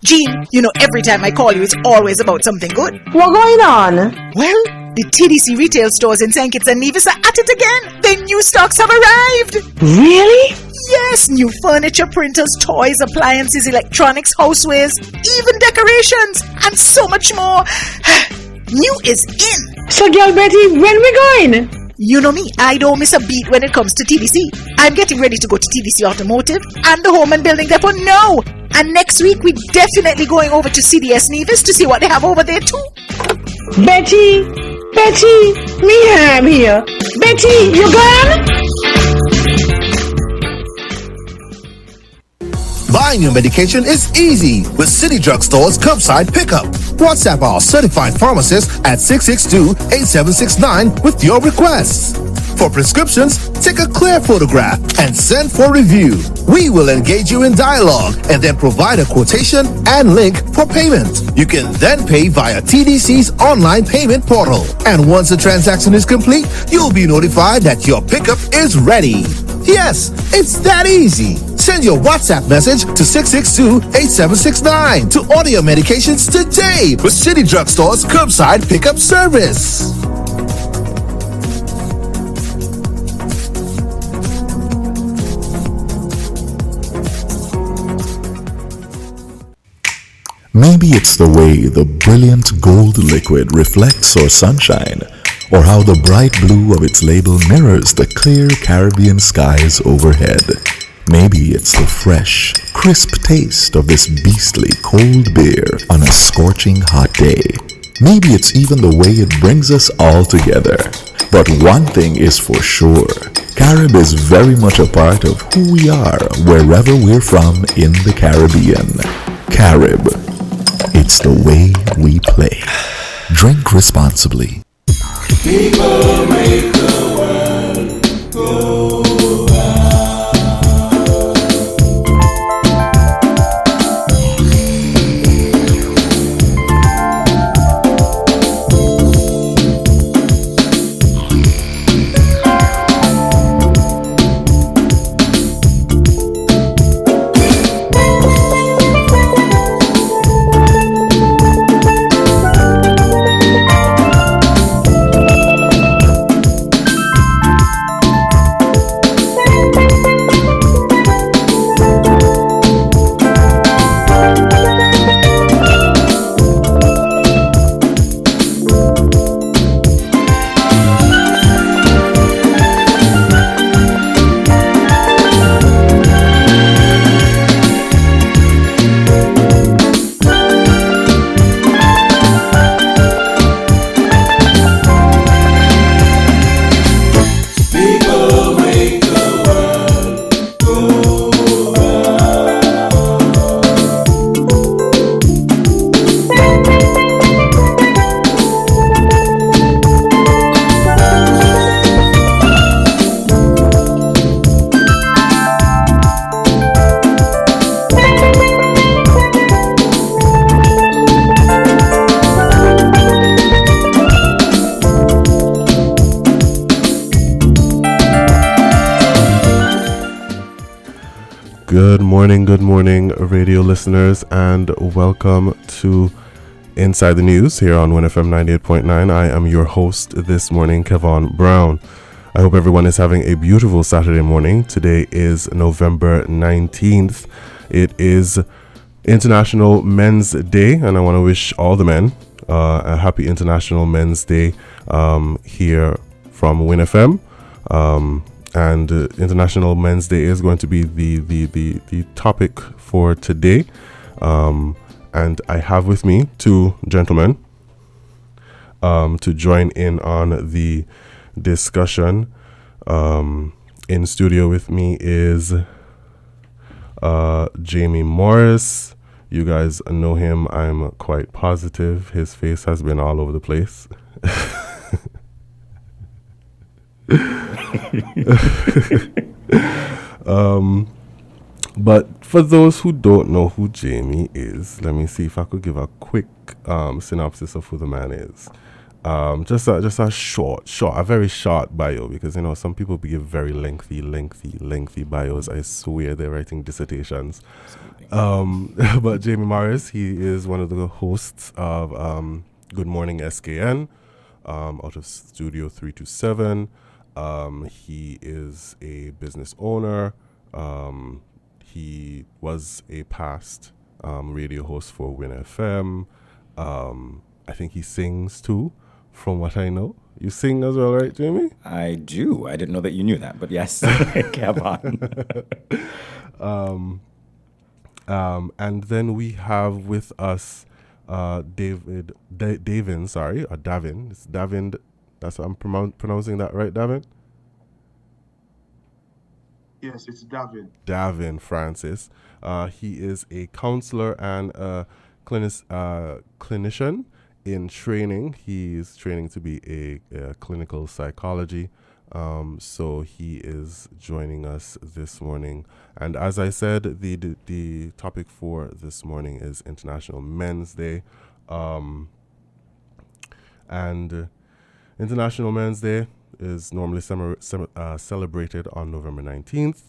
Jean, every time I call you, it's always about something good. What going on? Well, the TDC retail stores in St. Kitts and Nevis are at it again. The new stocks have arrived. Really? Yes, new furniture, printers, toys, appliances, electronics, housewares, even decorations, and so much more. New is in. So, girl Betty, when we going? You know me, I don't miss a beat when it comes to TVC. I'm getting ready to go to TVC Automotive and the Home and Building Depot now. And next week, we're definitely going over to CDS Nevis to see what they have over there too. Betty, me I'm here. Betty, you gone? Buying your medication is easy with City Drugstore's curbside pickup. WhatsApp our certified pharmacist at 662-8769 with your requests. For prescriptions, take a clear photograph and send for review. We will engage you in dialogue and then provide a quotation and link for payment. You can then pay via TDC's online payment portal. And once the transaction is complete, you'll be notified that your pickup is ready. Yes, it's that easy. Send your WhatsApp message to 662-8769 to order your medications today with City Drugstore's curbside pickup service. Maybe it's the way the brilliant gold liquid reflects our sunshine, or how the bright blue of its label mirrors the clear Caribbean skies overhead. Maybe it's the fresh, crisp taste of this beastly cold beer on a scorching hot day. Maybe it's even the way it brings us all together. But one thing is for sure, Carib is very much a part of who we are wherever we're from in the Caribbean. Carib, it's the way we play. Drink responsibly. People make the world go. Good morning, radio listeners, and welcome to Inside the News here on WinFM 98.9. I am your host this morning, Kevon Brown. I hope everyone is having a beautiful Saturday morning. Today is November 19th. It is International Men's Day, and I want to wish all the men a happy International Men's Day here from WinFM. And International Men's Day is going to be the topic for today. And I have with me two gentlemen to join in on the discussion. In studio with me is Jamie Morris. You guys know him, I'm quite positive. His face has been all over the place. But for those who don't know who Jamie is, let me see if I could give a quick synopsis of who the man is. Just a short, a very short bio, because some people give very lengthy bios. I swear they're writing dissertations. But Jamie Morris, he is one of the hosts of Good Morning SKN, out of Studio 327. He is a business owner. He was a past radio host for Win FM. I think he sings too, from what I know. You sing as well, right, Jamie? I do. I didn't know that you knew that, but yes, Kevin. And then we have with us Davin. It's Davin. That's what I'm pronouncing that right, Davin? Yes, it's David. Davin Francis. He is a counselor and a clinician in training. He's training to be a clinical psychology. So he is joining us this morning. And as I said, the topic for this morning is International Men's Day. And International Men's Day is normally celebrated on November 19th.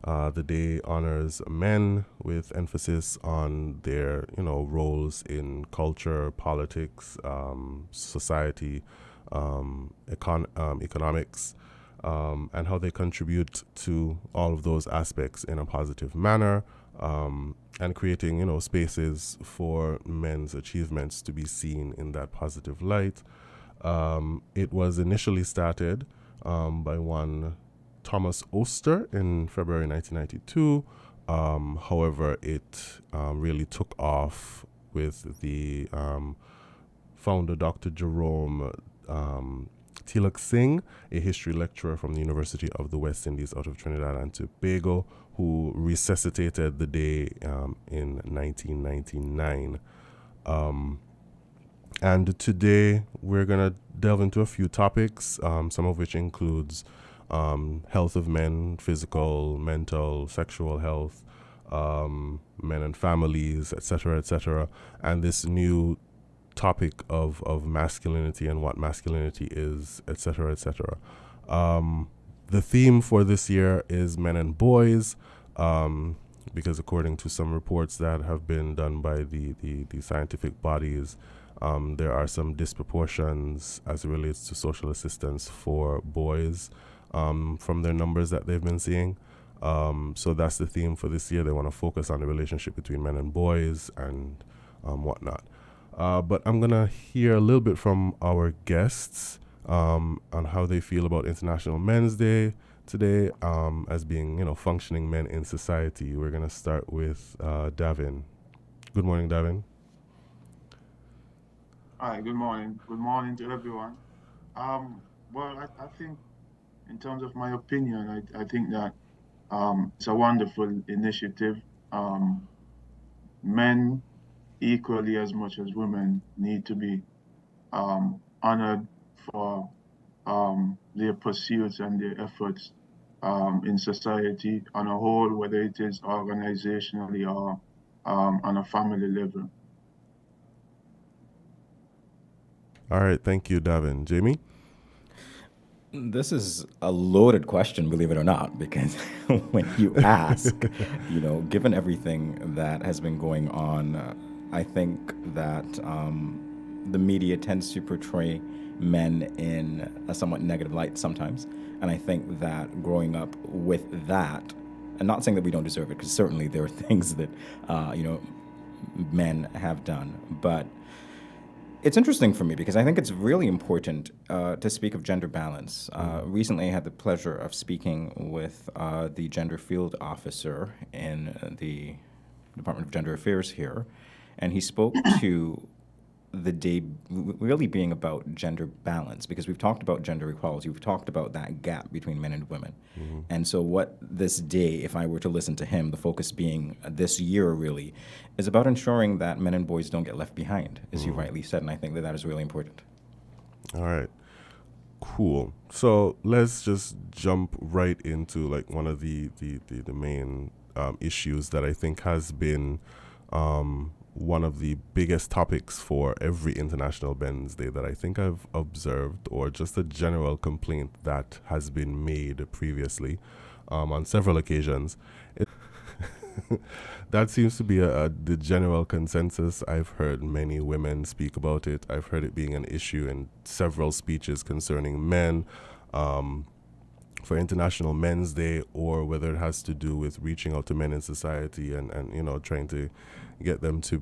The day honors men with emphasis on their, roles in culture, politics, society, economics, and how they contribute to all of those aspects in a positive manner, and creating, spaces for men's achievements to be seen in that positive light. It was initially started by one Thomas Oster in February 1992. However, it really took off with the founder, Dr. Jerome Tilak Singh, a history lecturer from the University of the West Indies out of Trinidad and Tobago, who resuscitated the day in 1999. And today we're going to delve into a few topics, some of which includes health of men, physical, mental, sexual health, men and families, etc., and this new topic of masculinity and what masculinity is, etc. The theme for this year is men and boys, because according to some reports that have been done by the scientific bodies, there are some disproportions as it relates to social assistance for boys from their numbers that they've been seeing. So that's the theme for this year. They want to focus on the relationship between men and boys and whatnot. But I'm going to hear a little bit from our guests on how they feel about International Men's Day today, as being, functioning men in society. We're going to start with Davin. Good morning, Davin. Hi, good morning. Good morning to everyone. Well, I think in terms of my opinion, I think that it's a wonderful initiative. Men, equally as much as women, need to be honored for their pursuits and their efforts in society on a whole, whether it is organizationally or on a family level. All right, thank you, Davin. Jamie? This is a loaded question, believe it or not, because when you ask, given everything that has been going on, I think that the media tends to portray men in a somewhat negative light sometimes. And I think that growing up with that, and not saying that we don't deserve it, because certainly there are things that, men have done, but it's interesting for me because I think it's really important to speak of gender balance. Recently, I had the pleasure of speaking with the gender field officer in the Department of Gender Affairs here, and he spoke to the day really being about gender balance, because we've talked about gender equality, we've talked about that gap between men and women. Mm-hmm. And so what this day, if I were to listen to him, the focus being this year really, is about ensuring that men and boys don't get left behind, as you rightly said, and I think that that is really important. All right. Cool. So let's just jump right into like one of the main issues that I think has been one of the biggest topics for every International Men's Day that I think I've observed, or just a general complaint that has been made previously on several occasions. That seems to be the general consensus. I've heard many women speak about it. I've heard it being an issue in several speeches concerning men for International Men's Day, or whether it has to do with reaching out to men in society and trying to get them to,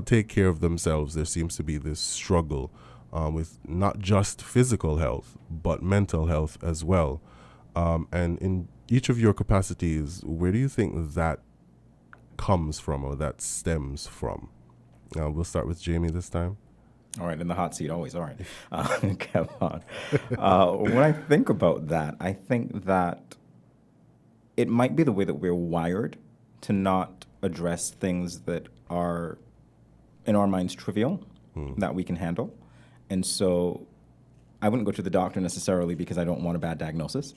take care of themselves. There seems to be this struggle with not just physical health, but mental health as well. And in each of your capacities, where do you think that comes from, or that stems from? We'll start with Jamie this time. All right, in the hot seat, always. All right, Kevon. When I think about that, I think that it might be the way that we're wired to not address things that are, in our minds, trivial, that we can handle. And so I wouldn't go to the doctor necessarily because I don't want a bad diagnosis.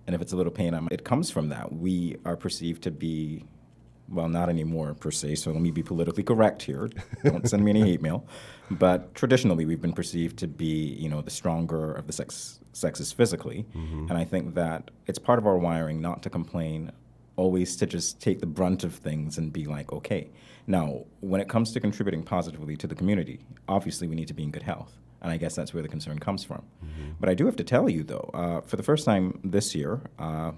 And if it's a little pain, it comes from that. We are perceived to be, well, not anymore per se, so let me be politically correct here. Don't send me any hate mail. But traditionally, we've been perceived to be, the stronger of the sexes physically. And I think that it's part of our wiring not to complain, always to just take the brunt of things and be like, okay. Now, when it comes to contributing positively to the community, obviously we need to be in good health. And I guess that's where the concern comes from. But I do have to tell you, though, for the first time this year, I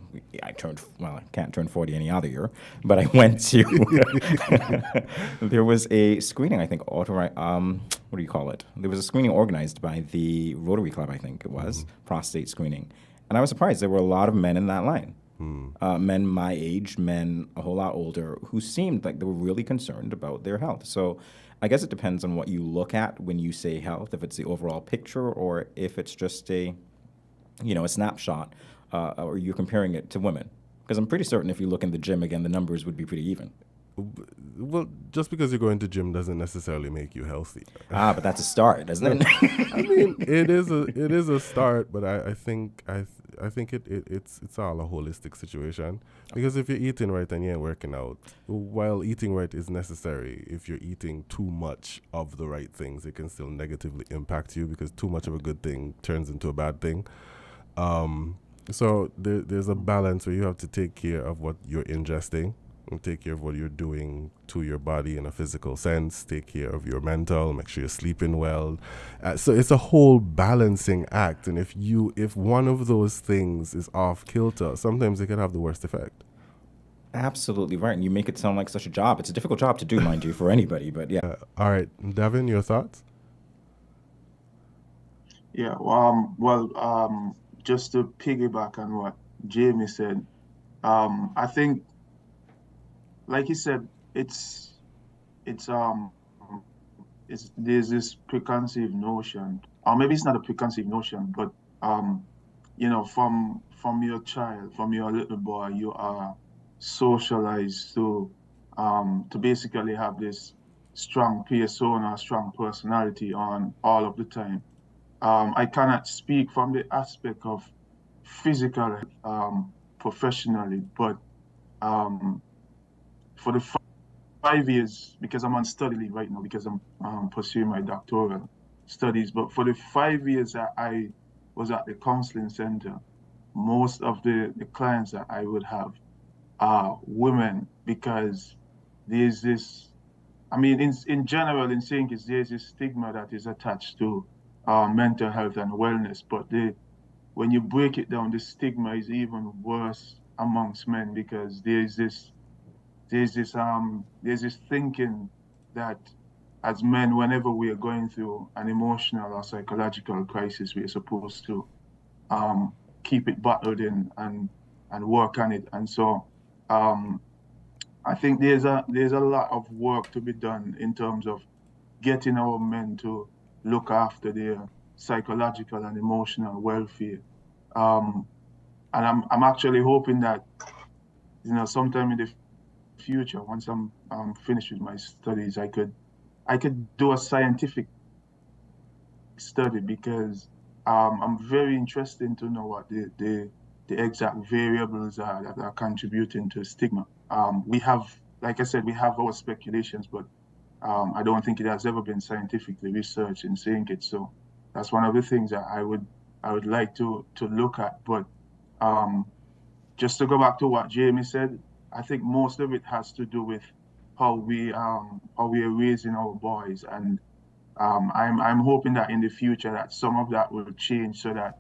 can't turn 40 any other year, but I went to, there was a screening, I think, what do you call it? There was a screening organized by the Rotary Club, I think it was, prostate screening. And I was surprised. There were a lot of men in that line. Men my age, men a whole lot older, who seemed like they were really concerned about their health. So I guess it depends on what you look at when you say health, if it's the overall picture or if it's just a snapshot, or you're comparing it to women. Because I'm pretty certain if you look in the gym again, the numbers would be pretty even. Well, just because you're going to gym doesn't necessarily make you healthy. But that's a start, isn't it? I mean, it is a start, but I think it's all a holistic situation. Because if you're eating right and you're working out, while eating right is necessary, if you're eating too much of the right things, it can still negatively impact you, because too much of a good thing turns into a bad thing. So there's a balance where you have to take care of what you're ingesting, and take care of what you're doing to your body in a physical sense, take care of your mental, make sure you're sleeping well. So it's a whole balancing act. And if one of those things is off kilter, sometimes it can have the worst effect. Absolutely right. And you make it sound like such a job. It's a difficult job to do, mind you, for anybody, but yeah. All right. Devin, your thoughts? Yeah, just to piggyback on what Jamie said, I think, like he said, there's this preconceived notion, or maybe it's not a preconceived notion, but from your child, from your little boy, you are socialized to basically have this strong persona, strong personality on all of the time. I cannot speak from the aspect of physical, professionally, but for the 5 years, because I'm on study leave right now, because I'm pursuing my doctoral studies, but for the 5 years that I was at the counseling center, most of the clients that I would have are women, because there's this, in general, in St. Kitts, there's this stigma that is attached to mental health and wellness, but when you break it down, the stigma is even worse amongst men, because there's this thinking that as men, whenever we are going through an emotional or psychological crisis, we are supposed to keep it bottled in and work on it. And so I think there's a lot of work to be done in terms of getting our men to look after their psychological and emotional welfare. And I'm actually hoping that, sometime in the future, once I'm finished with my studies, I could do a scientific study, because I'm very interested to know what the exact variables are that are contributing to stigma. We have, like I said, we have our speculations, but I don't think it has ever been scientifically researched in saying it. So that's one of the things that I would like to look at. But just to go back to what Jamie said, I think most of it has to do with how we are raising our boys, and I'm hoping that in the future that some of that will change, so that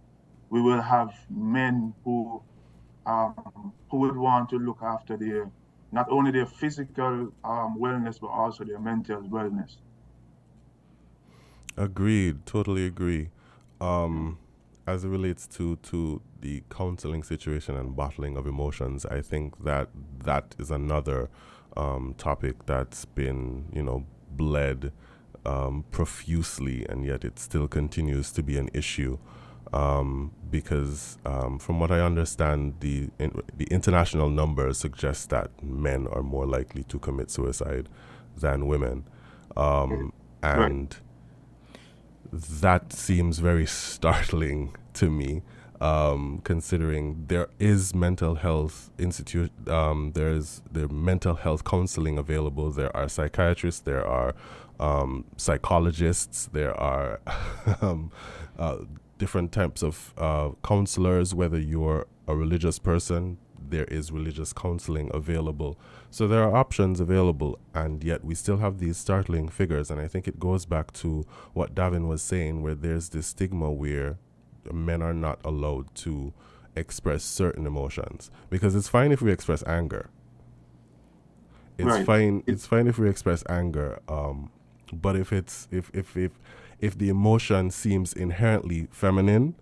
we will have men who would want to look after their not only their physical wellness but also their mental wellness. Agreed, totally agree. As it relates to the counseling situation and bottling of emotions, I think that is another topic that's been, bled profusely, and yet it still continues to be an issue. Because from what I understand, the international numbers suggest that men are more likely to commit suicide than women, and Right. that seems very startling to me, considering there is mental health there's mental health counseling available. There are psychiatrists, there are psychologists, there are different types of counselors. Whether you're a religious person, there is religious counseling available. So there are options available, and yet we still have these startling figures. And I think it goes back to what Davin was saying, where there's this stigma where men are not allowed to express certain emotions. Because it's fine if we express anger. It's Right. fine. It's fine if we express anger. But if it's if the emotion seems inherently feminine,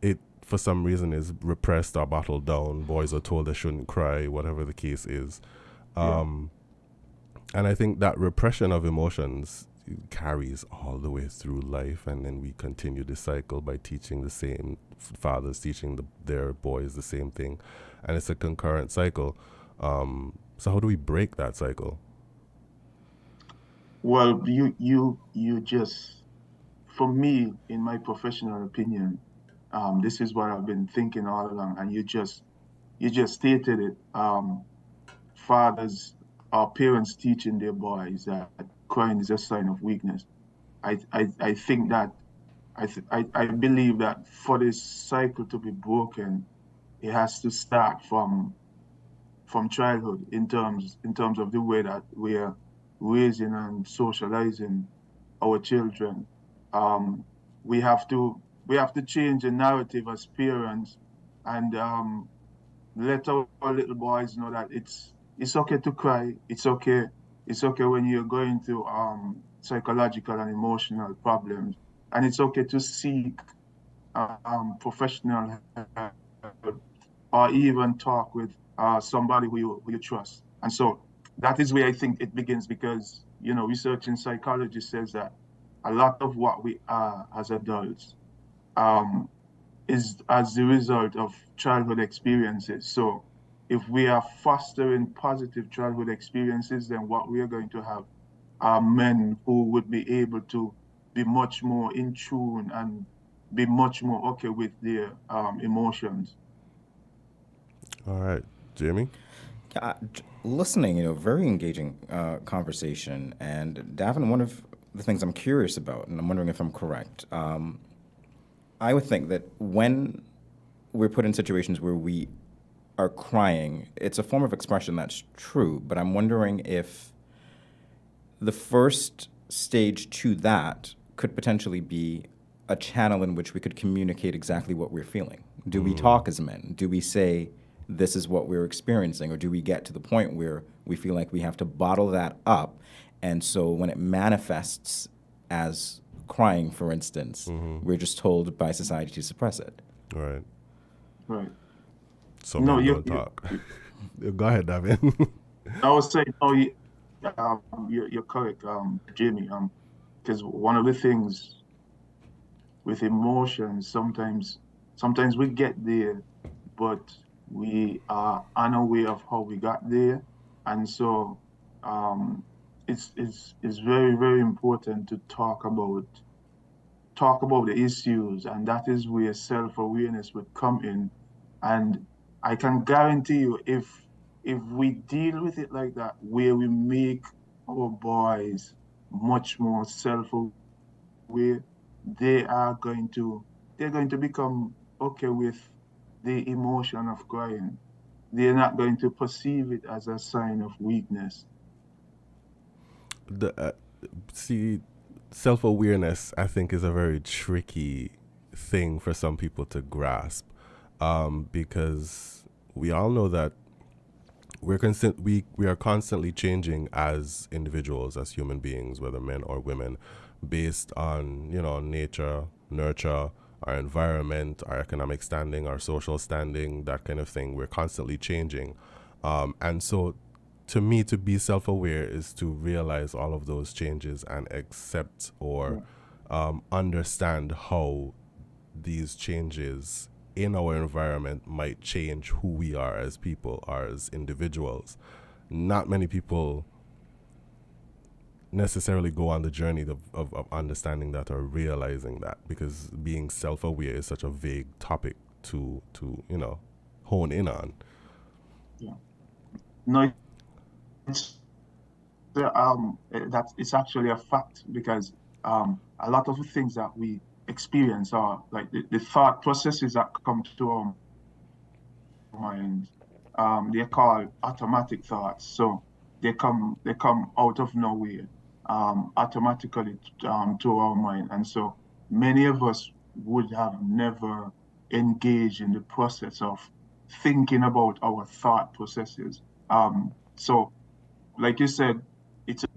it for some reason is repressed or bottled down. Boys are told they shouldn't cry, whatever the case is. And I think that repression of emotions carries all the way through life, and then we continue the cycle by teaching the same fathers teaching their boys the same thing, and it's a concurrent cycle. So how do we break that cycle? Well, you just, for me, in my professional opinion, this is what I've been thinking all along, and you just stated it. Fathers or parents teaching their boys that crying is a sign of weakness. I think that I believe that for this cycle to be broken, it has to start from childhood, in terms of the way that we're raising and socializing our children. We have to change the narrative as parents, and let our little boys know that it's okay to cry. It's okay. It's okay when you're going through psychological and emotional problems, and it's okay to seek professional help, or even talk with somebody who you trust. And so that is where I think it begins, because research in psychology says that a lot of what we are as adults is as the result of childhood experiences. So if we are fostering positive childhood experiences, then what we are going to have are men who would be able to be much more in tune and be much more okay with their emotions. All right, Jamie. Listening, very engaging conversation. And Davin, one of the things I'm curious about, and I'm wondering if I'm correct, I would think that when we're put in situations where we are crying, it's a form of expression that's true, but I'm wondering if the first stage to that could potentially be a channel in which we could communicate exactly what we're feeling. Do we talk as men? Do we say, this is what we're experiencing? Or do we get to the point where we feel like we have to bottle that up, and so when it manifests as crying, for instance, we're just told by society to suppress it? All right. Right. So No, men you- don't talk. Go ahead, Davin. I was saying, no, you're correct, Jamie. Because one of the things with emotions, sometimes we get there, but we are unaware of how we got there, and so it's very, very important to talk about the issues, and that is where self-awareness would come in. And I can guarantee you, if we deal with it like that, where we make our boys much more self-aware, they're going to become okay with the emotion of crying. They're not going to perceive it as a sign of weakness. See, self-awareness, I think, is a very tricky thing for some people to grasp, because we all know that we are constantly changing as individuals, as human beings, whether men or women, based on nature, nurture, our environment, our economic standing, our social standing, that kind of thing. We're constantly changing, and so to me, to be self-aware is to realize all of those changes and accept or understand how these changes in our environment might change who we are as people, or as individuals. Not many people necessarily go on the journey of understanding that or realizing that, because being self-aware is such a vague topic to hone in on. Yeah. No, it's actually a fact, because a lot of the things that we experience are like the thought processes that come to our mind. They're called automatic thoughts. So they come out of nowhere, automatically to our mind. And so many of us would have never engaged in the process of thinking about our thought processes. So like you said, it's a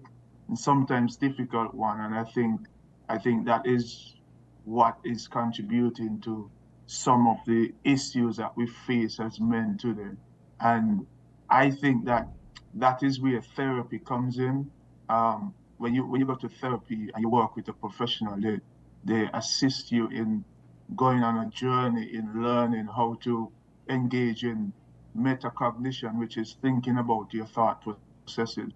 sometimes difficult one, and I think that is what is contributing to some of the issues that we face as men today. And I think that is where therapy comes in. When you go to therapy and you work with a professional, they assist you in going on a journey in learning how to engage in metacognition, which is thinking about your thought processes.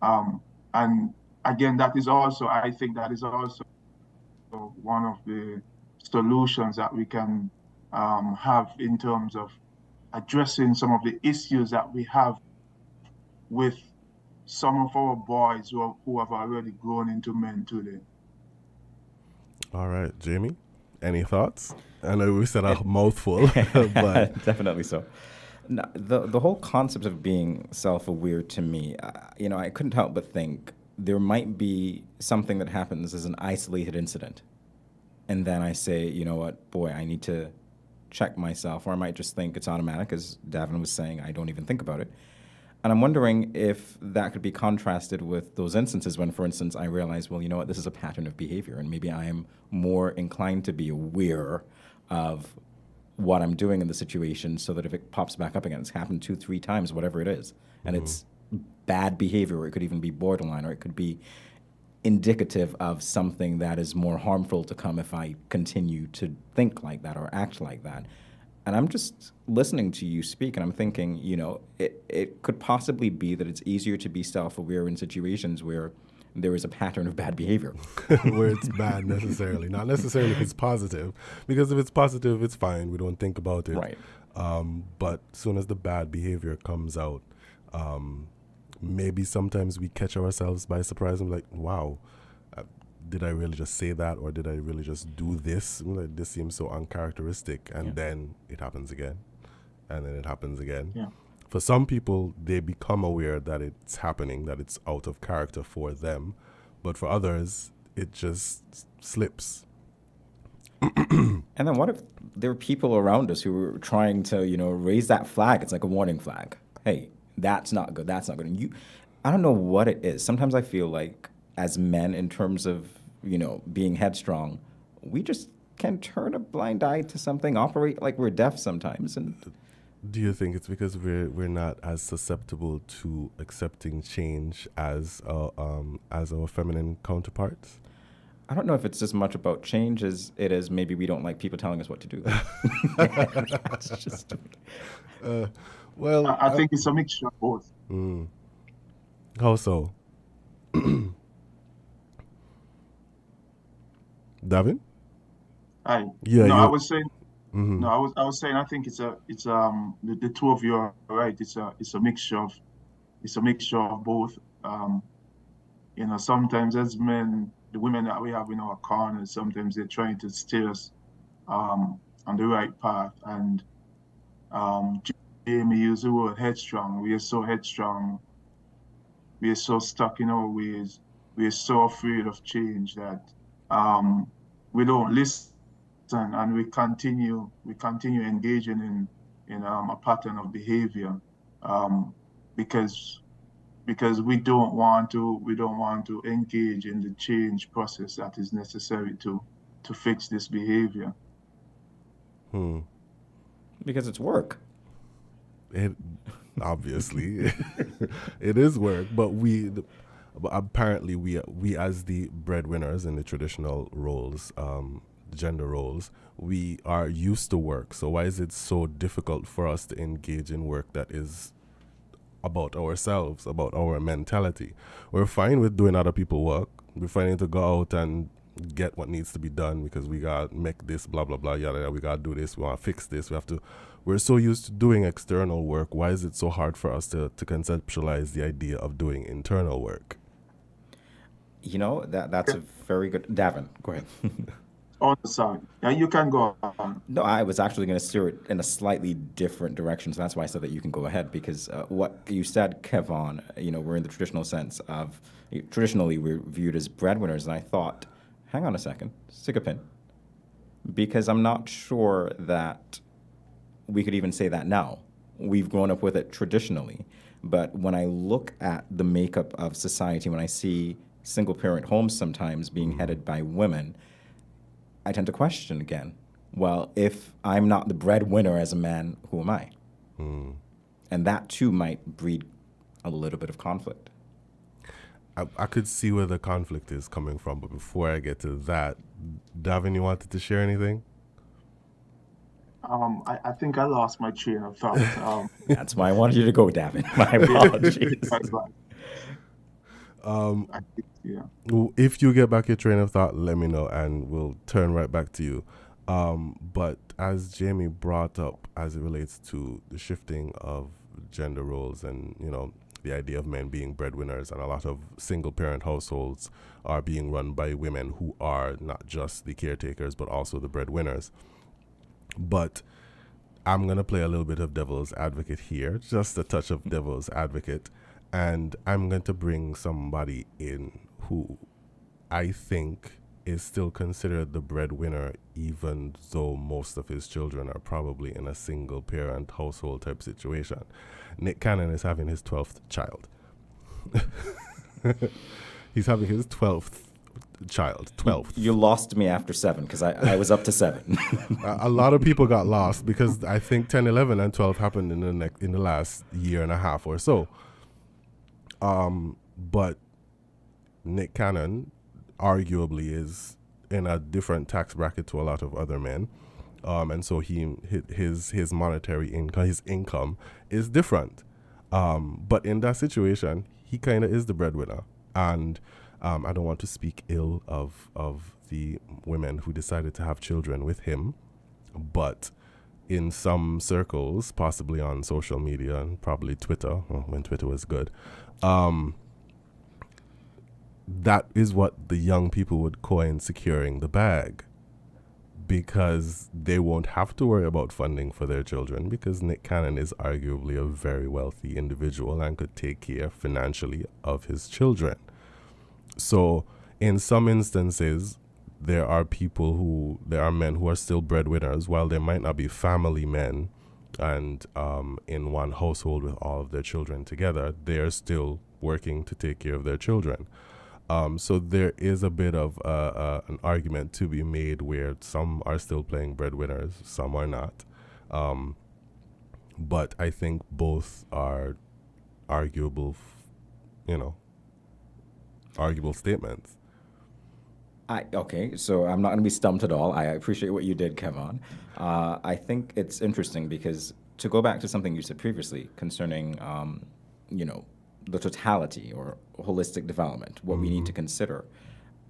And again, I think that is also one of the solutions that we can have in terms of addressing some of the issues that we have with some of our boys who have already grown into men today. All right, Jamie, any thoughts? I know we said a mouthful, but definitely so. No, the whole concept of being self-aware, to me, I couldn't help but think there might be something that happens as an isolated incident, and then I say, you know what, boy, I need to check myself, or I might just think it's automatic, as Davin was saying, I don't even think about it. And I'm wondering if that could be contrasted with those instances when, for instance, I realize, well, you know what, this is a pattern of behavior, and maybe I am more inclined to be aware of what I'm doing in the situation, so that if it pops back up again, it's happened 2-3 times, whatever it is, and it's bad behavior, or it could even be borderline, or it could be indicative of something that is more harmful to come if I continue to think like that or act like that. And I'm just listening to you speak, and I'm thinking, it could possibly be that it's easier to be self-aware in situations where there is a pattern of bad behavior. Where it's bad necessarily. Not necessarily if it's positive, because if it's positive, it's fine. We don't think about it. Right. But as soon as the bad behavior comes out, maybe sometimes we catch ourselves by surprise and like, wow, did I really just say that, or did I really just do this? Like, this seems so uncharacteristic. And then it happens again. And then it happens again. Yeah. For some people, they become aware that it's happening, that it's out of character for them. But for others, it just slips. And then what if there are people around us who are trying to, raise that flag? It's like a warning flag. Hey, that's not good. That's not good. And I don't know what it is. Sometimes I feel like as men, in terms of, being headstrong, we just can turn a blind eye to something, operate like we're deaf sometimes. And do you think it's because we're not as susceptible to accepting change as our feminine counterparts? I don't know if it's as much about change as it is maybe we don't like people telling us what to do. It's just... I think it's a mixture of both. How so? Davin? I was saying. Mm-hmm. No, I was saying I think it's the two of you are right. It's a mixture of both. sometimes as men, the women that we have in our corners, sometimes they're trying to steer us on the right path. And Jamie used the word headstrong. We are so headstrong. We are so stuck in our ways. We are so afraid of change that we don't listen, and we continue engaging in a pattern of behavior because we don't want to engage in the change process that is necessary to fix this behavior. Because it's work. It obviously it is work, but apparently we as the breadwinners in the traditional roles, gender roles, we are used to work. So why is it so difficult for us to engage in work that is about ourselves, about our mentality? We're fine with doing other people work. We're fine to go out and get what needs to be done because we got to make this, blah, blah, blah, yada, yada. We got to do this. We want to fix this. We're so used to doing external work. Why is it so hard for us to conceptualize the idea of doing internal work? That's a very good... Davin, go ahead. Oh, sorry. Yeah, you can go on. No, I was actually going to steer it in a slightly different direction, so that's why I said that you can go ahead, because what you said, Kevon, we're in the traditional sense of... Traditionally, we're viewed as breadwinners, and I thought, hang on a second, stick a pin. Because I'm not sure that we could even say that now. We've grown up with it traditionally. But when I look at the makeup of society, when I see single-parent homes sometimes being headed by women, I tend to question again, well, if I'm not the breadwinner as a man, who am I? And that, too, might breed a little bit of conflict. I could see where the conflict is coming from, but before I get to that, Davin, you wanted to share anything? I think I lost my train of thought. That's why I wanted you to go, Davin. My apologies. If you get back your train of thought, let me know, and we'll turn right back to you. But as Jamie brought up, as it relates to the shifting of gender roles and, the idea of men being breadwinners, and a lot of single-parent households are being run by women who are not just the caretakers, but also the breadwinners. But I'm going to play a little bit of devil's advocate here, just a touch of devil's advocate, and I'm going to bring somebody in who I think is still considered the breadwinner, even though most of his children are probably in a single-parent household type situation. Nick Cannon is having his 12th child. He's having his 12th child. 12th. You lost me after 7 because I was up to 7. A lot of people got lost because I think 10, 11, and 12 happened in the last year and a half or so. But Nick Cannon arguably is in a different tax bracket to a lot of other men. And so his monetary income, his income is different. But in that situation, he kind of is the breadwinner. And I don't want to speak ill of the women who decided to have children with him. But in some circles, possibly on social media and probably Twitter, when Twitter was good, that is what the young people would coin securing the bag. Because they won't have to worry about funding for their children, because Nick Cannon is arguably a very wealthy individual and could take care financially of his children. So in some instances, there are men who are still breadwinners, while they might not be family men and in one household with all of their children together, they are still working to take care of their children. So there is a bit of an argument to be made where some are still playing breadwinners, some are not. But I think both are arguable statements. Okay, so I'm not going to be stumped at all. I appreciate what you did, Kevon. I think it's interesting because to go back to something you said previously concerning, the totality or holistic development, what we need to consider,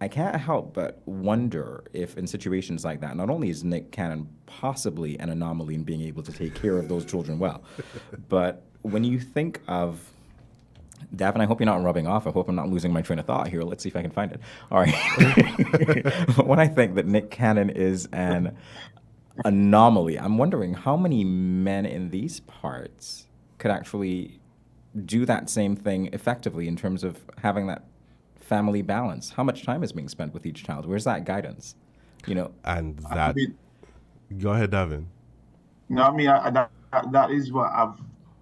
I can't help but wonder if in situations like that, not only is Nick Cannon possibly an anomaly in being able to take care of those children well, but when you think of Davin, I hope you're not rubbing off. I hope I'm not losing my train of thought here. Let's see if I can find it. All right. When I think that Nick Cannon is an anomaly, I'm wondering how many men in these parts could actually do that same thing effectively in terms of having that family balance. How much time is being spent with each child? Where's that guidance? You know, And I that, mean, go ahead, Davin. no, I mean that is what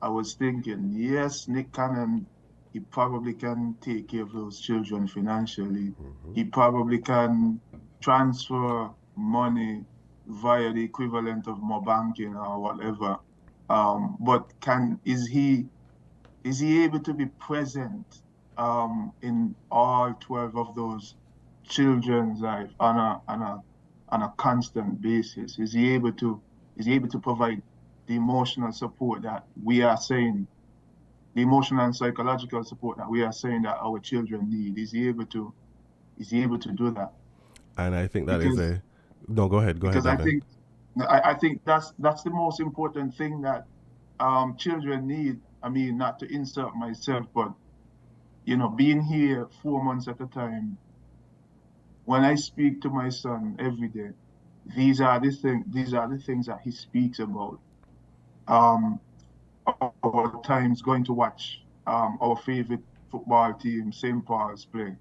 I was thinking. Yes, Nick Cannon, he probably can take care of those children financially. He probably can transfer money via the equivalent of more banking or whatever. But is he able to be present in all 12 of those children's life on a constant basis? Is he able to provide the emotional support that we are saying, the emotional and psychological support that we are saying that our children need? Is he able to do that? And I think that is Because a no. Go ahead, because I Davin. think I think that's the most important thing that children need. I mean, not to insult myself, but being here 4 months at a time, when I speak to my son every day, these are the things that he speaks about. Our times going to watch our favorite football team, St. Paul's, play.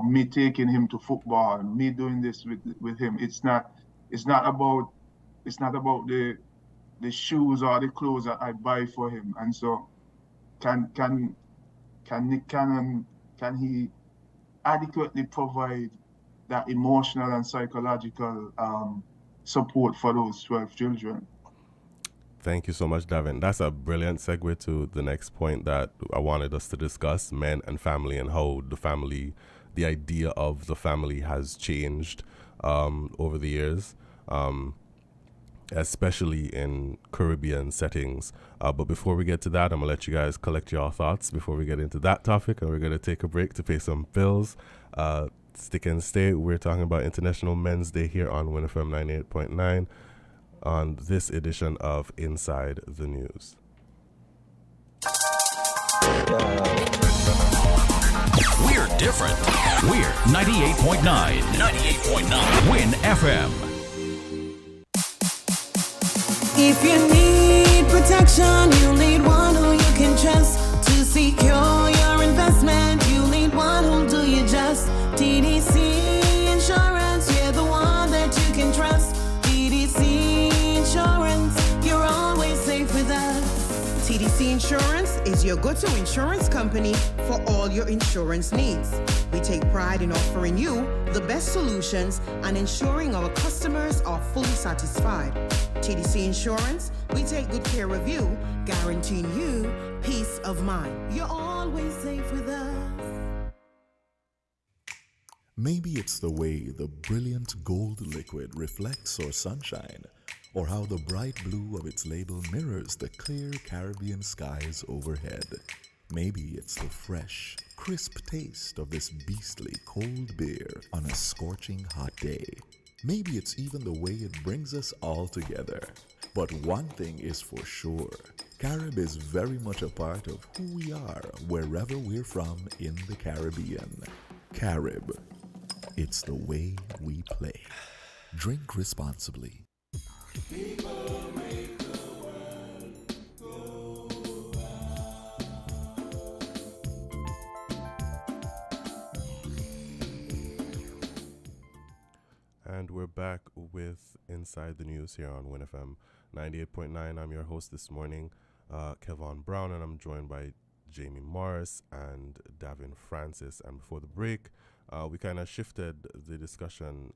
Me taking him to football, me doing this with him. It's not about the shoes or the clothes that I buy for him. And so can Nick Cannon, can he adequately provide that emotional and psychological support for those 12 children? Thank you so much, Davin. That's a brilliant segue to the next point that I wanted us to discuss: men and family, and how the idea of the family has changed over the years. Especially in Caribbean settings. But before we get to that, I'm going to let you guys collect your thoughts before we get into that topic, and we're going to take a break to pay some bills. Stick and stay. We're talking about International Men's Day here on WinFM 98.9 on this edition of Inside the News. We're different. We're 98.9. 98.9 Win FM. If you need protection, you need one who you can trust to secure your investment. You need one who'll do you just. TDC Insurance, you're the one that you can trust. TDC Insurance, you're always safe with us. TDC Insurance is your go-to insurance company for all your insurance needs. We take pride in offering you the best solutions and ensuring our customers are fully satisfied. TDC Insurance, we take good care of you, guaranteeing you peace of mind. You're always safe with us. Maybe it's the way the brilliant gold liquid reflects our sunshine, or how the bright blue of its label mirrors the clear Caribbean skies overhead. Maybe it's the fresh, crisp taste of this beastly cold beer on a scorching hot day. Maybe it's even the way it brings us all together. But one thing is for sure, Carib is very much a part of who we are wherever we're from in the Caribbean. Carib, it's the way we play. Drink responsibly. And we're back with Inside the News here on WinFM 98.9. I'm your host this morning, Kevon Brown, and I'm joined by Jamie Morris and Davin Francis. And before the break, we kind of shifted the discussion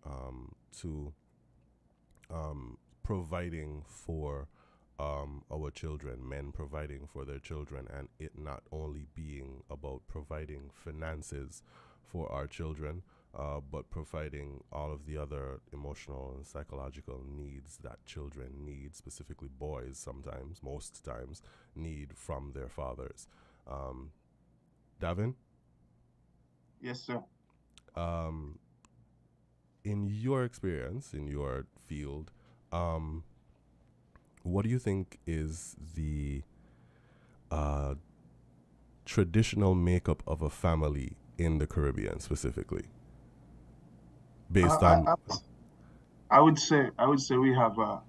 to providing for our children, men providing for their children, and it not only being about providing finances for our children, but providing all of the other emotional and psychological needs that children need, specifically boys sometimes, most times, need from their fathers. Davin? Yes, sir. In your experience, in your field, what do you think is the traditional makeup of a family in the Caribbean specifically, based I, on. I, I would say we have a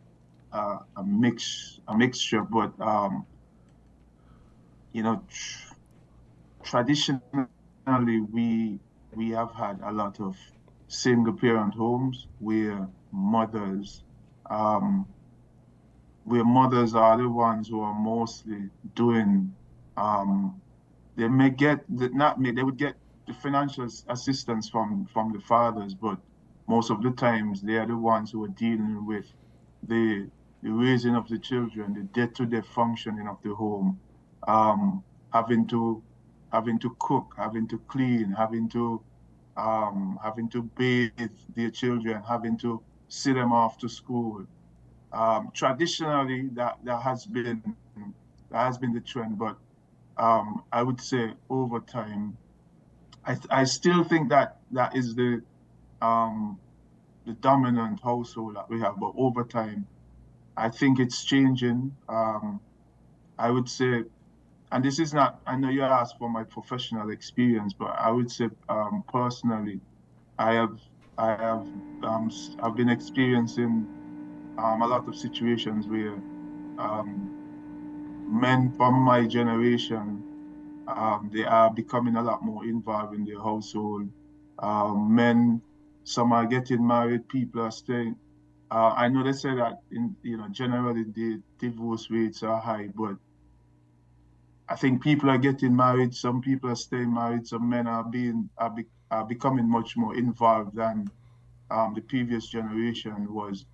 mixture, but you know, traditionally we have had a lot of single parent homes um, where mothers are the ones who are mostly doing um, they may get not may they would get the financial assistance from the fathers, but most of the times they are the ones who are dealing with the raising of the children, the day-to-day functioning of the home, um, having to cook, having to clean, having to bathe their children, having to see them off to school. Traditionally, that has been the trend, but I would say over time, I still think that is um, the dominant household that we have, but over time, I think it's changing. I would say, and this is not, I know you asked for my professional experience, but I would say personally, I have I've been experiencing a lot of situations where um, men from my generation they are becoming a lot more involved in their household. Men, some are getting married, people are staying. I know they say that generally the divorce rates are high, but I think people are getting married. Some people are staying married. Some men are becoming much more involved than the previous generation was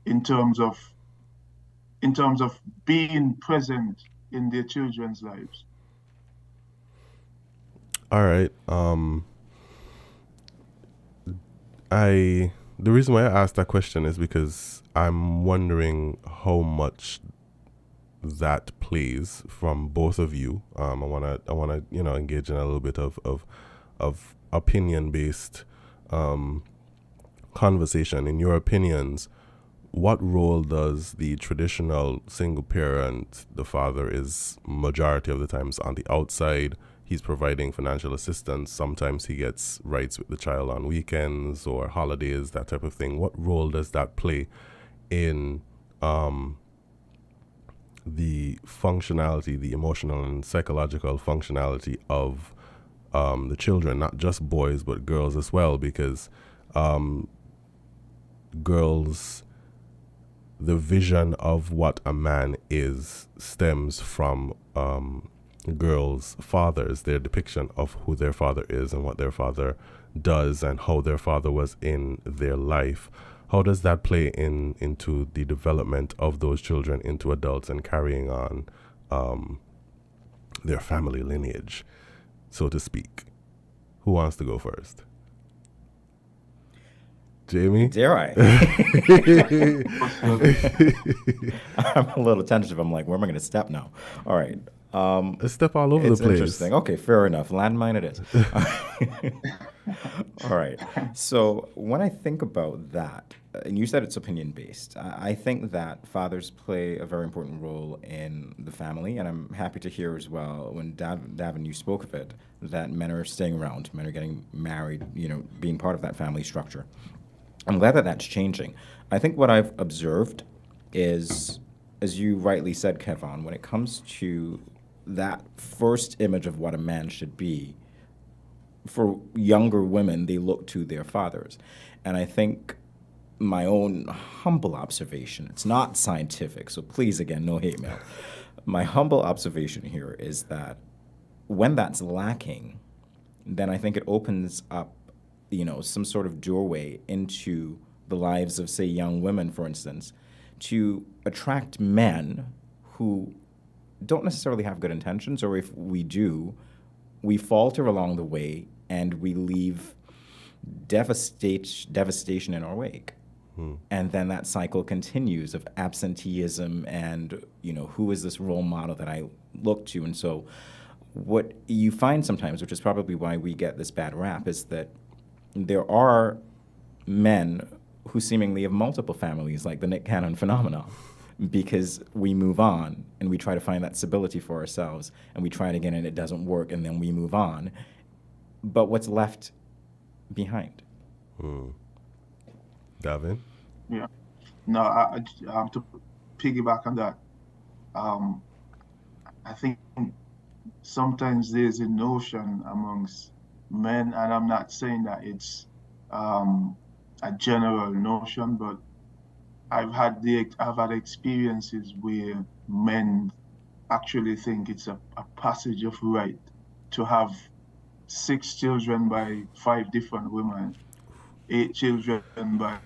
in terms of being present in their children's lives. All right. The reason why I asked that question is because I'm wondering how much that plays from both of you. I wanna engage in a little bit of opinion based conversation. In your opinions, what role does the traditional single parent, the father is majority of the times on the outside, he's providing financial assistance, sometimes he gets rights with the child on weekends or holidays, that type of thing. What role does that play in the functionality, the emotional and psychological functionality of the children, not just boys but girls as well? Because girls, the vision of what a man is stems from girls' fathers, their depiction of who their father is and what their father does and how their father was in their life. How does that play into the development of those children into adults and carrying on their family lineage, so to speak? Who wants to go first? Jamie? Dare I? I'm a little tentative. I'm like, where am I going to step now? All right. Step all over the place. Interesting. Okay, fair enough. Landmine it is. All right. So when I think about that, and you said it's opinion-based, I think that fathers play a very important role in the family, and I'm happy to hear as well, when Davin, you spoke of it, that men are staying around, men are getting married, being part of that family structure. I'm glad that that's changing. I think what I've observed is, as you rightly said, Kevon, when it comes to that first image of what a man should be, for younger women, they look to their fathers. And I think my own humble observation, it's not scientific, so please, again, no hate mail. My humble observation here is that when that's lacking, then I think it opens up some sort of doorway into the lives of, say, young women, for instance, to attract men who don't necessarily have good intentions, or if we do, we falter along the way and we leave devastation in our wake. And then that cycle continues of absenteeism and, who is this role model that I look to? And so what you find sometimes, which is probably why we get this bad rap, is that there are men who seemingly have multiple families, like the Nick Cannon phenomenon. because we move on and we try to find that stability for ourselves, and we try it again and it doesn't work, and then we move on. But what's left behind? Davin? Yeah. No, to piggyback on that, I think sometimes there's a notion amongst men, and I'm not saying that it's a general notion, but I've had experiences where men actually think it's a passage of right to have 6 children by 5 different women, 8 children by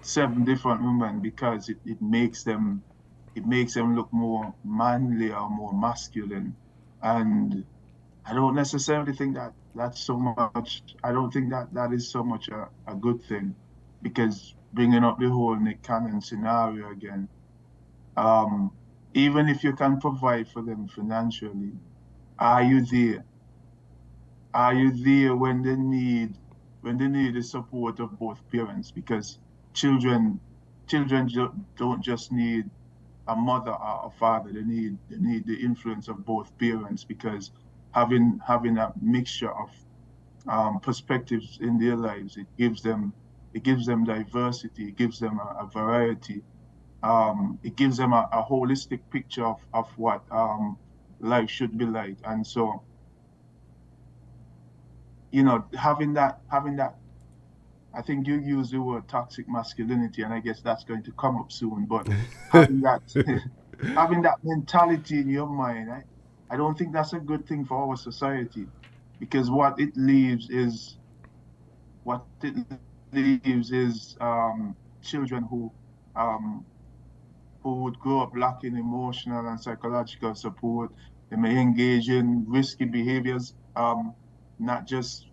7 different women, because it makes them look more manly or more masculine. And I don't necessarily think that that's so much. I don't think that is so much a good thing, because bringing up the whole Nick Cannon scenario again, even if you can provide for them financially, are you there? Are you there when they need the support of both parents? Because children don't just need a mother or a father. They need the influence of both parents, because having a mixture of perspectives in their lives, it gives them diversity, it gives them a variety, it gives them a holistic picture of what life should be like. And so, having that, I think you use the word toxic masculinity, and I guess that's going to come up soon, but having that mentality in your mind, I don't think that's a good thing for our society, because what it leaves is children who would grow up lacking emotional and psychological support. They may engage in risky behaviors, not just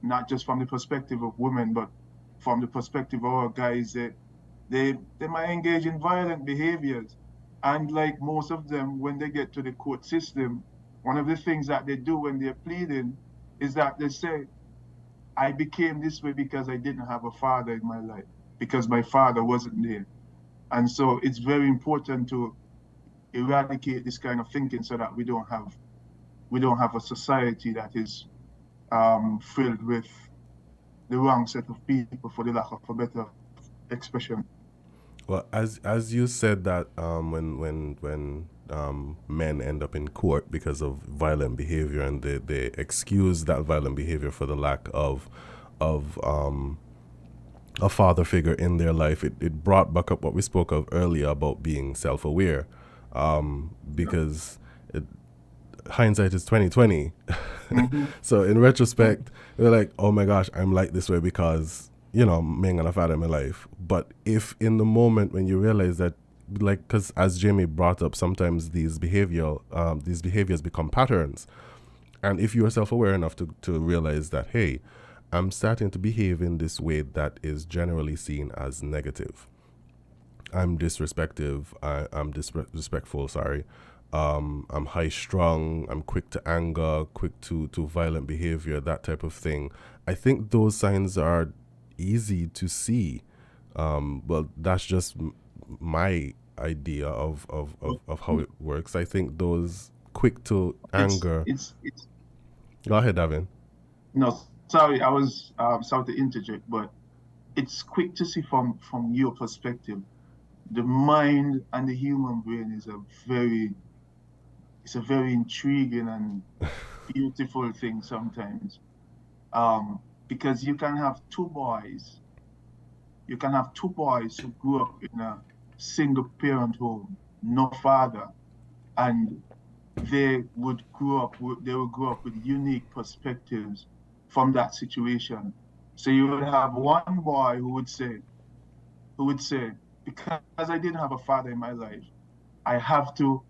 from the perspective of women, but from the perspective of our guys. They might engage in violent behaviors. And like most of them, when they get to the court system, one of the things that they do when they're pleading is that they say, I became this way because I didn't have a father in my life, because my father wasn't there. And so it's very important to eradicate this kind of thinking, so that we don't have a society that is filled with the wrong set of people, for the lack of a better expression. Well, as you said that when men end up in court because of violent behavior, and they excuse that violent behavior for the lack of a father figure in their life, it brought back up what we spoke of earlier about being self-aware, because hindsight is 2020. Mm-hmm. So in retrospect, they're like, oh my gosh, I'm like this way because me ain't gonna father in my life. But if in the moment when you realize that, like, because as Jamie brought up, sometimes these behaviors become patterns, and if you are self-aware enough to realize that, hey, I'm starting to behave in this way that is generally seen as negative. I'm disrespectful. Sorry. I'm high-strung. I'm quick to anger, quick to violent behavior, that type of thing. I think those signs are easy to see. Well, that's just my idea of how it works. I think those quick to anger. It's Go ahead, Davin. No, sorry, I was sorry to interject, but it's quick to see from your perspective. The mind and the human brain is a very intriguing and beautiful thing sometimes, because you can have two boys who grew up in a single parent home, no father, and they would grow up with unique perspectives from that situation. So you would have one boy who would say, because I didn't have a father in my life, I have to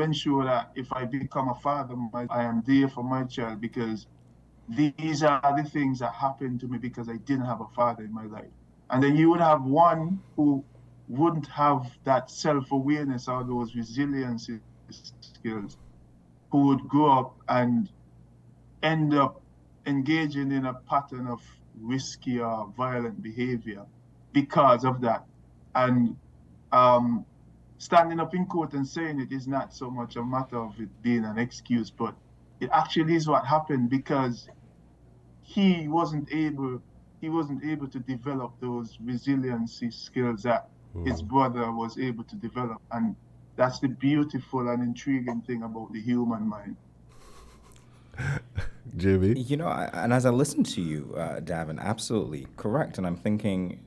ensure that if I become a father, I am there for my child, because these are the things that happened to me because I didn't have a father in my life. And then you would have one who wouldn't have that self-awareness or those resiliency skills, who would grow up and end up engaging in a pattern of risky or violent behavior because of that. And standing up in court and saying it is not so much a matter of it being an excuse, but it actually is what happened, because he wasn't able to develop those resiliency skills that his brother was able to develop. And that's the beautiful and intriguing thing about the human mind. JB? You know, and as I listen to you, Davin, absolutely correct. And I'm thinking,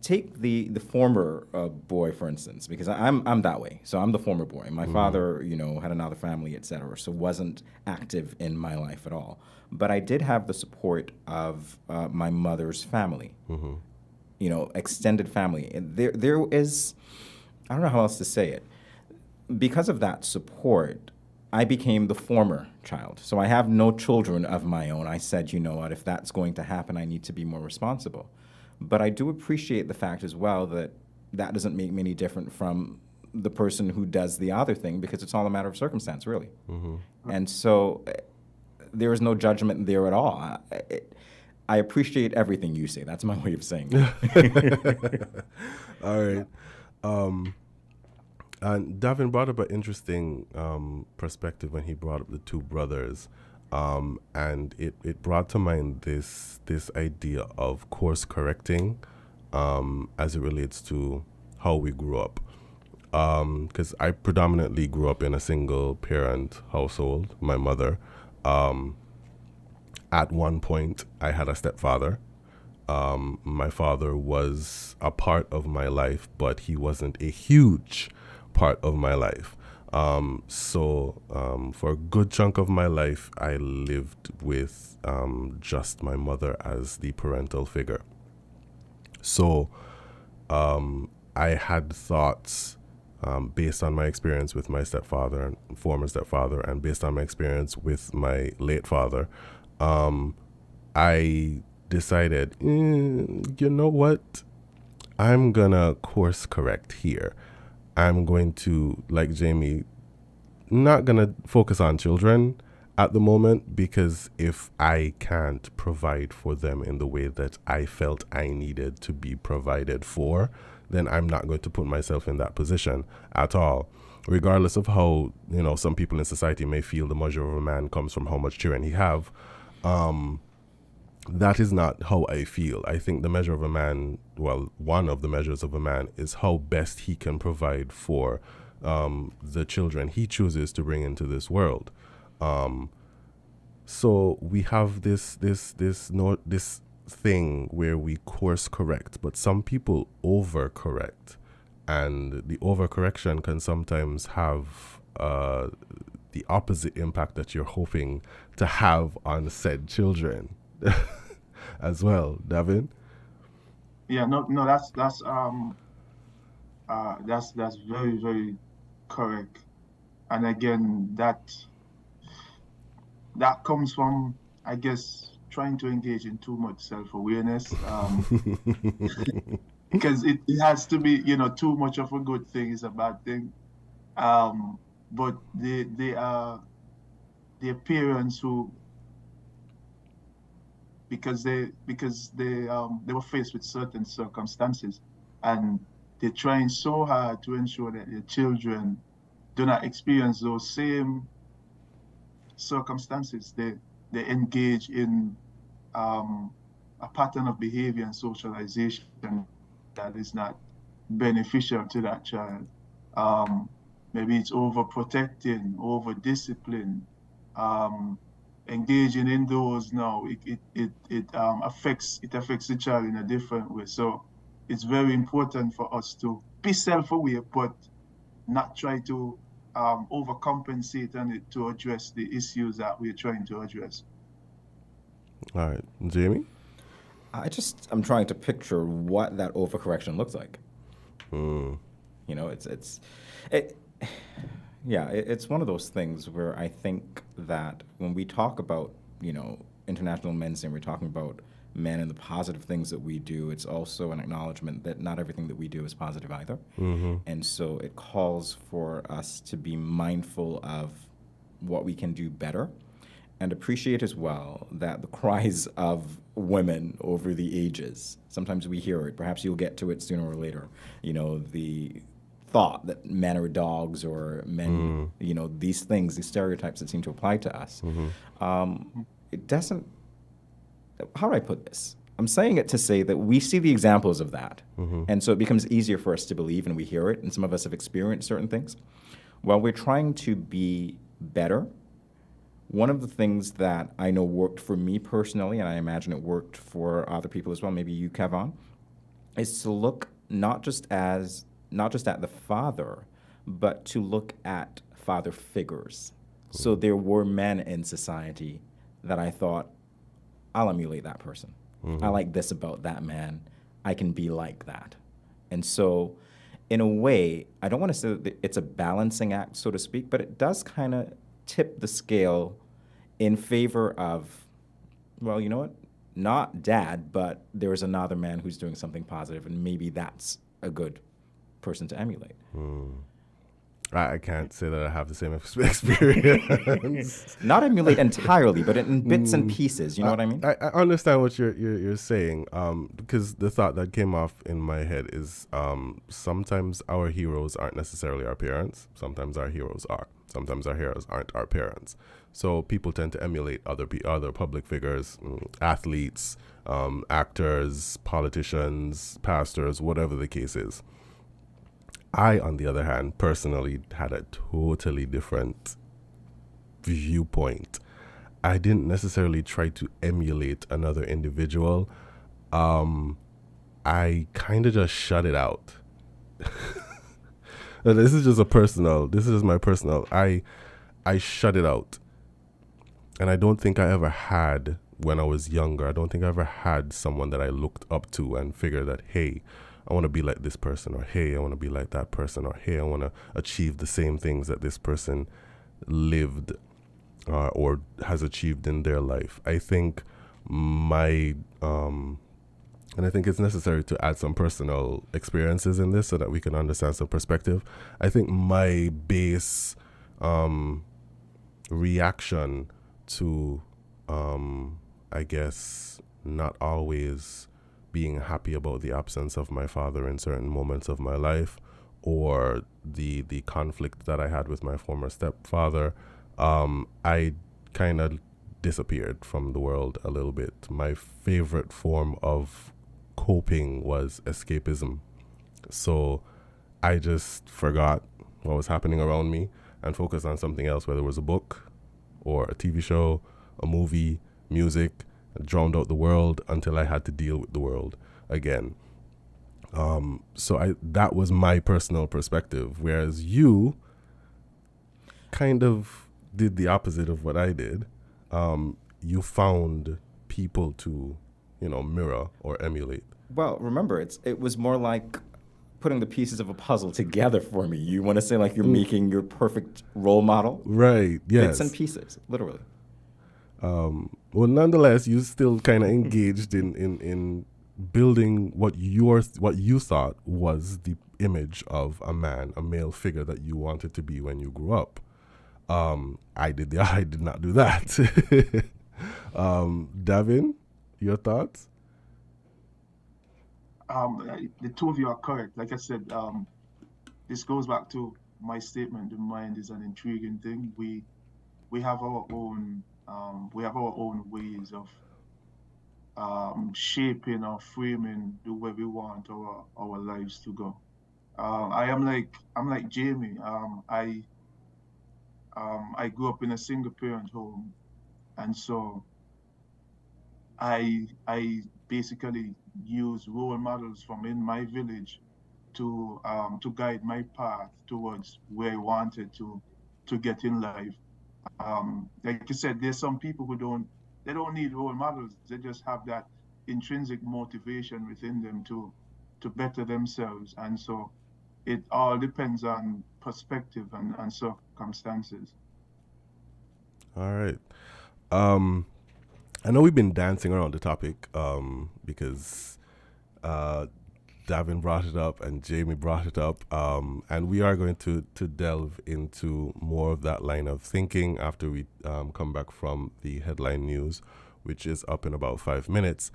take the former boy, for instance, because I'm that way. So I'm the former boy. My father, you know, had another family, etc. So wasn't active in my life at all. But I did have the support of my mother's family, you know, extended family. And there is, I don't know how else to say it. Because of that support, I became the former child. So I have no children of my own. I said, you know what, if that's going to happen, I need to be more responsible. But I do appreciate the fact as well that that doesn't make me any different from the person who does the other thing, because it's all a matter of circumstance, really. And so there is no judgment there at all. I appreciate everything you say. That's my way of saying it. All right. And Davin brought up an interesting perspective when he brought up the two brothers. And it brought to mind this idea of course correcting as it relates to how we grew up. Because I predominantly grew up in a single parent household, my mother. At one point, I had a stepfather. My father was a part of my life, but he wasn't a huge part of my life. So for a good chunk of my life, I lived with just my mother as the parental figure. So I had thoughts based on my experience with my stepfather, former stepfather, and based on my experience with my late father. I decided, you know what? I'm gonna course correct here. I'm going to, like Jamie, not gonna focus on children at the moment, because if I can't provide for them in the way that I felt I needed to be provided for, then I'm not going to put myself in that position at all. Regardless of how, you know, some people in society may feel the measure of a man comes from how much children he have. That is not how I feel. I think the measure of a man, well, one of the measures of a man is how best he can provide for the children he chooses to bring into this world. So we have this thing where we course correct, but some people overcorrect, and the overcorrection can sometimes have the opposite impact that you're hoping to have on said children. As well, Davin. Yeah, no, that's very, very correct. And again, that comes from, I guess, trying to engage in too much self-awareness, because it has to be, you know, too much of a good thing is a bad thing. But they are parents who, because they were faced with certain circumstances, and they're trying so hard to ensure that their children do not experience those same circumstances. They engage in a pattern of behavior and socialization that is not beneficial to that child. Maybe it's overprotecting, over discipline, engaging in those now. It affects the child in a different way. So it's very important for us to be self-aware, but not try to overcompensate and to address the issues that we're trying to address. All right, Jamie? I'm trying to picture what that overcorrection looks like. You know, it's one of those things where I think that when we talk about, you know, International Men's Day, we're talking about men and the positive things that we do, it's also an acknowledgement that not everything that we do is positive either. And so it calls for us to be mindful of what we can do better and appreciate as well that the cries of women over the ages, sometimes we hear it, perhaps you'll get to it sooner or later, the thought that men are dogs or men, these things, these stereotypes that seem to apply to us. It doesn't, how do I put this? I'm saying it to say that we see the examples of that. And so it becomes easier for us to believe, and we hear it, and some of us have experienced certain things. While we're trying to be better, one of the things that I know worked for me personally, and I imagine it worked for other people as well, maybe you, Kevon, is to look not just at the father, but to look at father figures. So there were men in society that I thought, I'll emulate that person. I like this about that man. I can be like that. And so, in a way, I don't want to say that it's a balancing act, so to speak, but it does kind of tip the scale in favor of, well, you know what? Not dad, but there's another man who's doing something positive, and maybe that's a good person to emulate. I can't say that I have the same experience. Not emulate entirely, but in bits and pieces. You know what I mean? I understand what you're saying, because the thought that came off in my head is sometimes our heroes aren't necessarily our parents. Sometimes our heroes are. Sometimes our heroes aren't our parents. So people tend to emulate other public figures, athletes, actors, politicians, pastors, whatever the case is. I, on the other hand, personally had a totally different viewpoint. I didn't necessarily try to emulate another individual. I kind of just shut it out. This is my personal. I shut it out. And I don't think I ever had, when I was younger, I don't think I ever had someone that I looked up to and figured that, hey, I want to be like this person, or hey, I want to be like that person, or hey, I want to achieve the same things that this person lived or has achieved in their life. I think and I think it's necessary to add some personal experiences in this so that we can understand some perspective. I think my base reaction to, I guess, not always being happy about the absence of my father in certain moments of my life, or the conflict that I had with my former stepfather, I kind of disappeared from the world a little bit. My favorite form of coping was escapism. So I just forgot what was happening around me and focused on something else, whether it was a book or a TV show, a movie, music. Drowned out the world until I had to deal with the world again. So that was my personal perspective, whereas you kind of did the opposite of what I did. You found people to, mirror or emulate. Well, remember, it was more like putting the pieces of a puzzle together for me. You want to say like you're making your perfect role model? Right, yes. Bits and pieces, literally. Well, nonetheless, you still kind of engaged in building what you thought was the image of a man, a male figure that you wanted to be when you grew up. I did not do that. Davin, your thoughts? The two of you are correct. Like I said, this goes back to my statement: the mind is an intriguing thing. We have our own. We have our own ways of shaping or framing the way we want our lives to go. I'm like Jamie. I grew up in a single parent home, and so I basically use role models from in my village to guide my path towards where I wanted to get in life. Like you said, there's some people who don't need role models. They just have that intrinsic motivation within them to better themselves. And so it all depends on perspective and circumstances. All right. I know we've been dancing around the topic because Davin brought it up and Jamie brought it up, and we are going to delve into more of that line of thinking after we come back from the headline news, which is up in about 5 minutes.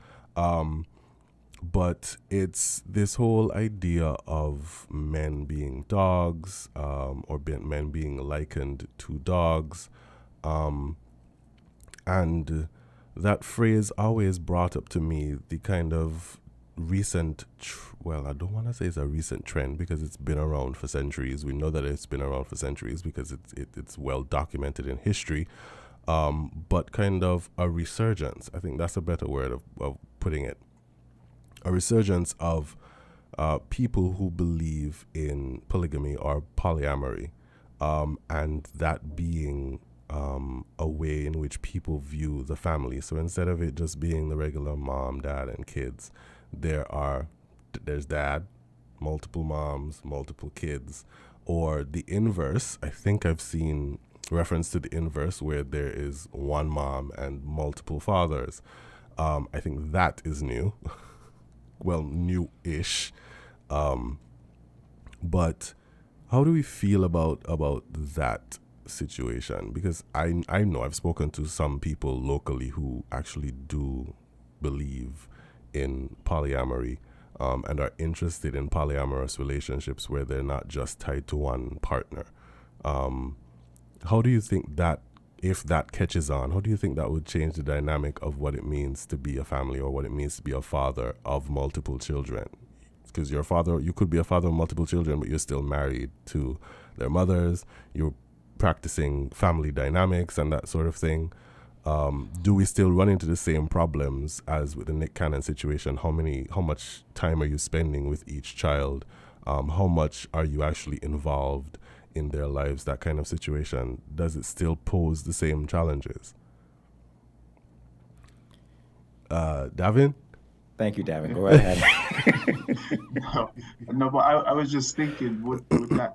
But it's this whole idea of men being dogs, men being likened to dogs, and that phrase always brought up to me the kind of recent, I don't want to say it's a recent trend because it's been around for centuries. We know that it's been around for centuries because it's well documented in history, but kind of a resurgence. I think that's a better word of putting it. A resurgence of people who believe in polygamy or polyamory, and that being a way in which people view the family. So instead of it just being the regular mom, dad, and kids, there's dad, multiple moms, multiple kids, or the inverse. I think I've seen reference to the inverse where there is one mom and multiple fathers. I think that is new. Well, new-ish. But how do we feel about that situation? Because I know I've spoken to some people locally who actually do believe in polyamory, and are interested in polyamorous relationships where they're not just tied to one partner. How do you think that, if that catches on, how do you think that would change the dynamic of what it means to be a family or what it means to be a father of multiple children? Because you could be a father of multiple children, but you're still married to their mothers. You're practicing family dynamics and that sort of thing. Do we still run into the same problems as with the Nick Cannon situation? How much time are you spending with each child? How much are you actually involved in their lives? That kind of situation. Does it still pose the same challenges? Davin? Thank you, Davin. Go ahead. No, but I was just thinking, would that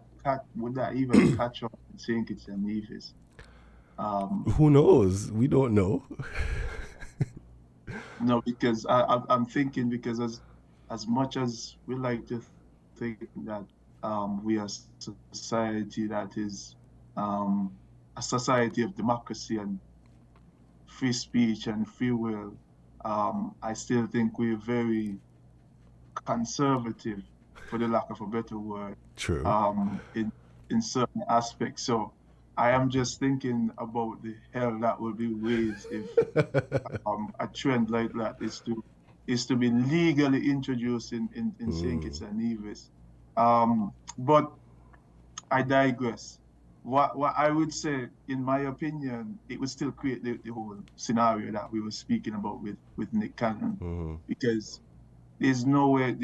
even catch on in St. Kitts and Nevis? Who knows? We don't know. No, because I'm thinking, because as much as we like to think that we are a society that is a society of democracy and free speech and free will, I still think we're very conservative, for the lack of a better word. True. In certain aspects. So I am just thinking about the hell that will be raised if a trend like that is to be legally introduced in St. Kitts and Nevis. But I digress. What I would say, in my opinion, it would still create the whole scenario that we were speaking about with Nick Cannon, because there's no way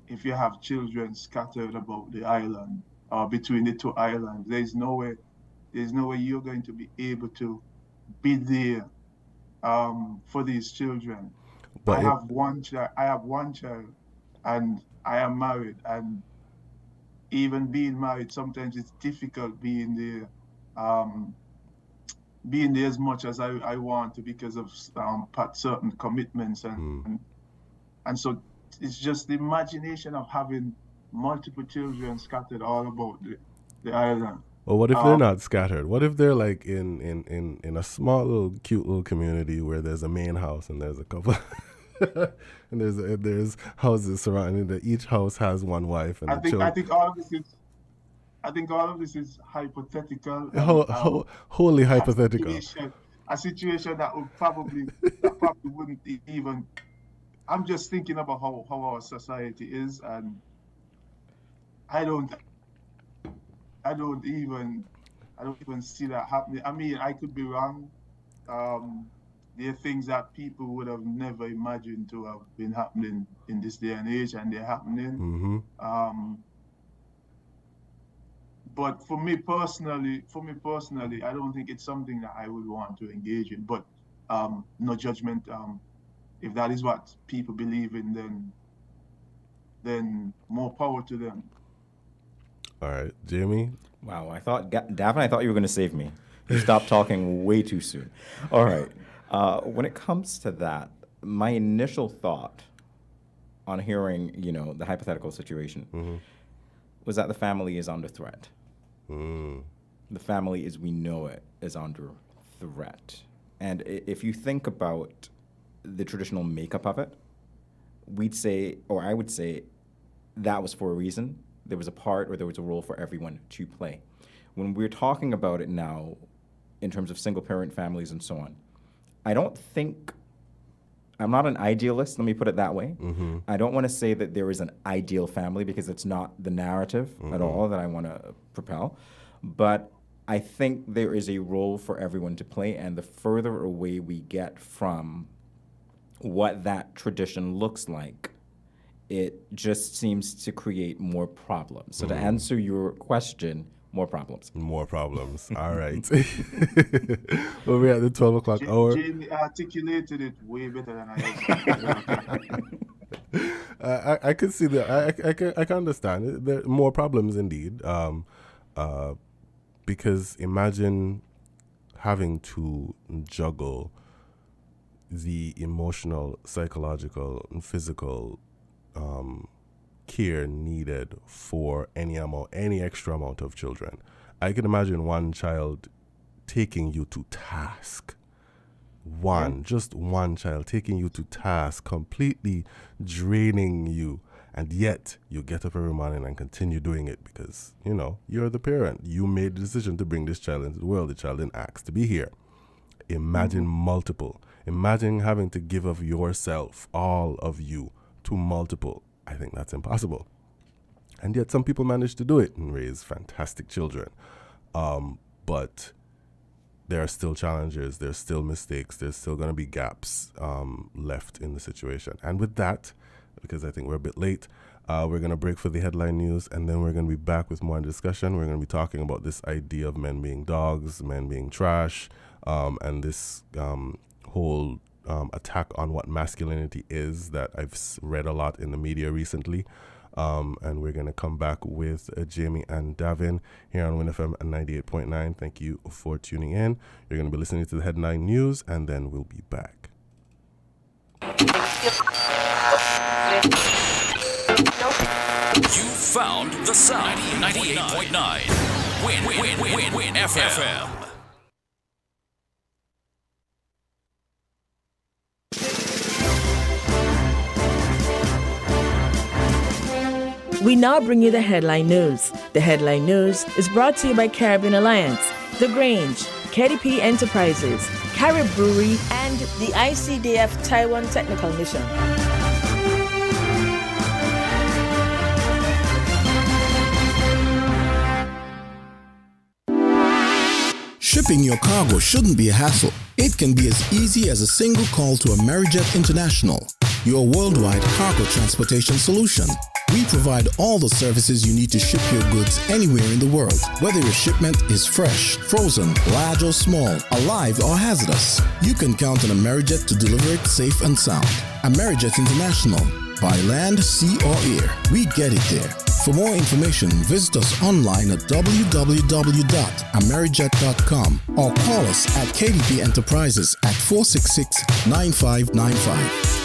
if you have children scattered about the island or between the two islands, there's no way you're going to be able to be there for these children. But I have one child, and I am married, and even being married, sometimes it's difficult being there as much as I want to, because of certain commitments and so it's just the imagination of having multiple children scattered all about the island. Well, what if they're not scattered? What if they're like in a small little cute little community where there's a main house and there's a couple and there's houses surrounding that each house has one wife and I think all of this is hypothetical. Wholly hypothetical. A situation that probably wouldn't even. I'm just thinking about how our society is, and I don't even see that happening. I mean, I could be wrong. There are things that people would have never imagined to have been happening in this day and age, and they're happening. But for me personally, I don't think it's something that I would want to engage in. But no judgment. If that is what people believe in, then more power to them. All right, Jamie. Wow, Davin, I thought you were going to save me. You stopped talking way too soon. All right. When it comes to that, my initial thought on hearing, the hypothetical situation, was that the family is under threat. The family, as we know it, is under threat. And if you think about the traditional makeup of it, we'd say, or I would say, that was for a reason. There was a part or there was a role for everyone to play. When we're talking about it now, in terms of single-parent families and so on, I'm not an idealist, let me put it that way. I don't want to say that there is an ideal family because it's not the narrative at all that I want to propel. But I think there is a role for everyone to play, and the further away we get from what that tradition looks like, it just seems to create more problems. So to answer your question, more problems. More problems. All right. Well, we're at the 12 o'clock hour. Jamie articulated it way better than I I can see that. I can understand it. There are more problems indeed. Because imagine having to juggle the emotional, psychological, and physical care needed for any extra amount of children. I can imagine one child taking you to task. Just one child taking you to task, completely draining you. And yet, you get up every morning and continue doing it because, you're the parent. You made the decision to bring this child into the world. The child didn't ask to be here. Imagine multiple. Imagine having to give of yourself, all of you, to multiple. I think that's impossible. And yet, some people manage to do it and raise fantastic children. But there are still challenges. There's still mistakes. There's still going to be gaps left in the situation. And with that, because I think we're a bit late, we're going to break for the headline news, and then we're going to be back with more discussion. We're going to be talking about this idea of men being dogs, men being trash, and this whole attack on what masculinity is that I've read a lot in the media recently. And we're going to come back with Jamie and Davin here on WinFM 98.9. Thank you for tuning in. You're going to be listening to the headline news, and then we'll be back. You found the sound. 98.9. Win FM. We now bring you the headline news. The headline news is brought to you by Caribbean Alliance, The Grange, KDP Enterprises, Carib Brewery, and the ICDF Taiwan Technical Mission. Shipping your cargo shouldn't be a hassle. It can be as easy as a single call to Amerijet International, your worldwide cargo transportation solution. We provide all the services you need to ship your goods anywhere in the world, whether your shipment is fresh, frozen, large or small, alive or hazardous. You can count on Amerijet to deliver it safe and sound. Amerijet International, by land, sea or air, we get it there. For more information, visit us online at www.amerijet.com or call us at KDP Enterprises at 466-9595.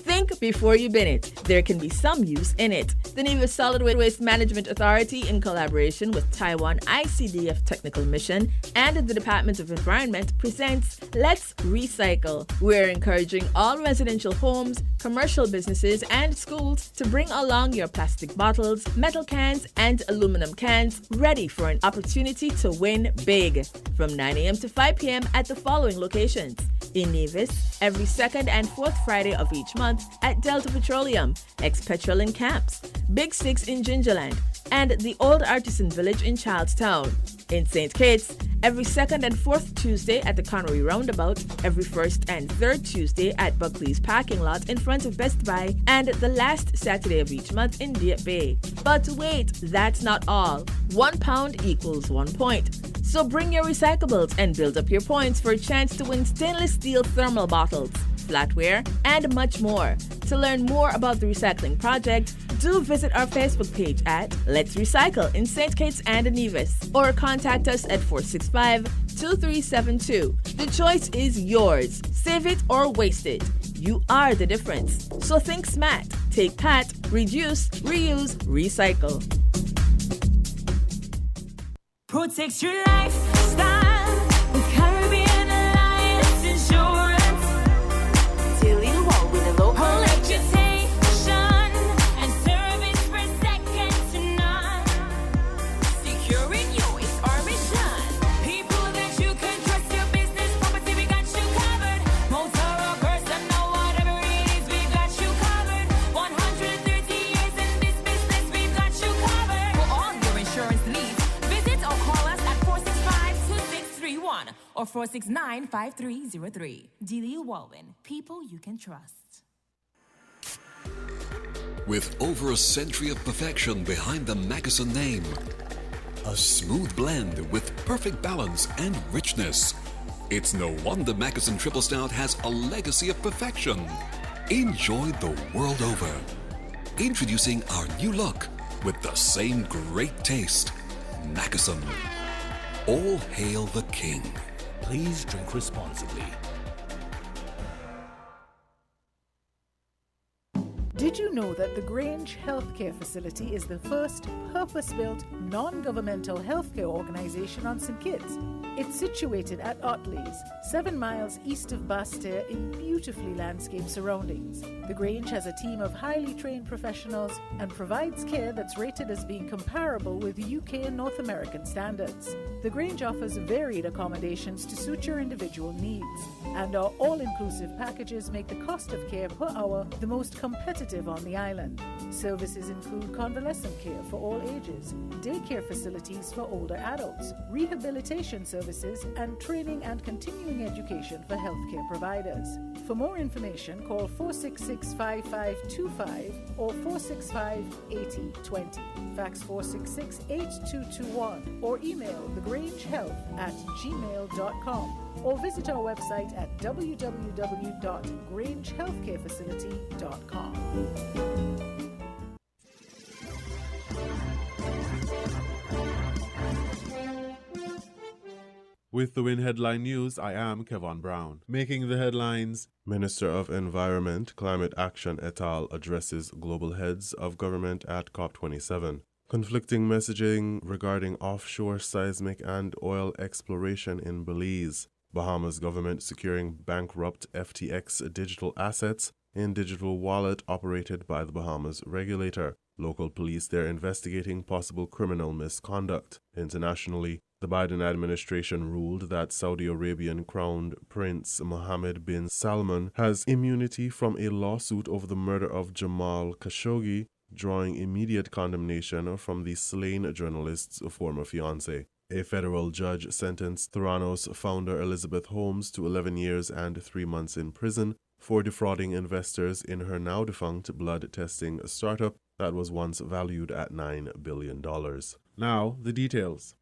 Think before you bin it. There can be some use in it. The Nevis Solid Waste Management Authority, in collaboration with Taiwan ICDF Technical Mission and the Department of Environment, presents Let's Recycle. We're encouraging all residential homes, commercial businesses, and schools to bring along your plastic bottles, metal cans, and aluminum cans, ready for an opportunity to win big. From 9 a.m. to 5 p.m. at the following locations: in Nevis, every second and fourth Friday of each month at Delta Petroleum, ex-Petrol in Camps, Big Six in Gingerland, and the Old Artisan Village in Charlestown. In St. Kitts, every second and fourth Tuesday at the Connery Roundabout, every first and third Tuesday at Buckley's parking lot in front of Best Buy, and the last Saturday of each month in Deep Bay. But wait, that's not all. 1 pound equals 1 point. So bring your recyclables and build up your points for a chance to win stainless steel thermal bottles, flatware, and much more. To learn more about the recycling project, do visit our Facebook page at Let's Recycle in St. Kitts and Nevis, or contact us at 465-2372. The choice is yours. Save it or waste it. You are the difference. So think smart. Take PAT, reduce, reuse, recycle. Protect your lifestyle with Caribbean Alliance Insurance. Dealing well with a local reputation and service for second to none. Securing you is our mission. People that you can trust, your business, property, we got you covered. Motor or personal, whatever it is, we got you covered. 130 years in this business, we've got you covered. For all your insurance needs, visit or call us at 465-2631 or 469-5303. Dealey Walwyn, people you can trust. With over a century of perfection behind the Mackeson name, a smooth blend with perfect balance and richness, it's no wonder Mackeson Triple Stout has a legacy of perfection. Enjoy the world over. Introducing our new look with the same great taste. Mackeson. All hail the king. Please drink responsibly. Did you know that the Grange Healthcare Facility is the first purpose-built, non-governmental healthcare organization on St. Kitts? It's situated at Otley's, 7 miles east of Basseterre in beautifully landscaped surroundings. The Grange has a team of highly trained professionals and provides care that's rated as being comparable with UK and North American standards. The Grange offers varied accommodations to suit your individual needs, and our all-inclusive packages make the cost of care per hour the most competitive on the island. Services include convalescent care for all ages, daycare facilities for older adults, rehabilitation services, and training and continuing education for healthcare providers. For more information, call 466-5525 or 465-8020. Fax 466-8221 or email thegrangehealth@gmail.com or visit our website at www.grangehealthcarefacility.com. With the WIN headline news, I am Kevon Brown. Making the headlines, Minister of Environment, Climate Action et al. Addresses global heads of government at COP27. Conflicting messaging regarding offshore seismic and oil exploration in Belize. Bahamas government securing bankrupt FTX digital assets in digital wallet operated by the Bahamas regulator. Local police there investigating possible criminal misconduct. Internationally, the Biden administration ruled that Saudi Arabian Crown Prince Mohammed bin Salman has immunity from a lawsuit over the murder of Jamal Khashoggi, drawing immediate condemnation from the slain journalist's former fiancé. A federal judge sentenced Theranos founder Elizabeth Holmes to 11 years and 3 months in prison for defrauding investors in her now-defunct blood testing startup that was once valued at $9 billion. Now, the details.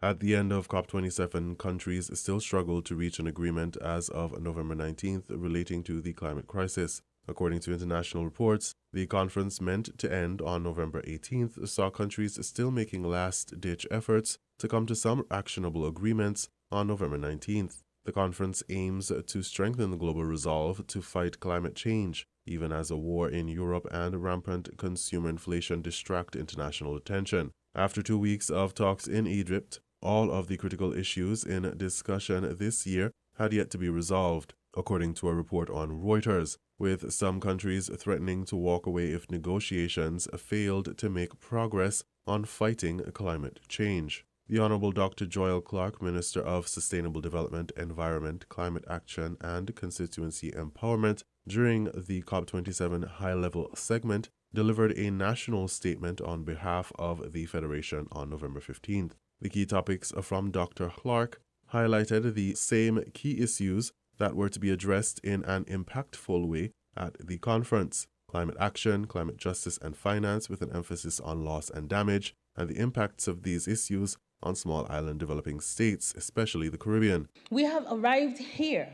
At the end of COP27, countries still struggle to reach an agreement as of November 19th relating to the climate crisis. According to international reports, the conference meant to end on November 18th saw countries still making last-ditch efforts to come to some actionable agreements on November 19th. The conference aims to strengthen the global resolve to fight climate change, even as a war in Europe and rampant consumer inflation distract international attention. After 2 weeks of talks in Egypt, all of the critical issues in discussion this year had yet to be resolved, according to a report on Reuters, with some countries threatening to walk away if negotiations failed to make progress on fighting climate change. The Honorable Dr. Joel Clark, Minister of Sustainable Development, Environment, Climate Action, and Constituency Empowerment, during the COP27 high-level segment, delivered a national statement on behalf of the Federation on November 15th. The key topics from Dr. Clark highlighted the same key issues that were to be addressed in an impactful way at the conference: climate action, climate justice and finance, with an emphasis on loss and damage, and the impacts of these issues on small island developing states, especially the Caribbean. We have arrived here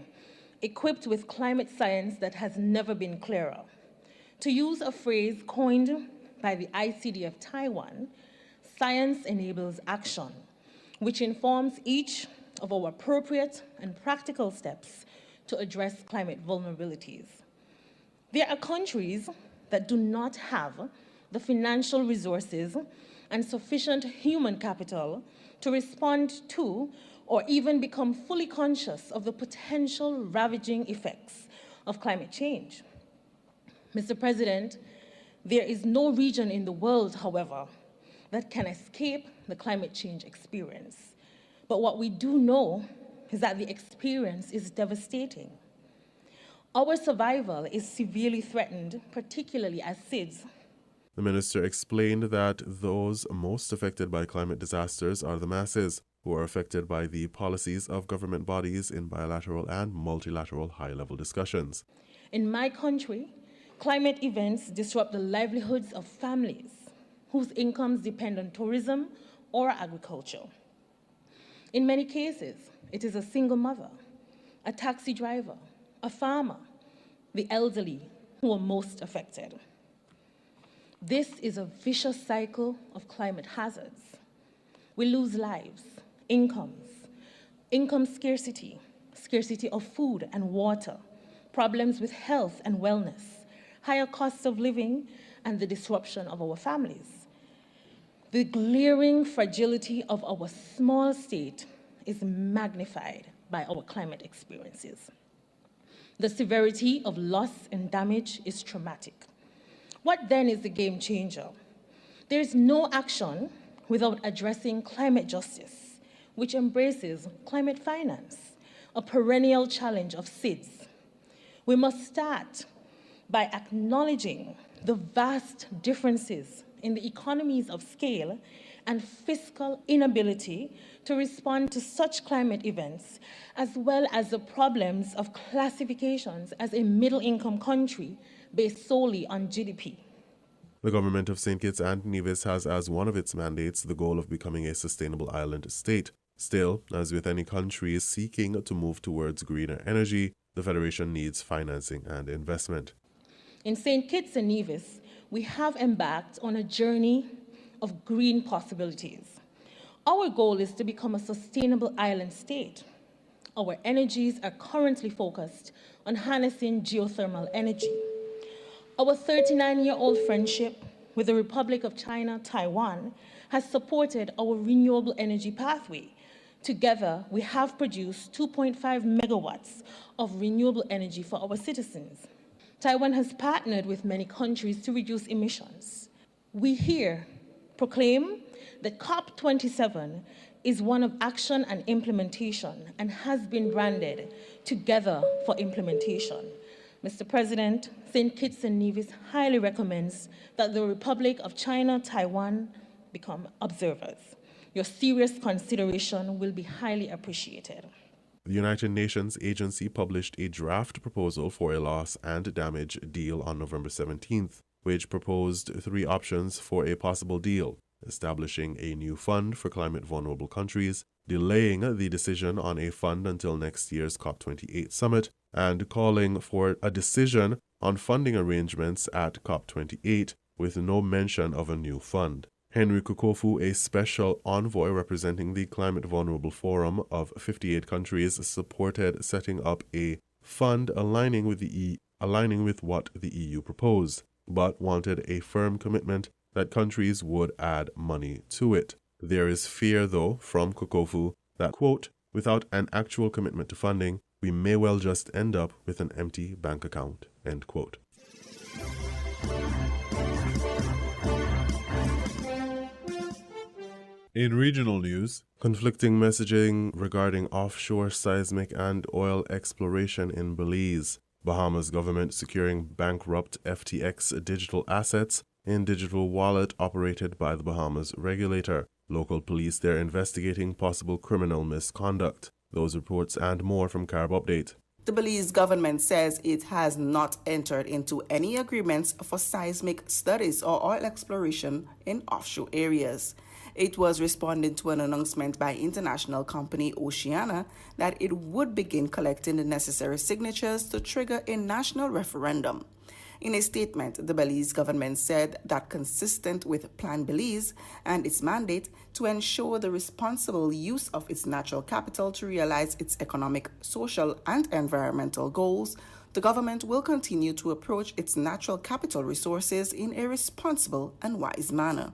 equipped with climate science that has never been clearer. To use a phrase coined by the ICDF Taiwan, science enables action. which informs each of our appropriate and practical steps to address climate vulnerabilities. There are countries that do not have the financial resources and sufficient human capital to respond to or even become fully conscious of the potential ravaging effects of climate change. Mr. President, there is no region in the world, however, that can escape the climate change experience. But what we do know is that the experience is devastating. Our survival is severely threatened, particularly as SIDS. The minister explained that those most affected by climate disasters are the masses, who are affected by the policies of government bodies in bilateral and multilateral high-level discussions. In my country, climate events disrupt the livelihoods of families whose incomes depend on tourism or agriculture. In many cases, it is a single mother, a taxi driver, a farmer, the elderly who are most affected. This is a vicious cycle of climate hazards. We lose lives, income scarcity, scarcity of food and water, problems with health and wellness, higher costs of living, and the disruption of our families. The glaring fragility of our small state is magnified by our climate experiences. The severity of loss and damage is traumatic. What then is the game changer? There is no action without addressing climate justice, which embraces climate finance, a perennial challenge of SIDS. We must start by acknowledging the vast differences in the economies of scale and fiscal inability to respond to such climate events, as well as the problems of classifications as a middle-income country based solely on GDP. The government of St. Kitts and Nevis has as one of its mandates the goal of becoming a sustainable island state. Still, as with any country seeking to move towards greener energy, the Federation needs financing and investment. In St. Kitts and Nevis, we have embarked on a journey of green possibilities. Our goal is to become a sustainable island state. Our energies are currently focused on harnessing geothermal energy. Our 39-year-old friendship with the Republic of China, Taiwan, has supported our renewable energy pathway. Together, we have produced 2.5 megawatts of renewable energy for our citizens. Taiwan has partnered with many countries to reduce emissions. We here proclaim that COP27 is one of action and implementation and has been branded Together for Implementation. Mr. President, St. Kitts and Nevis highly recommends that the Republic of China, Taiwan become observers. Your serious consideration will be highly appreciated. The United Nations agency published a draft proposal for a loss and damage deal on November 17th, which proposed 3 options for a possible deal: establishing a new fund for climate-vulnerable countries, delaying the decision on a fund until next year's COP28 summit, and calling for a decision on funding arrangements at COP28 with no mention of a new fund. Henry Kukofu, a special envoy representing the Climate Vulnerable Forum of 58 countries, supported setting up a fund aligning with what the EU proposed, but wanted a firm commitment that countries would add money to it. There is fear, though, from Kukofu that, quote, without an actual commitment to funding, we may well just end up with an empty bank account, end quote. In regional news, conflicting messaging regarding offshore seismic and oil exploration in Belize. Bahamas government securing bankrupt FTX digital assets in digital wallet operated by the Bahamas regulator. Local police there investigating possible criminal misconduct. Those reports and more from Carib Update. The Belize government says it has not entered into any agreements for seismic studies or oil exploration in offshore areas. It was responding to an announcement by international company Oceana that it would begin collecting the necessary signatures to trigger a national referendum. In a statement, the Belize government said that consistent with Plan Belize and its mandate to ensure the responsible use of its natural capital to realize its economic, social, and environmental goals, the government will continue to approach its natural capital resources in a responsible and wise manner.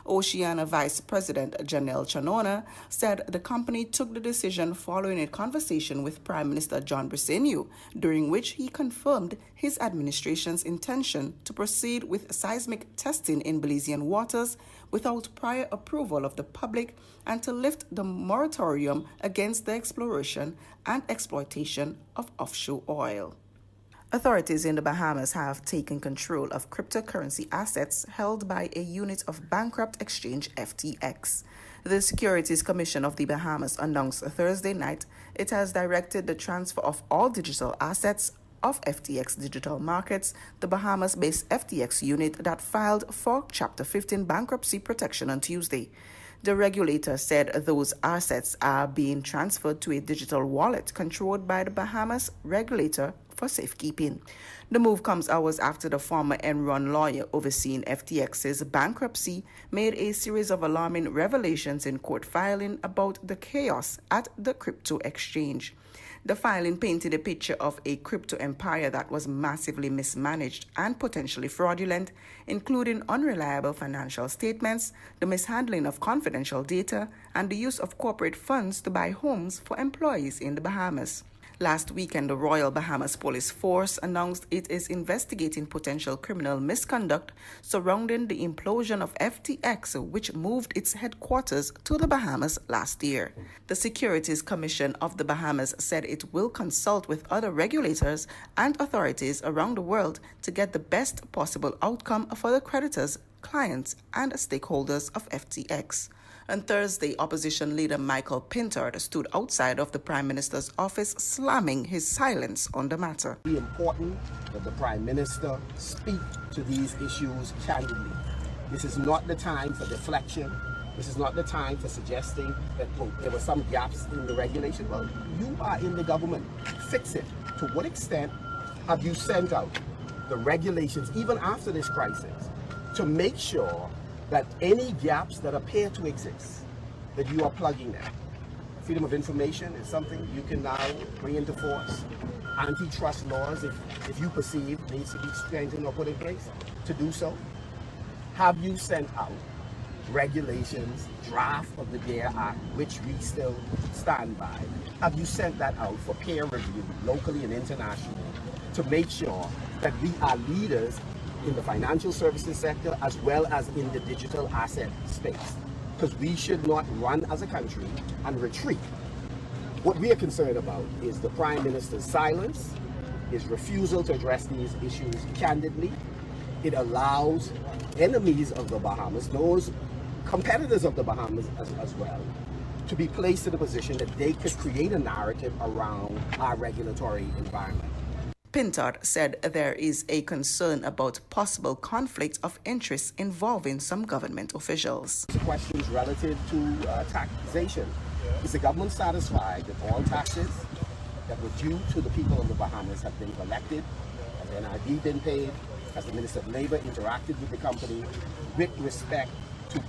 Oceania Vice President Janelle Chanona said the company took the decision following a conversation with Prime Minister John Briceño, during which he confirmed his administration's intention to proceed with seismic testing in Belizean waters without prior approval of the public and to lift the moratorium against the exploration and exploitation of offshore oil. Authorities in the Bahamas have taken control of cryptocurrency assets held by a unit of bankrupt exchange FTX. The Securities Commission of the Bahamas announced Thursday night it has directed the transfer of all digital assets of FTX Digital Markets, the Bahamas-based FTX unit that filed for Chapter 15 bankruptcy protection on Tuesday. The regulator said those assets are being transferred to a digital wallet controlled by the Bahamas regulator for safekeeping. The move comes hours after the former Enron lawyer overseeing FTX's bankruptcy made a series of alarming revelations in court filing about the chaos at the crypto exchange. The filing painted a picture of a crypto empire that was massively mismanaged and potentially fraudulent, including unreliable financial statements, the mishandling of confidential data, and the use of corporate funds to buy homes for employees in the Bahamas. Last weekend, the Royal Bahamas Police Force announced it is investigating potential criminal misconduct surrounding the implosion of FTX, which moved its headquarters to the Bahamas last year. The Securities Commission of the Bahamas said it will consult with other regulators and authorities around the world to get the best possible outcome for the creditors, clients, and stakeholders of FTX. On Thursday, opposition leader Michael Pintard stood outside of the Prime Minister's office, slamming his silence on the matter. It's important that the Prime Minister speak to these issues candidly. This is not the time for deflection. This is not the time for suggesting that there were some gaps in the regulation. Well, you are in the government. Fix it. To what extent have you sent out the regulations, even after this crisis, to make sure that any gaps that appear to exist, that you are plugging them? Freedom of information is something you can now bring into force. Antitrust laws, if you perceive needs to be strengthened or put in place, to do so. Have you sent out regulations, draft of the DARE Act, which we still stand by? Have you sent that out for peer review, locally and internationally, to make sure that we are leaders in the financial services sector as well as in the digital asset space? Because we should not run as a country and retreat. What we are concerned about is the Prime Minister's silence, his refusal to address these issues candidly. It allows enemies of the Bahamas, those competitors of the Bahamas as well, to be placed in a position that they could create a narrative around our regulatory environment. Pintard said there is a concern about possible conflict of interest involving some government officials. Questions relative to taxation. Is the government satisfied that all taxes that were due to the people of the Bahamas have been collected? Has NID been paid? Has the Minister of Labor interacted with the company with respect to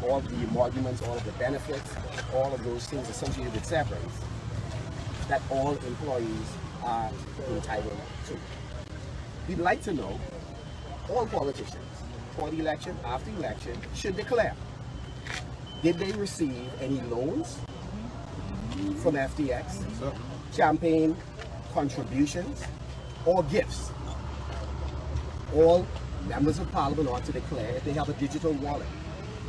all the emoluments, all of the benefits, all of those things associated with severance that all employees are entitled to? We'd like to know, all politicians, before the election, after the election, should declare, did they receive any loans from FTX, campaign contributions, or gifts? All members of parliament ought to declare if they have a digital wallet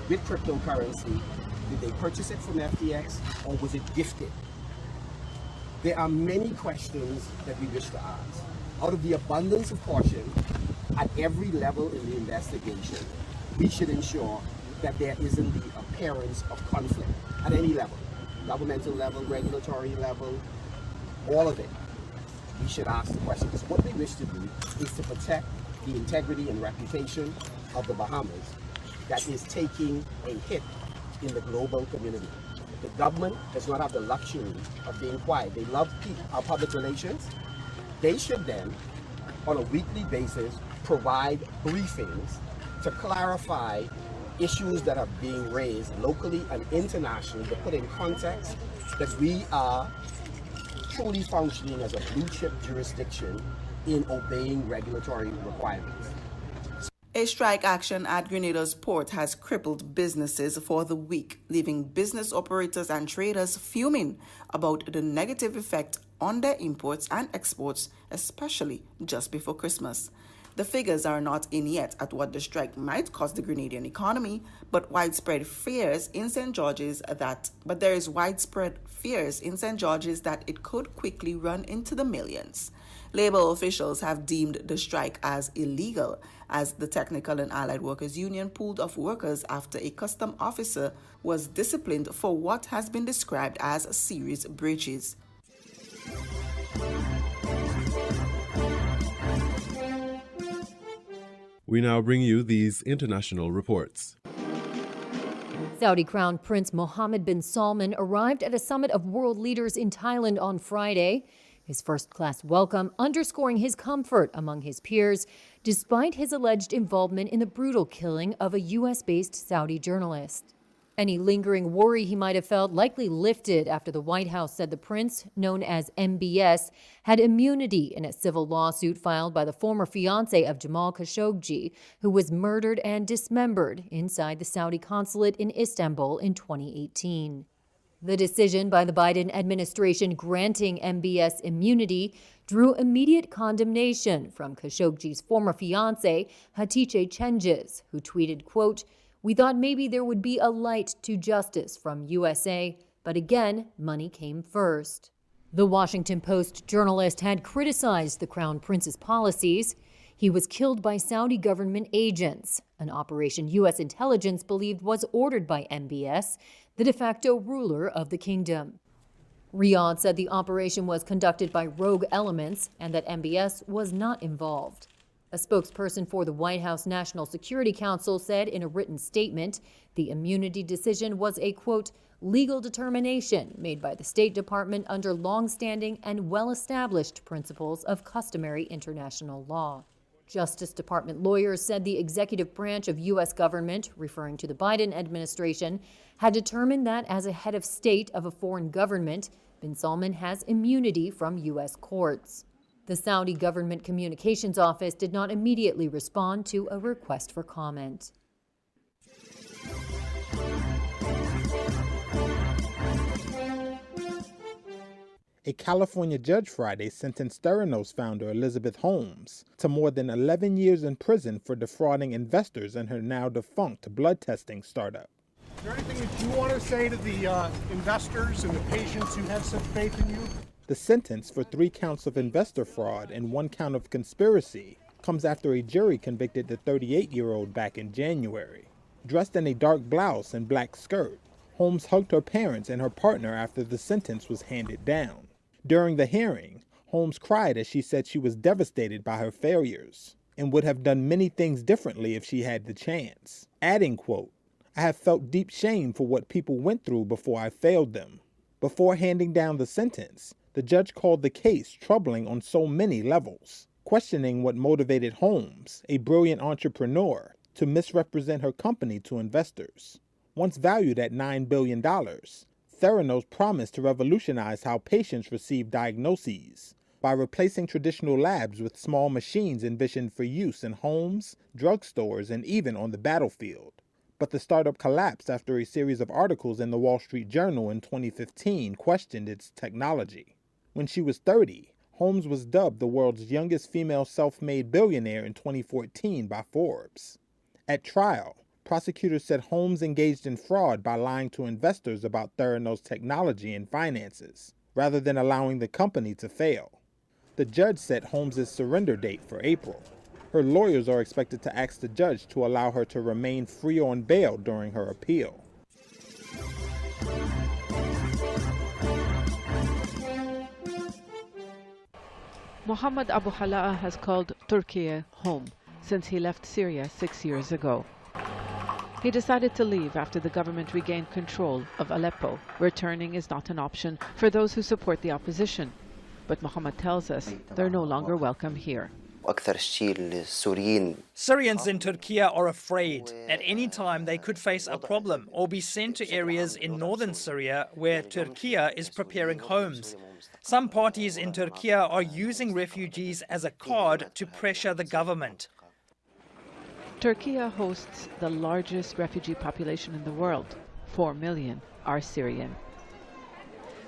with cryptocurrency, did they purchase it from FTX or was it gifted? There are many questions that we wish to ask. Out of the abundance of caution, at every level in the investigation, we should ensure that there isn't the appearance of conflict at any level. Governmental level, regulatory level, all of it. We should ask the question, because what we wish to do is to protect the integrity and reputation of the Bahamas that is taking a hit in the global community. The government does not have the luxury of being quiet. They love our public relations. They should then on a weekly basis provide briefings to clarify issues that are being raised locally and internationally, to put in context that we are truly functioning as a blue chip jurisdiction in obeying regulatory requirements. A strike action at Grenada's port has crippled businesses for the week, leaving business operators and traders fuming about the negative effect on their imports and exports, especially just before Christmas. The figures are not in yet at what the strike might cost the Grenadian economy, but there is widespread fears in St. George's that it could quickly run into the millions. Labor officials have deemed the strike as illegal, as the Technical and Allied Workers Union pulled off workers after a custom officer was disciplined for what has been described as serious breaches. We now bring you these international reports. Saudi Crown Prince Mohammed bin Salman arrived at a summit of world leaders in Thailand on Friday. His first-class welcome underscoring his comfort among his peers, despite his alleged involvement in the brutal killing of a U.S.-based Saudi journalist. Any lingering worry he might have felt likely lifted after the White House said the prince, known as MBS, had immunity in a civil lawsuit filed by the former fiancé of Jamal Khashoggi, who was murdered and dismembered inside the Saudi consulate in Istanbul in 2018. The decision by the Biden administration granting MBS immunity drew immediate condemnation from Khashoggi's former fiancé, Hatice Cengiz, who tweeted, quote, "We thought maybe there would be a light to justice from USA, but again, money came first." The Washington Post journalist had criticized the Crown Prince's policies. He was killed by Saudi government agents, an operation U.S. intelligence believed was ordered by MBS, the de facto ruler of the kingdom. Riyadh said the operation was conducted by rogue elements and that MBS was not involved. A spokesperson for the White House National Security Council said in a written statement the immunity decision was a, quote, legal determination made by the State Department under long-standing and well-established principles of customary international law. Justice Department lawyers said the executive branch of U.S. government, referring to the Biden administration, had determined that as a head of state of a foreign government, bin Salman has immunity from U.S. courts. The Saudi government communications office did not immediately respond to a request for comment. A California judge Friday sentenced Theranos founder Elizabeth Holmes to more than 11 years in prison for defrauding investors in her now defunct blood testing startup. Is there anything that you want to say to the investors and the patients who have such faith in you? The sentence for 3 counts of investor fraud and 1 count of conspiracy comes after a jury convicted the 38-year-old back in January. Dressed in a dark blouse and black skirt, Holmes hugged her parents and her partner after the sentence was handed down. During the hearing, Holmes cried as she said she was devastated by her failures and would have done many things differently if she had the chance, adding, quote, "I have felt deep shame for what people went through before I failed them." Before handing down the sentence, the judge called the case troubling on so many levels, questioning what motivated Holmes, a brilliant entrepreneur, to misrepresent her company to investors. Once valued at $9 billion, Theranos promised to revolutionize how patients receive diagnoses by replacing traditional labs with small machines envisioned for use in homes, drugstores, and even on the battlefield. But the startup collapsed after a series of articles in the Wall Street Journal in 2015 questioned its technology. When she was 30, Holmes was dubbed the world's youngest female self-made billionaire in 2014 by Forbes. At trial, prosecutors said Holmes engaged in fraud by lying to investors about Theranos' technology and finances, rather than allowing the company to fail. The judge set Holmes' surrender date for April. Her lawyers are expected to ask the judge to allow her to remain free on bail during her appeal. Mohammed Abu Hala'a has called Turkey home since he left Syria 6 years ago. He decided to leave after the government regained control of Aleppo. Returning is not an option for those who support the opposition. But Mohammed tells us they're no longer welcome here. Syrians in Turkey are afraid. At any time, they could face a problem or be sent to areas in northern Syria where Turkey is preparing homes. Some parties in Turkey are using refugees as a card to pressure the government. Turkey hosts the largest refugee population in the world. 4 million are Syrian.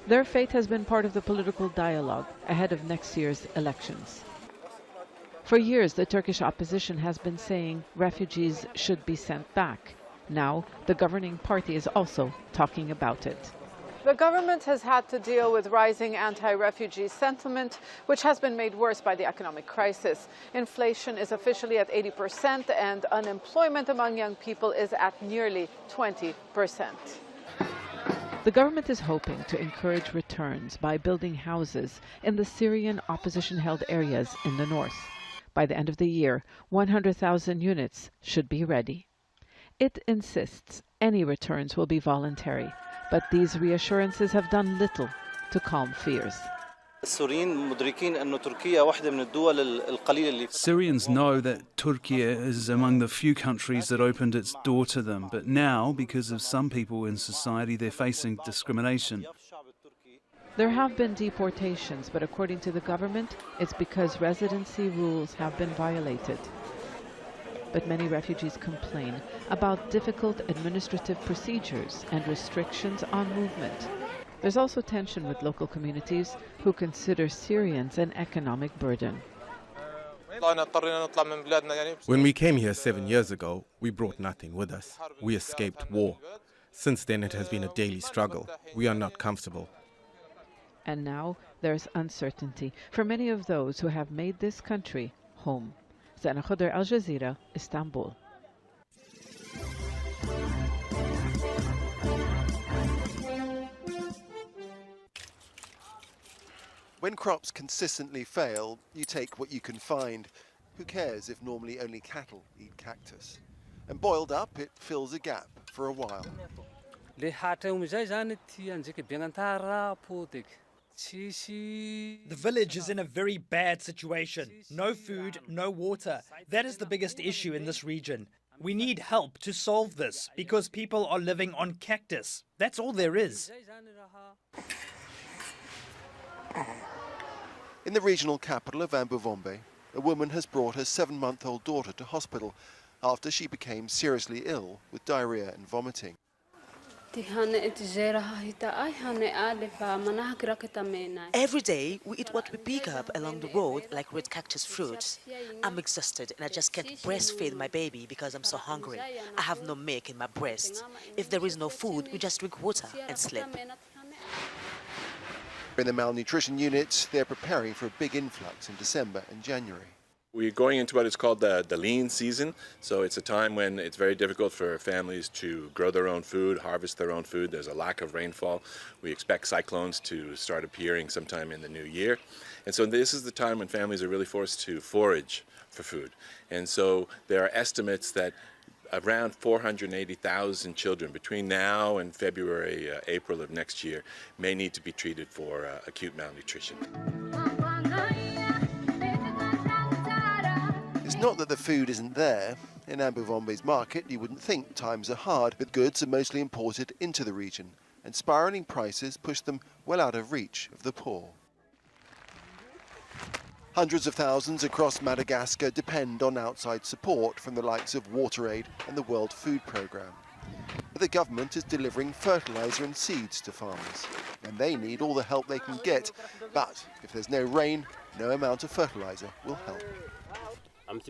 Their fate has been part of the political dialogue ahead of next year's elections. For years, the Turkish opposition has been saying refugees should be sent back. Now, the governing party is also talking about it. The government has had to deal with rising anti-refugee sentiment, which has been made worse by the economic crisis. Inflation is officially at 80%, and unemployment among young people is at nearly 20%. The government is hoping to encourage returns by building houses in the Syrian opposition-held areas in the north. By the end of the year, 100,000 units should be ready. It insists any returns will be voluntary, but these reassurances have done little to calm fears. Syrians know that Turkey is among the few countries that opened its door to them, but now, because of some people in society, they're facing discrimination. There have been deportations, but according to the government, it's because residency rules have been violated. But many refugees complain about difficult administrative procedures and restrictions on movement. There's also tension with local communities who consider Syrians an economic burden. When we came here 7 years ago, we brought nothing with us. We escaped war. Since then, it has been a daily struggle. We are not comfortable. And now there's uncertainty for many of those who have made this country home. Zana Khuder, Al Jazeera, Istanbul. When crops consistently fail, you take what you can find. Who cares if normally only cattle eat cactus? And boiled up, it fills a gap for a while. The village is in a very bad situation. No food, no water. That is the biggest issue in this region. We need help to solve this because people are living on cactus. That's all there is. In the regional capital of Ambuvombe, a woman has brought her 7-month-old daughter to hospital after she became seriously ill with diarrhea and vomiting. Every day we eat what we pick up along the road like red cactus fruits. I'm exhausted and I just can't breastfeed my baby because I'm so hungry. I have no milk in my breast. If there is no food, we just drink water and sleep. In the malnutrition unit, they're preparing for a big influx in December and January. We're going into what is called the lean season, so it's a time when it's very difficult for families to grow their own food, harvest their own food. There's a lack of rainfall. We expect cyclones to start appearing sometime in the new year. And so this is the time when families are really forced to forage for food. And so there are estimates that around 480,000 children between now and February, April of next year may need to be treated for acute malnutrition. It's not that the food isn't there. In Ambuvombe's market, you wouldn't think times are hard, but goods are mostly imported into the region, and spiralling prices push them well out of reach of the poor. Hundreds of thousands across Madagascar depend on outside support from the likes of WaterAid and the World Food Programme. But the government is delivering fertiliser and seeds to farmers, and they need all the help they can get. But if there's no rain, no amount of fertiliser will help. Our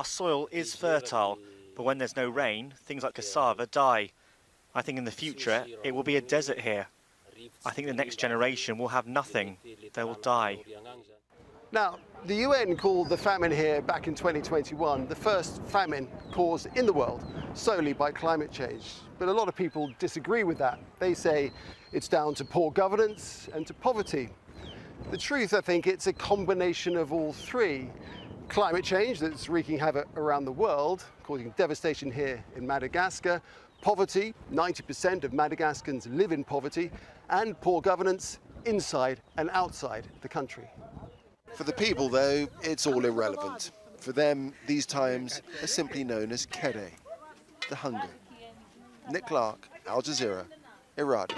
soil is fertile, but when there's no rain, things like cassava die. I think in the future it will be a desert here. I think the next generation will have nothing. They will die. Now, the UN called the famine here back in 2021 the first famine caused in the world solely by climate change. But a lot of people disagree with that. They say it's down to poor governance and to poverty. The truth, I think, it's a combination of all three. Climate change that's wreaking havoc around the world, causing devastation here in Madagascar. Poverty, 90% of Madagascans live in poverty. And poor governance inside and outside the country. For the people, though, it's all irrelevant. For them, these times are simply known as Kere, the hunger. Nick Clark, Al Jazeera, Irada.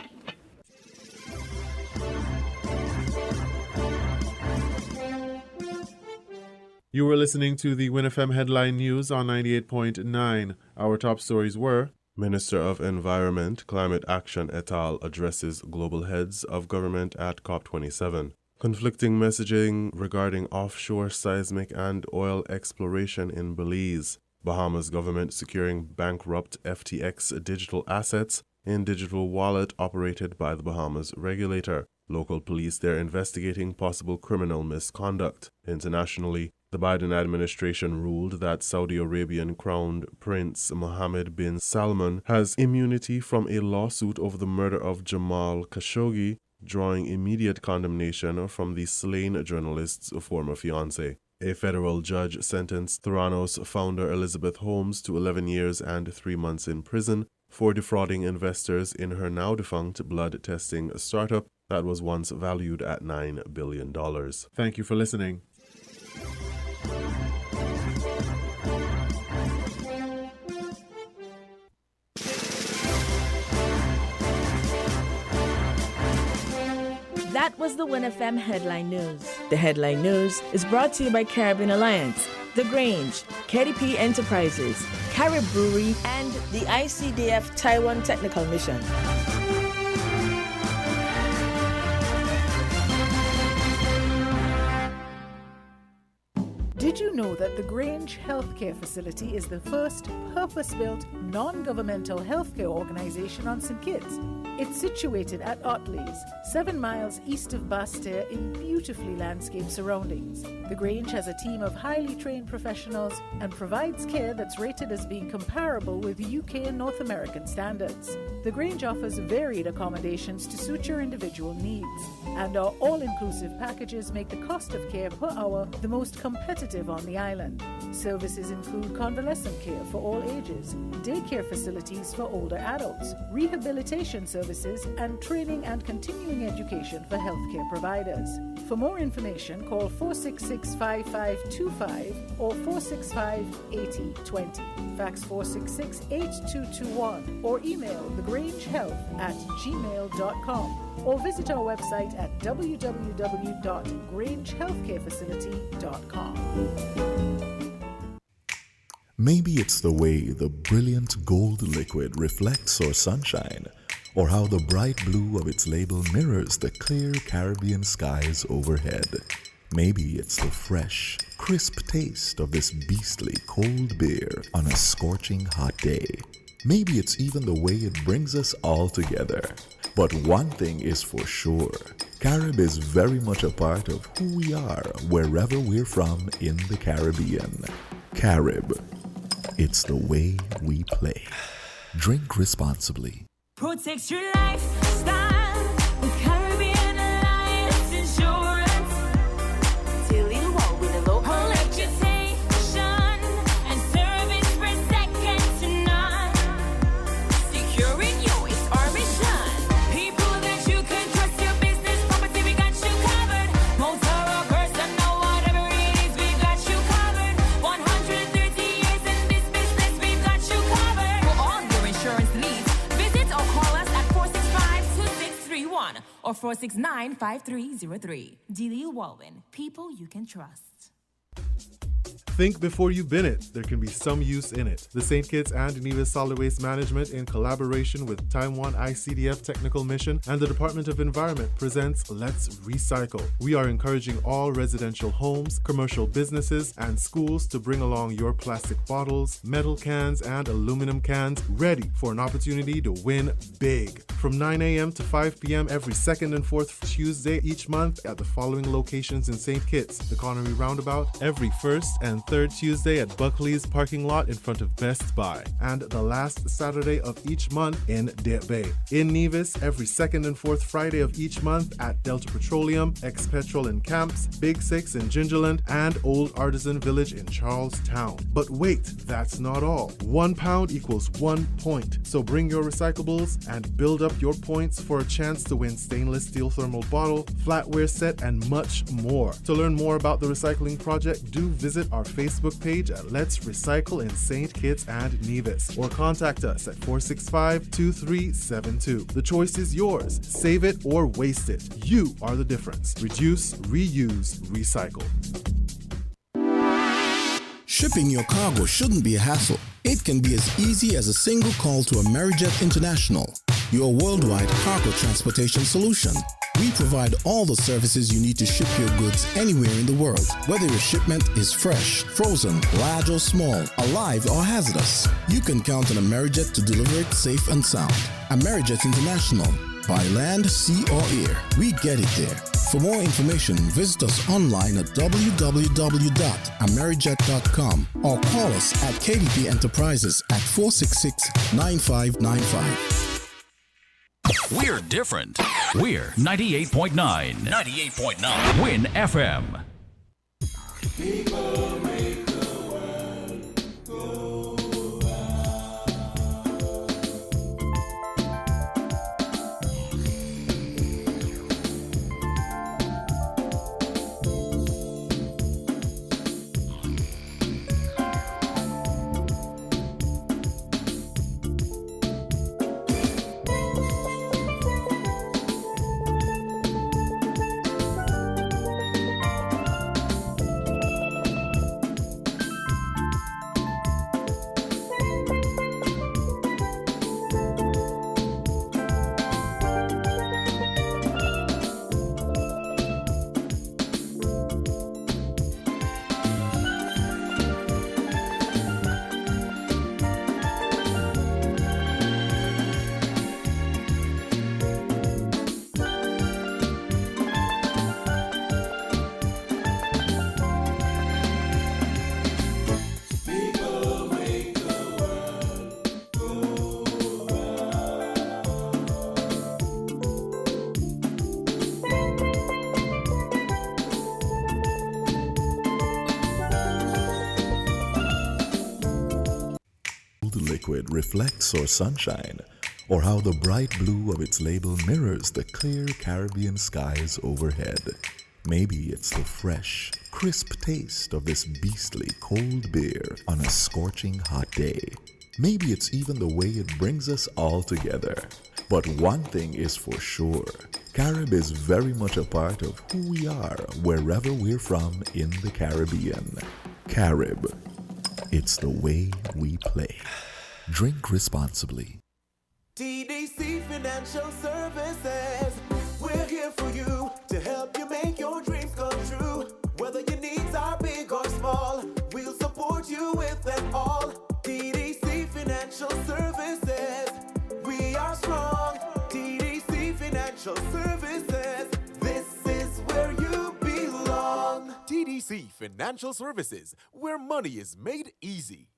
You were listening to the WinFM Headline News on 98.9. Our top stories were: Minister of Environment, Climate Action et al. Addresses global heads of government at COP27. Conflicting messaging regarding offshore seismic and oil exploration in Belize. Bahamas government securing bankrupt FTX digital assets in digital wallet operated by the Bahamas regulator. Local police there investigating possible criminal misconduct. Internationally, the Biden administration ruled that Saudi Arabian Crown Prince Mohammed bin Salman has immunity from a lawsuit over the murder of Jamal Khashoggi, drawing immediate condemnation from the slain journalist's former fiancé. A federal judge sentenced Theranos founder Elizabeth Holmes to 11 years and 3 months in prison for defrauding investors in her now-defunct blood testing startup that was once valued at $9 billion. Thank you for listening. That was the WinFM Headline News. The Headline News is brought to you by Caribbean Alliance, The Grange, KDP Enterprises, Carib Brewery, and the ICDF Taiwan Technical Mission. Did you know that the Grange Healthcare Facility is the first purpose-built, non-governmental healthcare organization on St. Kitts? It's situated at Otley's, 7 miles east of Basseterre in beautifully landscaped surroundings. The Grange has a team of highly trained professionals and provides care that's rated as being comparable with UK and North American standards. The Grange offers varied accommodations to suit your individual needs, and our all-inclusive packages make the cost of care per hour the most competitive on the island. Services include convalescent care for all ages, daycare facilities for older adults, rehabilitation services, and training and continuing education for healthcare providers. For more information, call 466-5525 or 465-8020. Fax 466-8221 or email thegrangehealth@gmail.com or visit our website at www.grangehealthcarefacility.com. Maybe it's the way the brilliant gold liquid reflects our sunshine, or how the bright blue of its label mirrors the clear Caribbean skies overhead. Maybe it's the fresh, crisp taste of this beastly cold beer on a scorching hot day. Maybe it's even the way it brings us all together. But one thing is for sure, Carib is very much a part of who we are wherever we're from in the Caribbean. Carib, it's the way we play. Drink responsibly. Protect your lifestyle with Caribbean Alliance Insurance. Tilly Wall with a low reputation and service for second to none. Securing you is our mission. People that you can trust, your business, property, we got you covered. Motor or personal, whatever it is, we got you covered. 130 years in this business, we got you covered. For all your insurance needs, visit or call us at 465-2631 or 469-5303. Delia Walwyn, people you can trust. Think before you bin it. There can be some use in it. The St. Kitts and Nevis Solid Waste Management, in collaboration with Taiwan ICDF Technical Mission and the Department of Environment, presents Let's Recycle. We are encouraging all residential homes, commercial businesses, and schools to bring along your plastic bottles, metal cans, and aluminum cans, ready for an opportunity to win big. From 9 a.m. to 5 p.m. every second and fourth Tuesday each month at the following locations in St. Kitts: the Connery Roundabout, every first and third Tuesday at Buckley's parking lot in front of Best Buy, and the last Saturday of each month in Deep Bay. In Nevis, every second and fourth Friday of each month at Delta Petroleum, Ex-Petrol in Camps, Big Six in Gingerland, and Old Artisan Village in Charlestown. But wait, that's not all. £1 equals 1 point. So bring your recyclables and build up up your points for a chance to win stainless steel thermal bottle, flatware set, and much more. To learn more about the recycling project, do visit our Facebook page at Let's Recycle in St. Kitts and Nevis, or contact us at 465-2372. The choice is yours. Save it or waste it. You are the difference. Reduce, reuse, recycle. Shipping your cargo shouldn't be a hassle. It can be as easy as a single call to Amerijet International, your worldwide cargo transportation solution. We provide all the services you need to ship your goods anywhere in the world, whether your shipment is fresh, frozen, large or small, alive or hazardous. You can count on Amerijet to deliver it safe and sound. Amerijet International, by land, sea or air, we get it there. For more information, visit us online at www.amerijet.com or call us at KDP Enterprises at 466-9595. We're different. We're 98.9. 98.9. Win FM. People make the world go liquid reflects or sunshine, or how the bright blue of its label mirrors the clear Caribbean skies overhead. Maybe it's the fresh, crisp taste of this beastly cold beer on a scorching hot day. Maybe it's even the way it brings us all together. But one thing is for sure, Carib is very much a part of who we are wherever we're from in the Caribbean. Carib, it's the way we play. Drink responsibly. TDC Financial Services. We're here for you to help you make your dreams come true. Whether your needs are big or small, we'll support you with them all. TDC Financial Services. We are strong. TDC Financial Services. This is where you belong. TDC Financial Services, where money is made easy.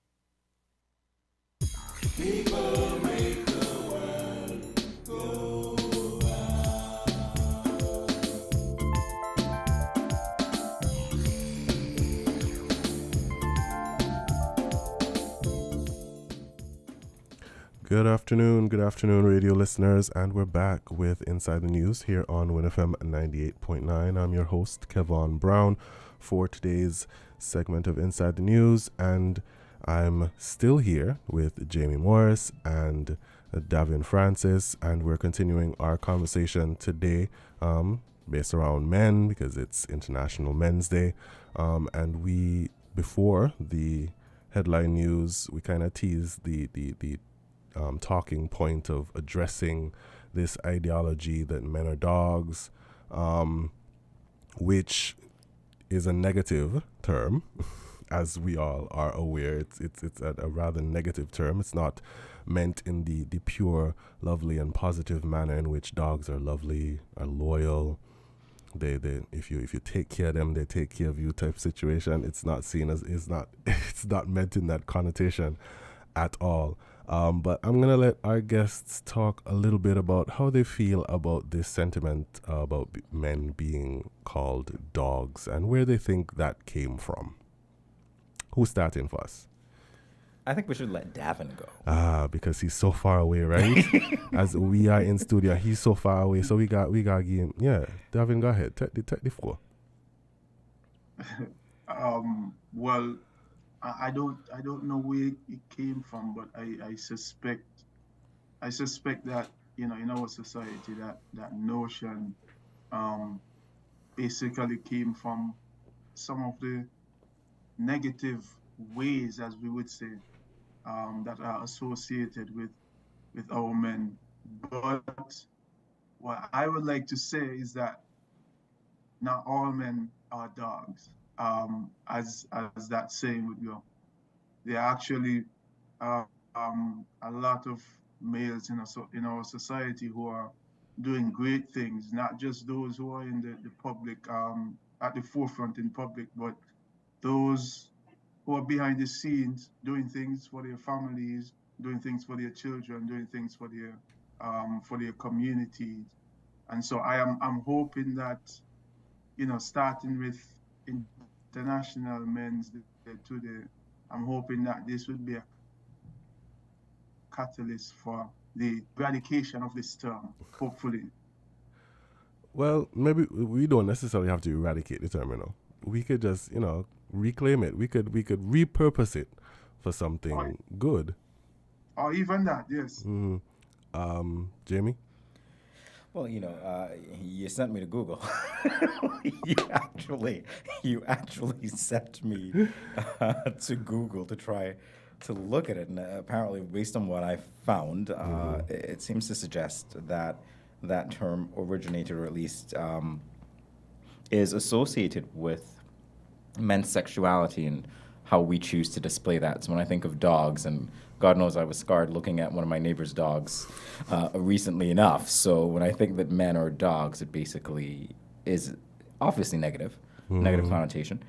People make the world go Good afternoon, radio listeners, and we're back with Inside the News here on WinFM 98.9. I'm your host, Kevon Brown, for today's segment of Inside the News, and I'm still here with Jamie Morris and Davin Francis, and we're continuing our conversation today based around men, because it's International Men's Day, and we, before the headline news, we kind of teased the talking point of addressing this ideology that men are dogs, which is a negative term, as we all are aware. It's a rather negative term. It's not meant in the pure, lovely, and positive manner in which dogs are lovely, are loyal. They if you take care of them, they take care of you type situation. It's not seen as it's not meant in that connotation at all. But I'm going to let our guests talk a little bit about how they feel about this sentiment about men being called dogs and where they think that came from. Who's starting for us? I think we should let Davin go. Because he's so far away, right? As we are in studio, he's so far away. So we got game. Yeah, Davin, go ahead. Take the floor. Well, I don't know where it came from, but I suspect that in our society that notion basically came from some of the negative ways, as we would say, that are associated with our men. But what I would like to say is that not all men are dogs, as that saying would go. There are actually a lot of males in our society who are doing great things, not just those who are in the public, at the forefront in public, but those who are behind the scenes doing things for their families, doing things for their children, doing things for their communities. And so I'm hoping that, starting with International Men's Day today, I'm hoping that this would be a catalyst for the eradication of this term, hopefully. Well, maybe we don't necessarily have to eradicate the term, We could just, reclaim it. We could repurpose it for something good. Or even that, yes. Mm-hmm. Jamie? Well, you sent me to Google. you actually sent me to Google to try to look at it, and apparently, based on what I found, it seems to suggest that that term originated, or at least is associated with men's sexuality and how we choose to display that. So when I think of dogs, and God knows I was scarred looking at one of my neighbor's dogs recently enough. So when I think that men are dogs, it basically is obviously negative connotation.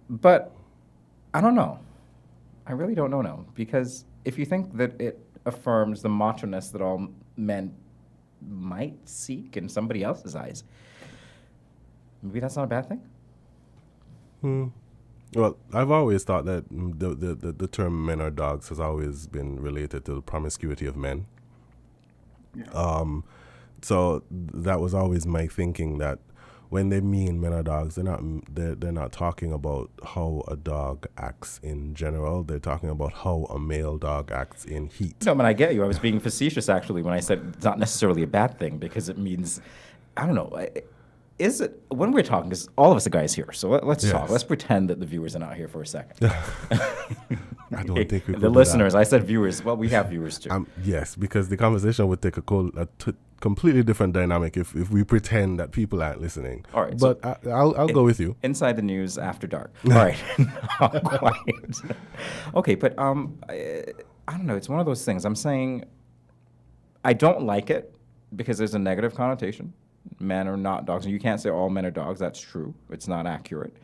But I don't know. I really don't know now. Because if you think that it affirms the macho-ness that all men might seek in somebody else's eyes, maybe that's not a bad thing. Well, I've always thought that the term men are dogs has always been related to the promiscuity of men. Yeah. So that was always my thinking, that when they mean men are dogs, they're not talking about how a dog acts in general. They're talking about how a male dog acts in heat. No, but I get you. I was being facetious, actually, when I said it's not necessarily a bad thing, because it means, I don't know, is it, when we're talking, because all of us are guys here, so let's talk. Let's pretend that the viewers are not here for a second. I don't think we could the do listeners, that. I said viewers. Well, we have viewers too. Yes, because the conversation would take a completely different dynamic if we pretend that people aren't listening. All right, but so I'll go with you. Inside the news after dark. All right, not quite. Okay, but I don't know. It's one of those things. I'm saying I don't like it because there's a negative connotation. Men are not dogs. And you can't say all men are dogs. That's true. It's not accurate.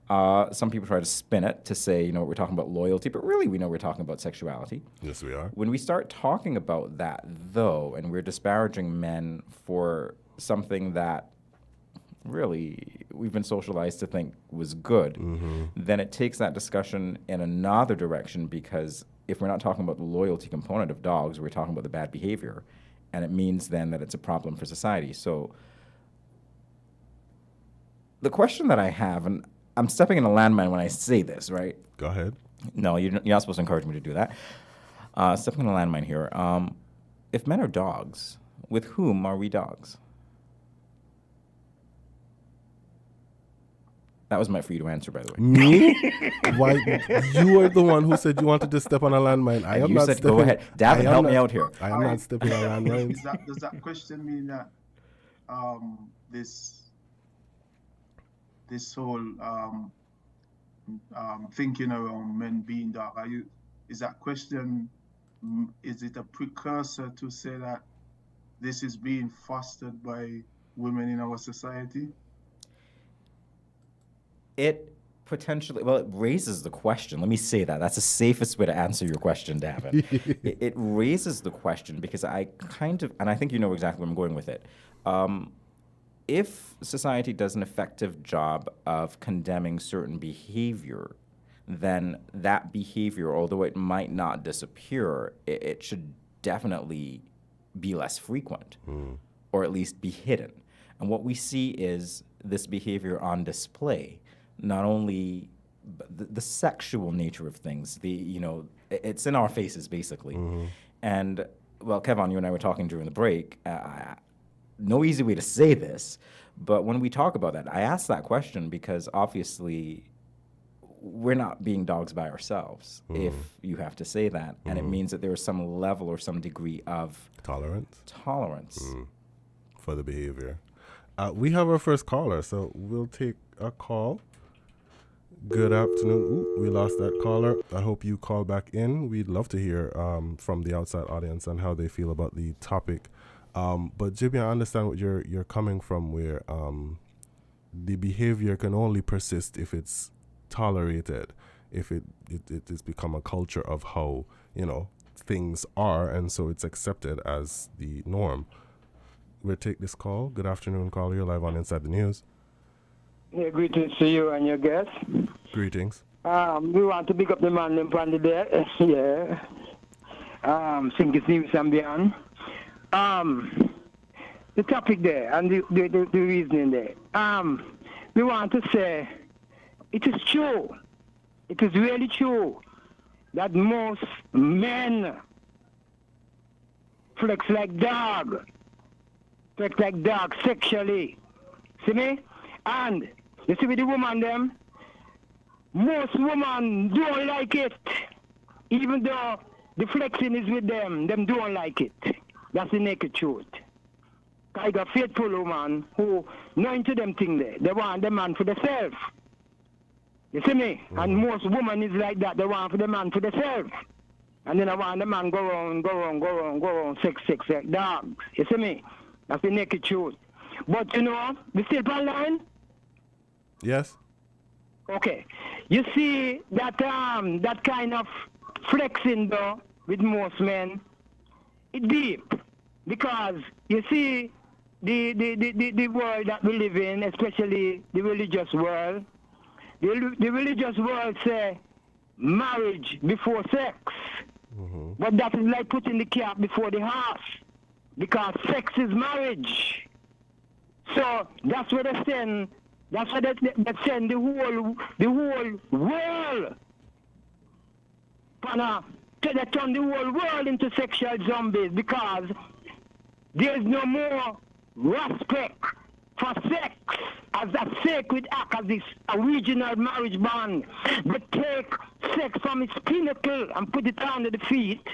Some people try to spin it to say, we're talking about loyalty, but really we know we're talking about sexuality. Yes, we are. When we start talking about that, though, and we're disparaging men for something that really we've been socialized to think was good, then it takes that discussion in another direction, because if we're not talking about the loyalty component of dogs, we're talking about the bad behavior, and it means then that it's a problem for society. So the question that I have, and I'm stepping in a landmine when I say this, right? Go ahead. No, you're not supposed to encourage me to do that. Stepping in a landmine here. If men are dogs, with whom are we dogs? That was meant for you to answer, by the way. Me? Why? You are the one who said you wanted to step on a landmine. I am you not said stepping. Go ahead. Davin, help me out here. I am not stepping on landmines. Does that question mean that this whole thinking around men being dark, is that question, is it a precursor to say that this is being fostered by women in our society? It potentially, well, it raises the question. Let me say that. That's the safest way to answer your question, Davin. It raises the question because I kind of, and I think you know exactly where I'm going with it. If society does an effective job of condemning certain behavior, then that behavior, although it might not disappear, it should definitely be less frequent, or at least be hidden. And what we see is this behavior on display, not only the sexual nature of things, it's in our faces basically. And well, Kevin, you and I were talking during the break. No easy way to say this, but when we talk about that, I ask that question because obviously we're not being dogs by ourselves, if you have to say that. And it means that there is some level or some degree of tolerance for the behavior. We have our first caller, so we'll take a call. Good afternoon. Ooh, we lost that caller. I hope you call back in. We'd love to hear from the outside audience and how they feel about the topic. But Jimmy, I understand what you're coming from, where the behavior can only persist if it's tolerated, if it has become a culture of how things are, and so it's accepted as the norm. We'll take this call. Good afternoon, caller. You're live on Inside the News. Yeah, greetings to you and your guests. Greetings. We want to pick up the man in front of there. Yeah. Think it's News and beyond. The topic there and the reasoning there. We want to say it is true. It is really true that most men flex like dog sexually. See me? And you see with the woman them, most women don't like it. Even though the flexing is with them don't like it. That's the naked truth. I got faithful woman who know into them thing there. They want the man for themselves. You see me? And most women is like that. They want for the man for themselves. And then I want the man go on, sex like dogs. You see me? That's the naked truth. But we still online? Yes. Okay. You see that that kind of flexing though with most men, it's deep. Because you see the world that we live in, especially the religious world, the religious world say marriage before sex. But that is like putting the cat before the horse. Because sex is marriage. So that's what they send. That's what they send the whole world. They turn the whole world into sexual zombies because there is no more respect for sex as a sacred act, as this original marriage bond. They take sex from its pinnacle and put it under the feet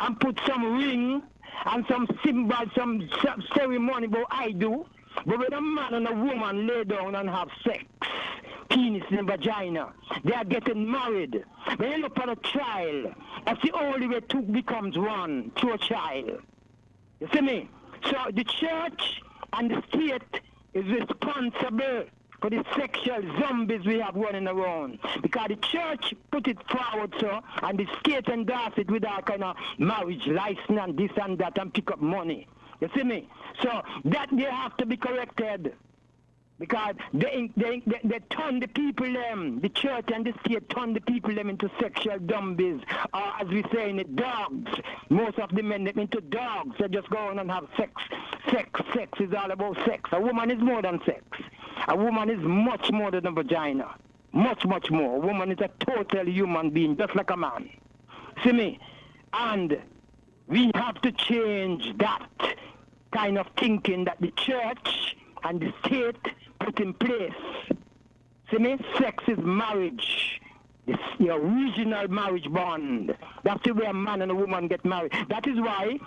and put some ring and some symbol, some ceremony, but I do. But when a man and a woman lay down and have sex, penis and vagina, they are getting married. When you look at a child, that's the only way two becomes one, through a child. You see me? So the church and the state is responsible for the sexual zombies we have running around. Because the church put it forward, so, and the state endorse it with all kind of marriage license and this and that and pick up money. You see me? So that they have to be corrected. Because they turn the people the church and the state turn the people into sexual zombies, or as we say in it, dogs. Most of the men into dogs. They just go on and have sex. Sex is all about sex. A woman is more than sex. A woman is much more than a vagina. Much, much more. A woman is a total human being, just like a man. See me? And we have to change that kind of thinking that the church and the state put in place. See me? Sex is marriage. It's the original marriage bond. That's the way a man and a woman get married. That is why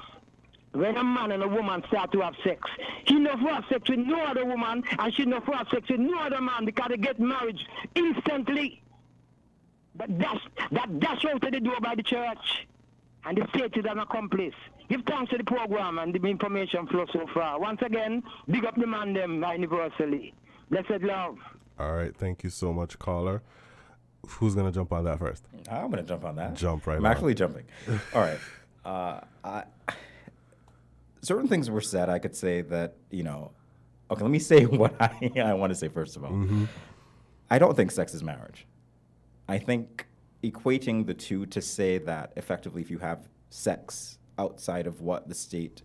when a man and a woman start to have sex, he not for have sex with no other woman and she not for have sex with no other man because they get married instantly. But dash out of the door by the church. And the state is an accomplice. Give thanks to the program and the information flow so far. Once again, big up the man them universally. Blessed love. All right, thank you so much, caller. Who's going to jump on that first? I'm going to jump on that. Jump right I'm on. actually jumping. All right. Certain things were said. I could say that, okay, let me say what I want to say first of all. I don't think sex is marriage. I think equating the two to say that effectively if you have sex outside of what the state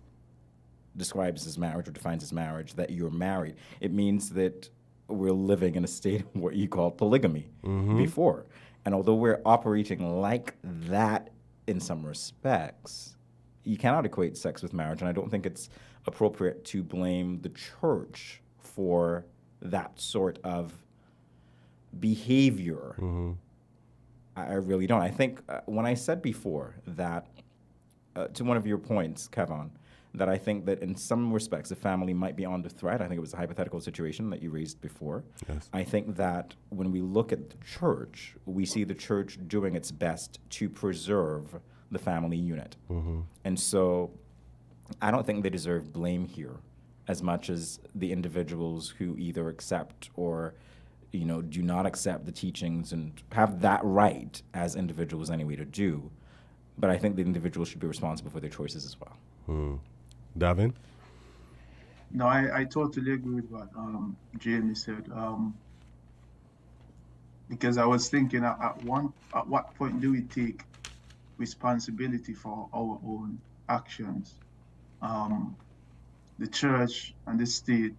describes as marriage or defines as marriage, that you're married, it means that we're living in a state of what you call polygamy before. And although we're operating like that in some respects, you cannot equate sex with marriage. And I don't think it's appropriate to blame the church for that sort of behavior. I really don't. I think when I said before that, to one of your points, Kevon, that I think that in some respects a family might be under threat. I think it was a hypothetical situation that you raised before. Yes. I think that when we look at the church, we see the church doing its best to preserve the family unit. And so I don't think they deserve blame here as much as the individuals who either accept or do not accept the teachings and have that right as individuals anyway to do. But I think the individuals should be responsible for their choices as well. Davin? No, I totally agree with what Jamie said. Because I was thinking at what point do we take responsibility for our own actions? The church and the state,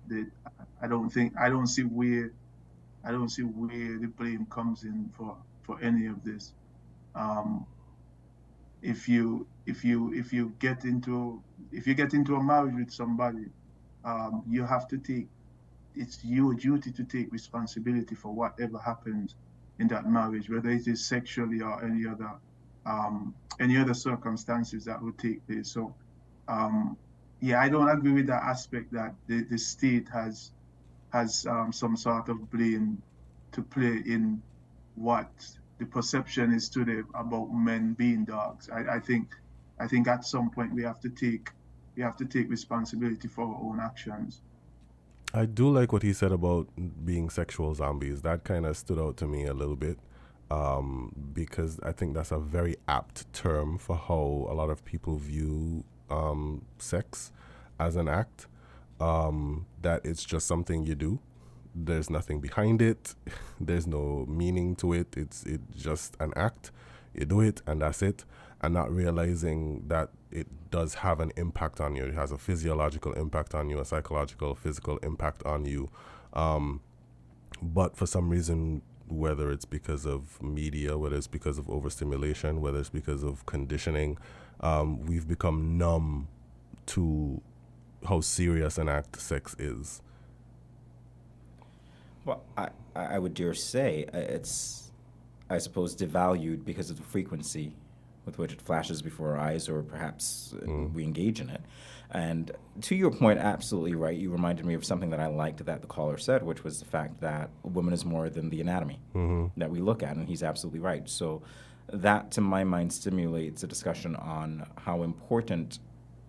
I don't see where the blame comes in for any of this. If you get into a marriage with somebody, you have to it's your duty to take responsibility for whatever happens in that marriage, whether it is sexually or any other circumstances that will take place. So I don't agree with that aspect that the state has some sort of blame to play in what the perception is today about men being dogs. I think at some point we have to take responsibility for our own actions. I do like what he said about being sexual zombies. That kind of stood out to me a little bit, because I think that's a very apt term for how a lot of people view sex as an act, that it's just something you do. There's nothing behind it. There's no meaning to it. It's just an act. You do it and that's it, and not realizing that it does have an impact on you. It has a physiological impact on you, a psychological, physical impact on you. But for some reason, whether it's because of media, whether it's because of overstimulation, whether it's because of conditioning, we've become numb to how serious an act sex is. Well, I would dare say it's, I suppose, devalued because of the frequency with which it flashes before our eyes, or perhaps we engage in it. And to your point, absolutely right. You reminded me of something that I liked that the caller said, which was the fact that a woman is more than the anatomy that we look at, and he's absolutely right. So that, to my mind, stimulates a discussion on how important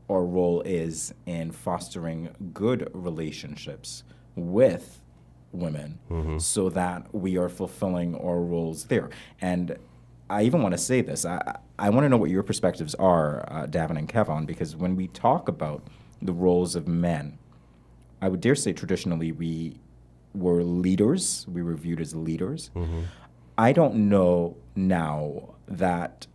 our role is in fostering good relationships with women, so that we are fulfilling our roles there. And I even want to say this. I want to know what your perspectives are, Davin and Kevon, because when we talk about the roles of men, I would dare say traditionally we were leaders. We were viewed as leaders. I don't know now that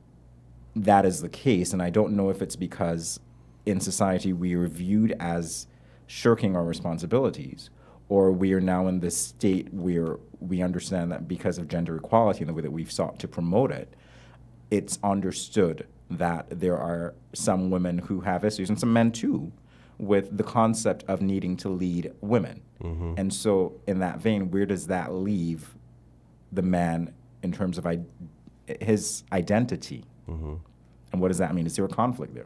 that is the case, and I don't know if it's because in society we are viewed as shirking our responsibilities, or we are now in this state where we understand that because of gender equality and the way that we've sought to promote it, it's understood that there are some women who have issues, and some men too, with the concept of needing to lead women. And so in that vein, where does that leave the man in terms of his identity? And what does that mean? Is there a conflict there?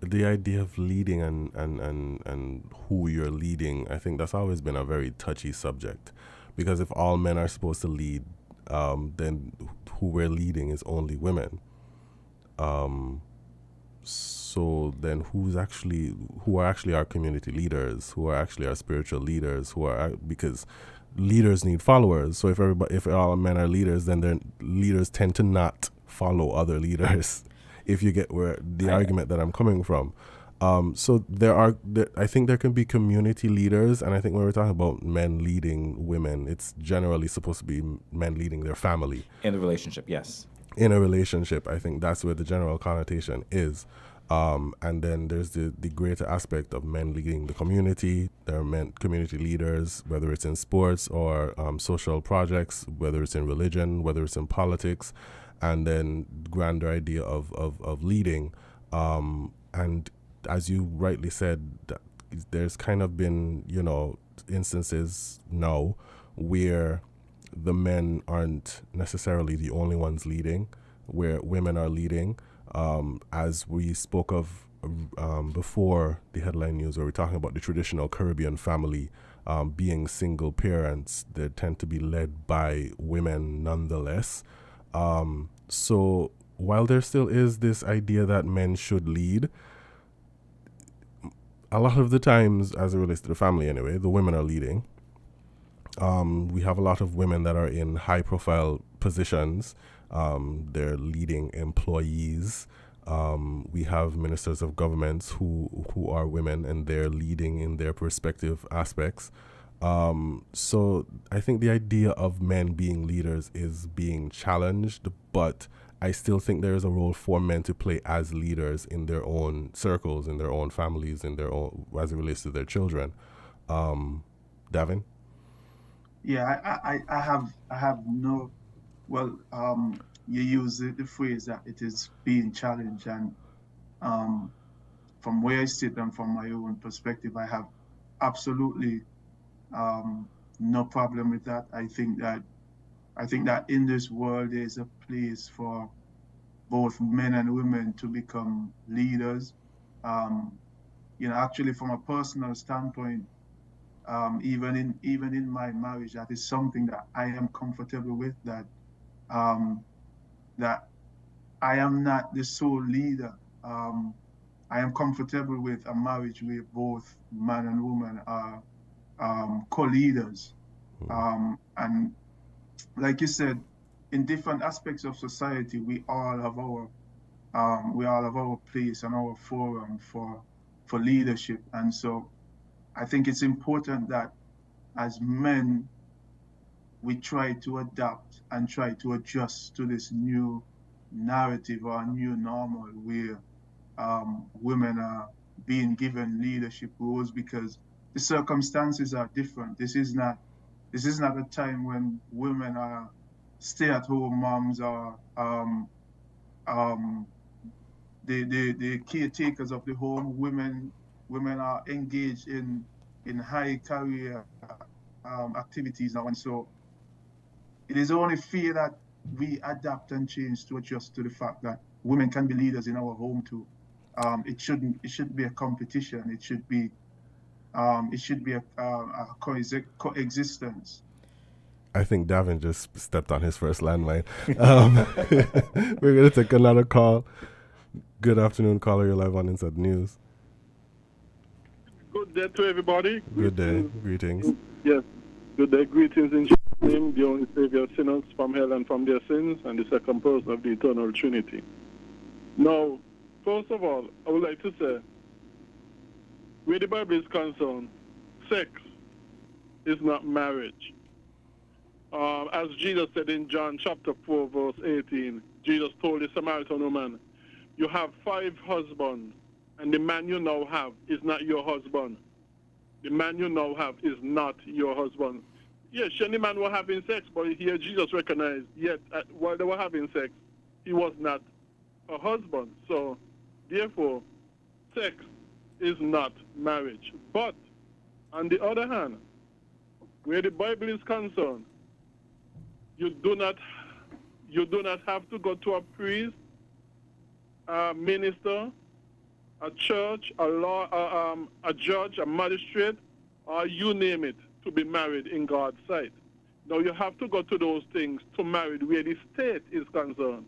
The idea of leading and who you're leading, I think that's always been a very touchy subject, because if all men are supposed to lead, then who we're leading is only women. So then who are actually our community leaders, who are actually our spiritual leaders, because leaders need followers. So if all men are leaders, then leaders tend to not follow other leaders. If you get where the argument that I'm coming from. So I think there can be community leaders, and I think when we're talking about men leading women, it's generally supposed to be men leading their family. In a relationship, yes. In a relationship, I think that's where the general connotation is. And then there's the greater aspect of men leading the community. There are men, community leaders, whether it's in sports or social projects, whether it's in religion, whether it's in politics, and then grander idea of leading. And as you rightly said, there's kind of been, instances now where the men aren't necessarily the only ones leading, where women are leading. As we spoke of before the headline news, where we're talking about the traditional Caribbean family being single parents, they tend to be led by women nonetheless. So while there still is this idea that men should lead, a lot of the times, as it relates to the family anyway, the women are leading. We have a lot of women that are in high-profile positions. They're leading employees. We have ministers of governments who are women, and they're leading in their respective aspects. So I think the idea of men being leaders is being challenged, but I still think there is a role for men to play as leaders in their own circles, in their own families, in their own, as it relates to their children. Davin? Yeah, I have no, well, you use the phrase that it is being challenged, and from where I sit and from my own perspective, I have absolutely no problem with that. I think that in this world there is a place for both men and women to become leaders. Actually, from a personal standpoint, even in my marriage, that is something that I am comfortable with. That I am not the sole leader. I am comfortable with a marriage where both man and woman are co-leaders. And like you said, in different aspects of society, we all have our place and our forum for leadership. And so I think it's important that as men, we try to adapt and try to adjust to this new narrative or new normal where women are being given leadership roles, because the circumstances are different. This is not a time when women are stay-at-home moms or the caretakers of the home. Women are engaged in high career activities now, and so it is only fair that we adapt and change to adjust to the fact that women can be leaders in our home too. It shouldn't be a competition. It should be a coexistence. I think Davin just stepped on his first landmine. We're going to take another call. Good afternoon, caller. You're live on Inside News. Good day to everybody. Good day. Greetings. Yes. Good day. Greetings in Jesus' name, the only Savior of sinners from hell and from their sins, and the second person of the eternal Trinity. Now, first of all, I would like to say, where the Bible is concerned, sex is not marriage. As Jesus said in John chapter 4, verse 18, Jesus told the Samaritan woman, you have 5 husbands, and the man you now have is not your husband. The man you now have is not your husband. Yes, she and the man were having sex, but here Jesus recognized, yet while they were having sex, he was not a husband. So, therefore, sex is not marriage. But, on the other hand, where the Bible is concerned, you do not have to go to a priest, a minister, a church, a law, a judge, a magistrate, or you name it, to be married in God's sight. Now you have to go to those things to marry where the state is concerned,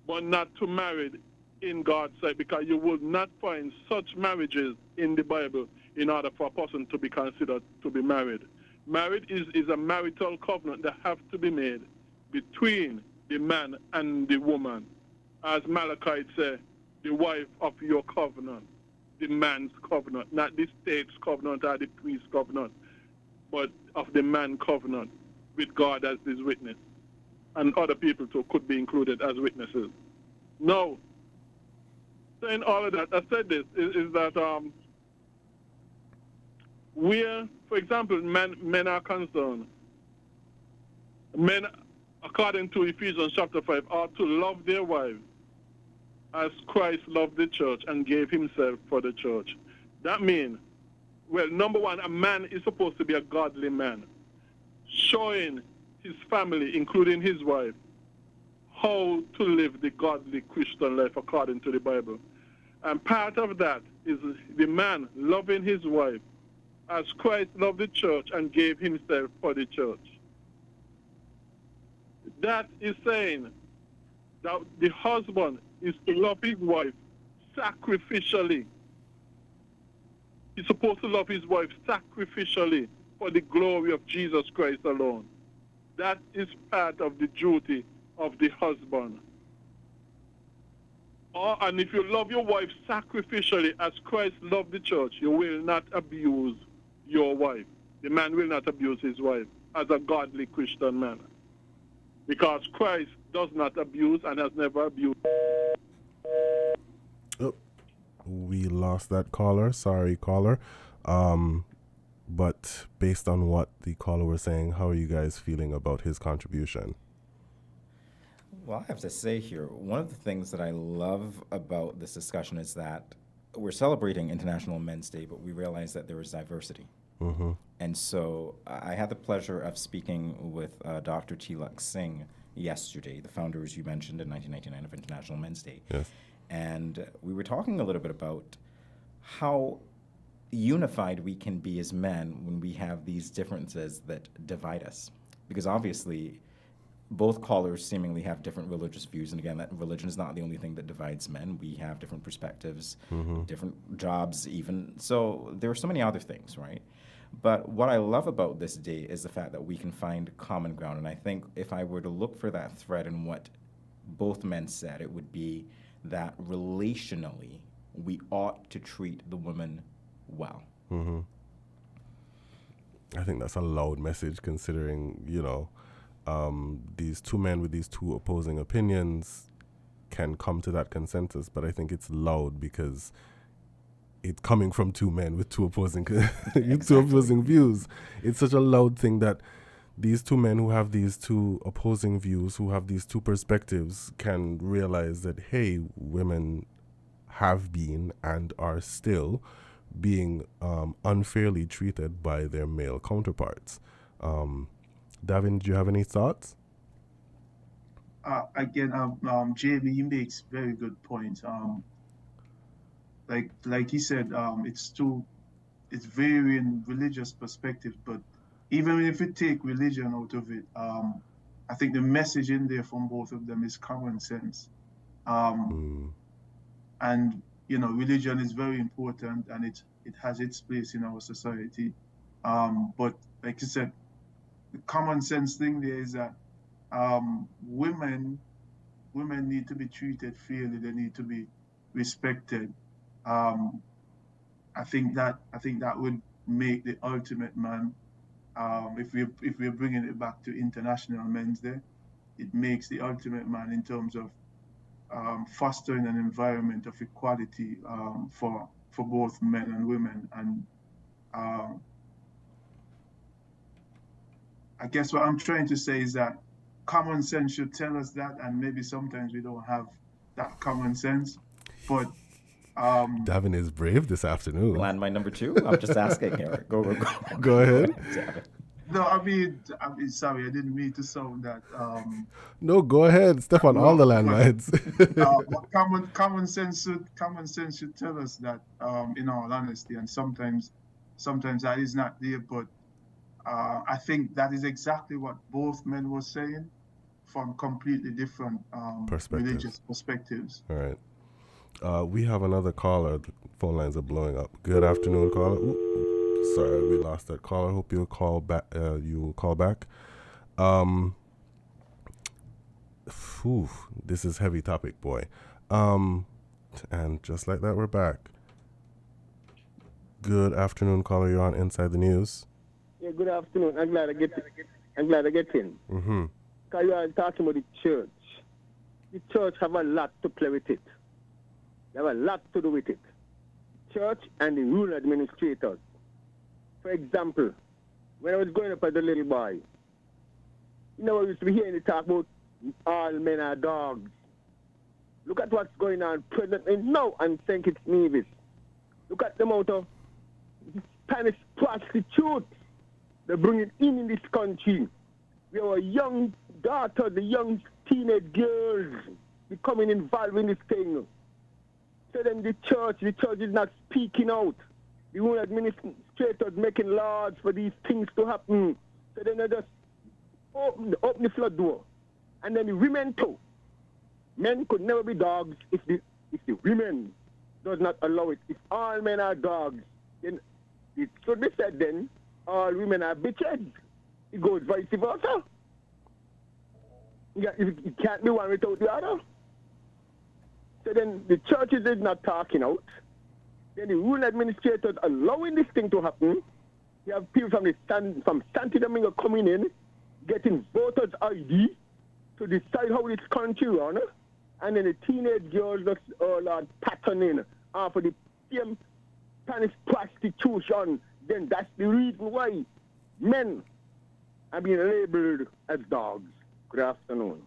but not to marry in God's sight, because you will not find such marriages in the Bible in order for a person to be considered to be married. Marriage is a marital covenant that has to be made between the man and the woman. As Malachi said, the wife of your covenant. the man's covenant, not the state's covenant or the priest's covenant, but of the man covenant with God as his witness. And other people too could be included as witnesses. Now, saying all of that, I said this, is that where, for example, men are concerned, men, according to Ephesians chapter 5, are to love their wives as Christ loved the church and gave himself for the church. That means, well, number one, a man is supposed to be a godly man, showing his family, including his wife, how to live the godly Christian life according to the Bible. And part of that is the man loving his wife as Christ loved the church and gave himself for the church. That is saying that the husband is to love his wife sacrificially. He's supposed to love his wife sacrificially for the glory of Jesus Christ alone. That is part of the duty of the husband. And if you love your wife sacrificially as Christ loved the church, you will not abuse your wife. The man will not abuse his wife as a godly Christian man. Because Christ does not abuse and has never abused. Oh, we lost that caller. Sorry, caller. But based on what the caller was saying, how are you guys feeling about his contribution? Well, I have to say here, one of the things that I love about this discussion is that we're celebrating International Men's Day, but we realize that there is diversity. Mm-hmm. And so I had the pleasure of speaking with Dr. Tilak Singh yesterday, the founder, as you mentioned, in 1999 of International Men's Day. Yes. And we were talking a little bit about how unified we can be as men when we have these differences that divide us. Because obviously, both callers seemingly have different religious views. And again, that religion is not the only thing that divides men. We have different perspectives, different jobs even. So there are so many other things, right? But what I love about this day is the fact that we can find common ground. And I think if I were to look for that thread in what both men said, it would be that relationally, we ought to treat the woman well. Mm-hmm. I think that's a loud message considering, these two men with these two opposing opinions can come to that consensus. But I think it's loud because it's coming from two men with two opposing two opposing views. It's such a loud thing that these two men who have these two opposing views, who have these two perspectives, can realize that, hey, women have been and are still being unfairly treated by their male counterparts. Davin, do you have any thoughts? Jamie, he makes very good points. Like he said, it's varying religious perspectives, but even if we take religion out of it, I think the message in there from both of them is common sense. And religion is very important, and it has its place in our society. But like you said, the common sense thing there is that women need to be treated fairly. They need to be respected. I think that would make the ultimate man. If we're bringing it back to International Men's Day, it makes the ultimate man in terms of fostering an environment of equality for both men and women. And I guess what I'm trying to say is that common sense should tell us that, and maybe sometimes we don't have that common sense. But Davin is brave this afternoon. Landmine number 2. I'm just asking here. Go ahead. No, I mean, sorry, I didn't mean to sound that. No, go ahead, Stefan. All the landmines. Common sense should tell us that, in all honesty, and sometimes that is not there. But I think that is exactly what both men were saying, from completely different religious perspectives. All right. We have another caller. The phone lines are blowing up. Good afternoon, caller. Ooh, sorry, we lost that caller. Hope you'll call back. This is heavy topic, boy. And just like that, we're back. Good afternoon, caller. You're on Inside the News. Yeah, good afternoon. I'm glad I get in. Mm-hmm. Because you are talking about the church. The church have a lot to play with it. They have a lot to do with it. Church and the rural administrators. For example, when I was growing up as a little boy, I used to be hearing the talk about all men are dogs. Look at what's going on presently now and St. Kitts Nevis. Look at the amount of Spanish prostitutes they bring it in this country. We have young daughters, the young teenage girls becoming involved in this thing. So then the church is not speaking out. The rural administrators making laws for these things to happen. So then they just open the flood door. And then the women too. Men could never be dogs if the women does not allow it. If all men are dogs, then it should be said then all women are bitches. It goes vice versa. It can't be one without the other. So then the churches is not talking out. Then the rural administrators allowing this thing to happen. You have people from Santo Domingo coming in, getting voters' ID to decide how this country runs. And then the teenage girls just patterning for the same Spanish prostitution. Then that's the reason why men are being labeled as dogs. Good afternoon.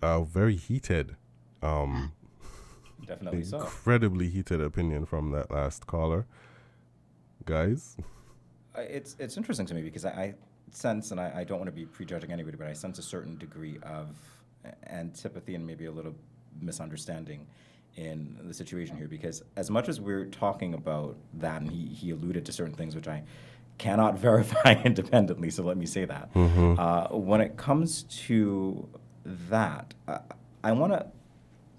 Very heated. Definitely so. Incredibly heated opinion from that last caller. Guys? It's interesting to me because I sense, and I don't want to be prejudging anybody, but I sense a certain degree of antipathy and maybe a little misunderstanding in the situation here, because as much as we're talking about that, and he alluded to certain things which I cannot verify independently, so let me say that. Mm-hmm. When it comes to that, I want to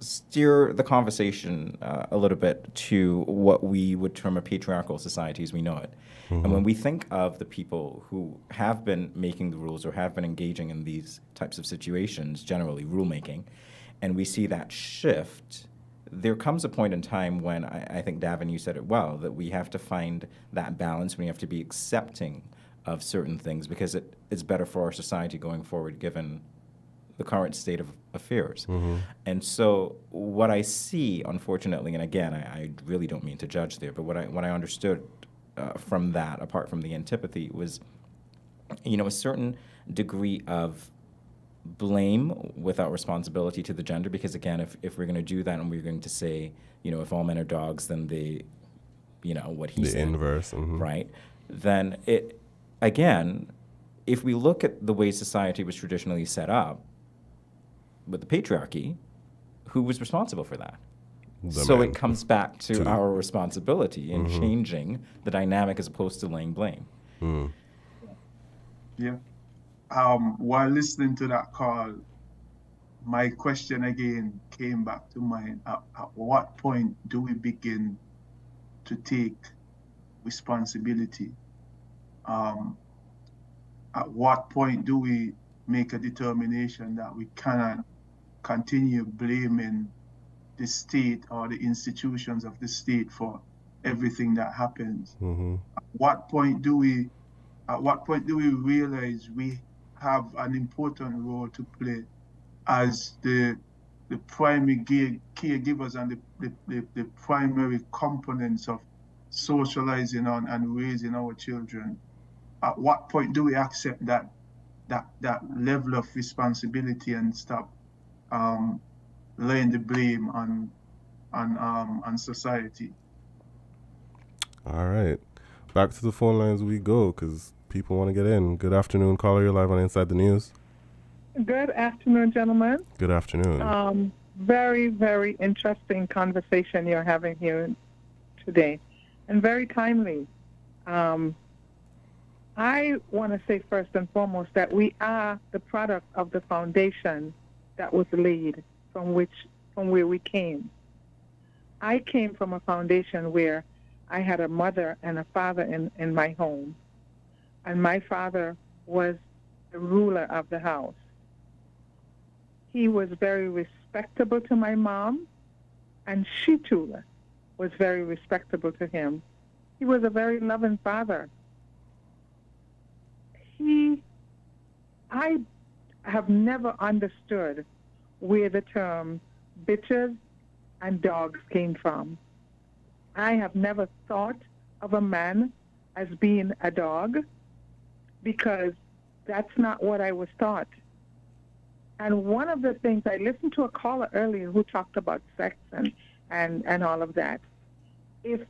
steer the conversation a little bit to what we would term a patriarchal society as we know it. Mm-hmm. And when we think of the people who have been making the rules or have been engaging in these types of situations, generally rulemaking, and we see that shift, there comes a point in time when I think, Davin, you said it well, that we have to find that balance. We have to be accepting of certain things because it's better for our society going forward given the current state of affairs. Mm-hmm. And so what I see, unfortunately, and again, I really don't mean to judge there, but what I understood from that, apart from the antipathy, was, a certain degree of blame without responsibility to the gender, because again, if we're going to do that and we're going to say, if all men are dogs, then they, what he said. The inverse. Mm-hmm. Right? Then it, again, if we look at the way society was traditionally set up with the patriarchy, who was responsible for that? So it comes back to our responsibility in changing the dynamic as opposed to laying blame. Mm. Yeah. While listening to that call, my question again came back to mind. At what point do we begin to take responsibility? At what point do we make a determination that we cannot continue blaming the state or the institutions of the state for everything that happens? Mm-hmm. At what point do we realize we have an important role to play as the primary caregivers and the primary components of socializing on and raising our children? At what point do we accept that level of responsibility and stop laying the blame on society? All right. Back to the phone lines we go, because people want to get in. Good afternoon, caller. You're live on Inside the News. Good afternoon, gentlemen. Good afternoon. Very, very interesting conversation you're having here today, and very timely. I want to say first and foremost that we are the product of the foundation that was laid from where we came. I came from a foundation where I had a mother and a father in my home, and my father was the ruler of the house. He was very respectable to my mom, and she too was very respectable to him. He was a very loving father. I have never understood where the term bitches and dogs came from. I have never thought of a man as being a dog because that's not what I was taught. And one of the things, I listened to a caller earlier who talked about sex and all of that. If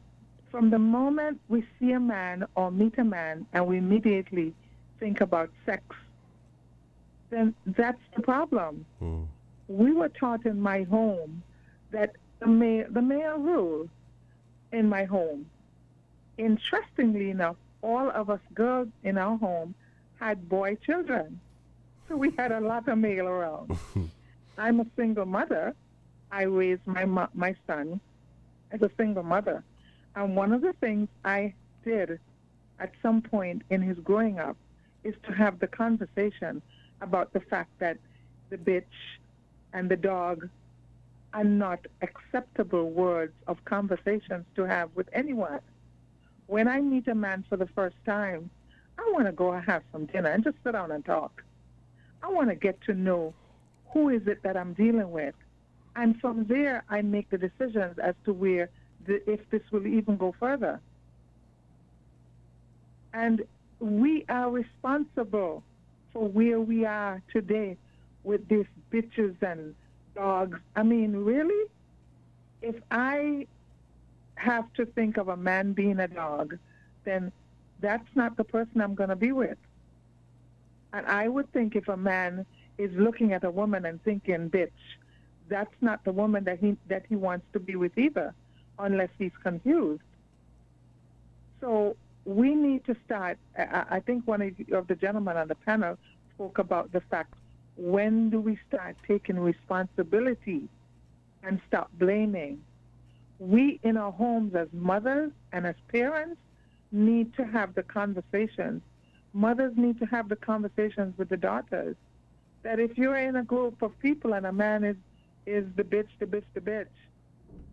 from the moment we see a man or meet a man and we immediately think about sex, then that's the problem. We were taught in my home that the male rule in my home. Interestingly enough, all of us girls in our home had boy children. So we had a lot of male around. I'm a single mother. I raised my son as a single mother. And one of the things I did at some point in his growing up is to have the conversation about the fact that the bitch and the dog are not acceptable words of conversations to have with anyone. When I meet a man for the first time, I want to go and have some dinner and just sit down and talk. I want to get to know who is it that I'm dealing with. And from there, I make the decisions as to if this will even go further. And we are responsible for where we are today with these bitches and dogs. I mean, really? If I have to think of a man being a dog, then that's not the person I'm going to be with. And I would think if a man is looking at a woman and thinking, bitch, that's not the woman that he wants to be with either, unless he's confused. So we need to start, I think one of the gentlemen on the panel spoke about the fact, when do we start taking responsibility and stop blaming? We in our homes as mothers and as parents need to have the conversations. Mothers need to have the conversations with the daughters. That if you're in a group of people and a man is the bitch,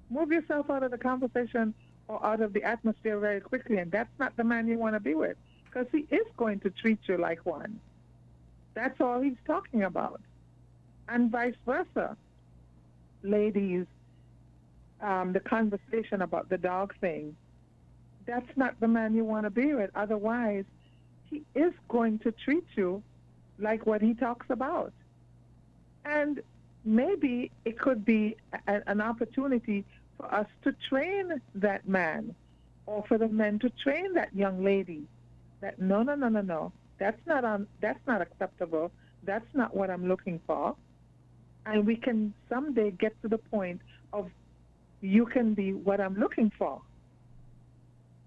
move yourself out of the conversation or out of the atmosphere very quickly, and that's not the man you want to be with, because he is going to treat you like one. That's all he's talking about. And vice versa. Ladies, the conversation about the dog thing, that's not the man you want to be with. Otherwise, he is going to treat you like what he talks about. And maybe it could be an opportunity for us to train that man, or for the men to train that young lady that no, that's not acceptable. That's not what I'm looking for. And we can someday get to the point of you can be what I'm looking for.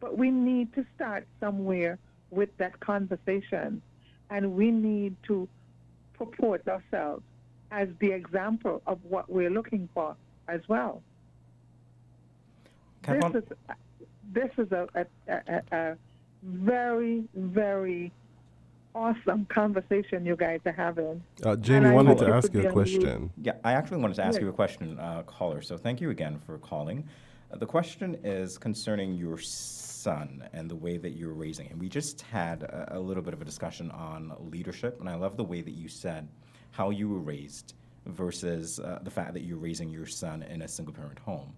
But we need to start somewhere with that conversation, and we need to purport ourselves as the example of what we're looking for as well. This is a very, very awesome conversation you guys are having. Jamie wanted to ask you a question. Yeah, I actually wanted to ask you a question, caller. So thank you again for calling. The question is concerning your son and the way that you're raising him. We just had a little bit of a discussion on leadership, and I love the way that you said how you were raised versus the fact that you're raising your son in a single-parent home.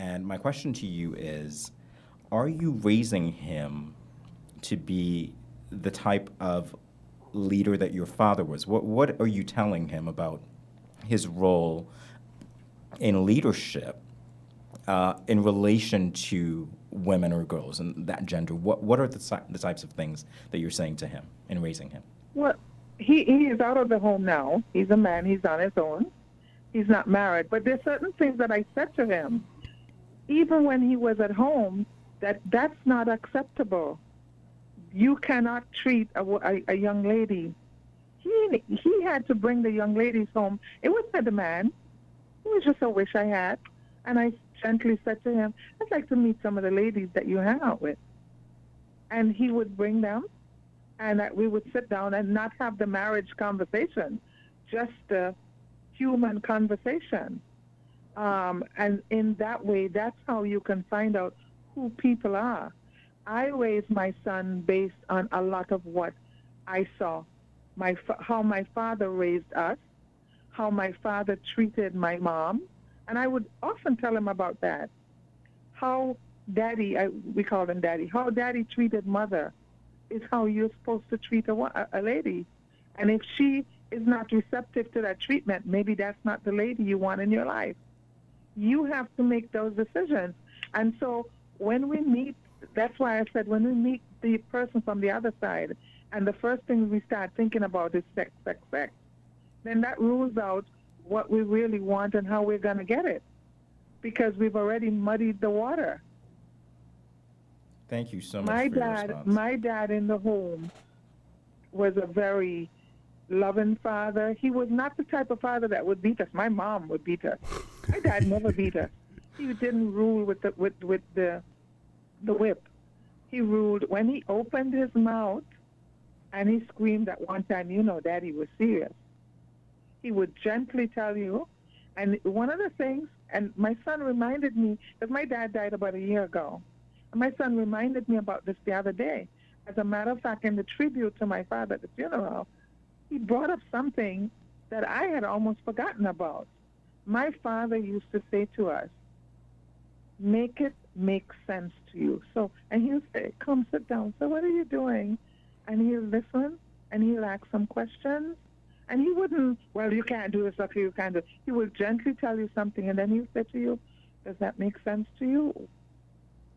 And my question to you is, are you raising him to be the type of leader that your father was? What are you telling him about his role in leadership in relation to women or girls and that gender? What are the types of things that you're saying to him in raising him? Well, he is out of the home now. He's a man. He's on his own. He's not married. But there's certain things that I said to him, even when he was at home, that's not acceptable. You cannot treat a young lady. He had to bring the young ladies home. It wasn't a demand. It was just a wish I had. And I gently said to him, I'd like to meet some of the ladies that you hang out with. And he would bring them, and we would sit down and not have the marriage conversation, just a human conversation. And in that way, that's how you can find out who people are. I raised my son based on a lot of what I saw, how my father raised us, how my father treated my mom, and I would often tell him about that. How daddy, we call him daddy, how daddy treated mother is how you're supposed to treat a lady. And if she is not receptive to that treatment, maybe that's not the lady you want in your life. You have to make those decisions. And so when we meet, that's why I said when we meet the person from the other side, and the first thing we start thinking about is sex, sex, sex, then that rules out what we really want and how we're going to get it, because we've already muddied the water. Thank you so much for your response. My dad in the home was a very loving father. He was not the type of father that would beat us. My mom would beat us. My dad never beat us. He didn't rule with the whip. He ruled when he opened his mouth and he screamed at one time, you know, Daddy was serious. He would gently tell you. And one of the things, and my son reminded me, because my dad died about a year ago, and my son reminded me about this the other day. As a matter of fact, in the tribute to my father at the funeral, he brought up something that I had almost forgotten about. My father used to say to us, make it make sense to you. So, and he'll say, come sit down. So what are you doing? And he'll listen, and he'll ask some questions. And he wouldn't, well, you can't do this, okay, you can't do it. He will gently tell you something, and then he'll say to you, does that make sense to you?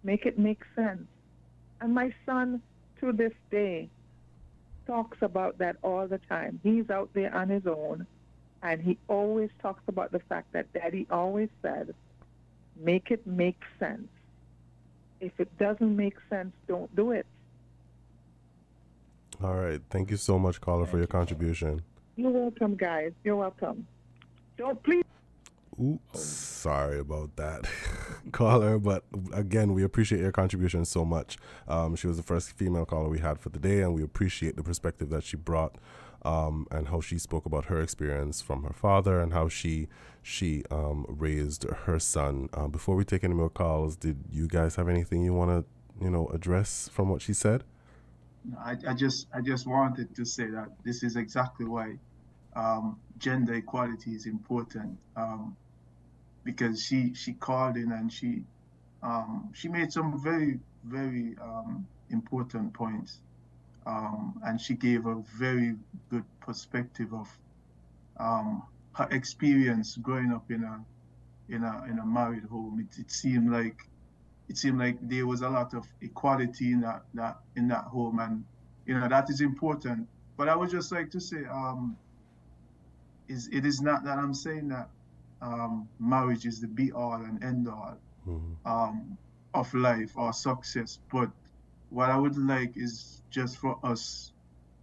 Make it make sense. And my son, to this day, talks about that all the time. He's out there on his own, and he always talks about the fact that Daddy always said, make it make sense. If it doesn't make sense, don't do it. All right. Thank you so much, caller, for your contribution. You're welcome, guys. You're welcome. Don't please. Oops, sorry about that, caller. But again, we appreciate your contribution so much. She was the first female caller we had for the day, and we appreciate the perspective that she brought, and how she spoke about her experience from her father and how she raised her son. Before we take any more calls, did you guys have anything you want to address from what she said? I just wanted to say that this is exactly why gender equality is important, because she called in and she made some very, very important points, and she gave a very good perspective of her experience growing up in a married home. It seemed like there was a lot of equality in that home, and that is important. But I would just like to say, it is not that I'm saying that marriage is the be all and end all of life or success. But what I would like is just for us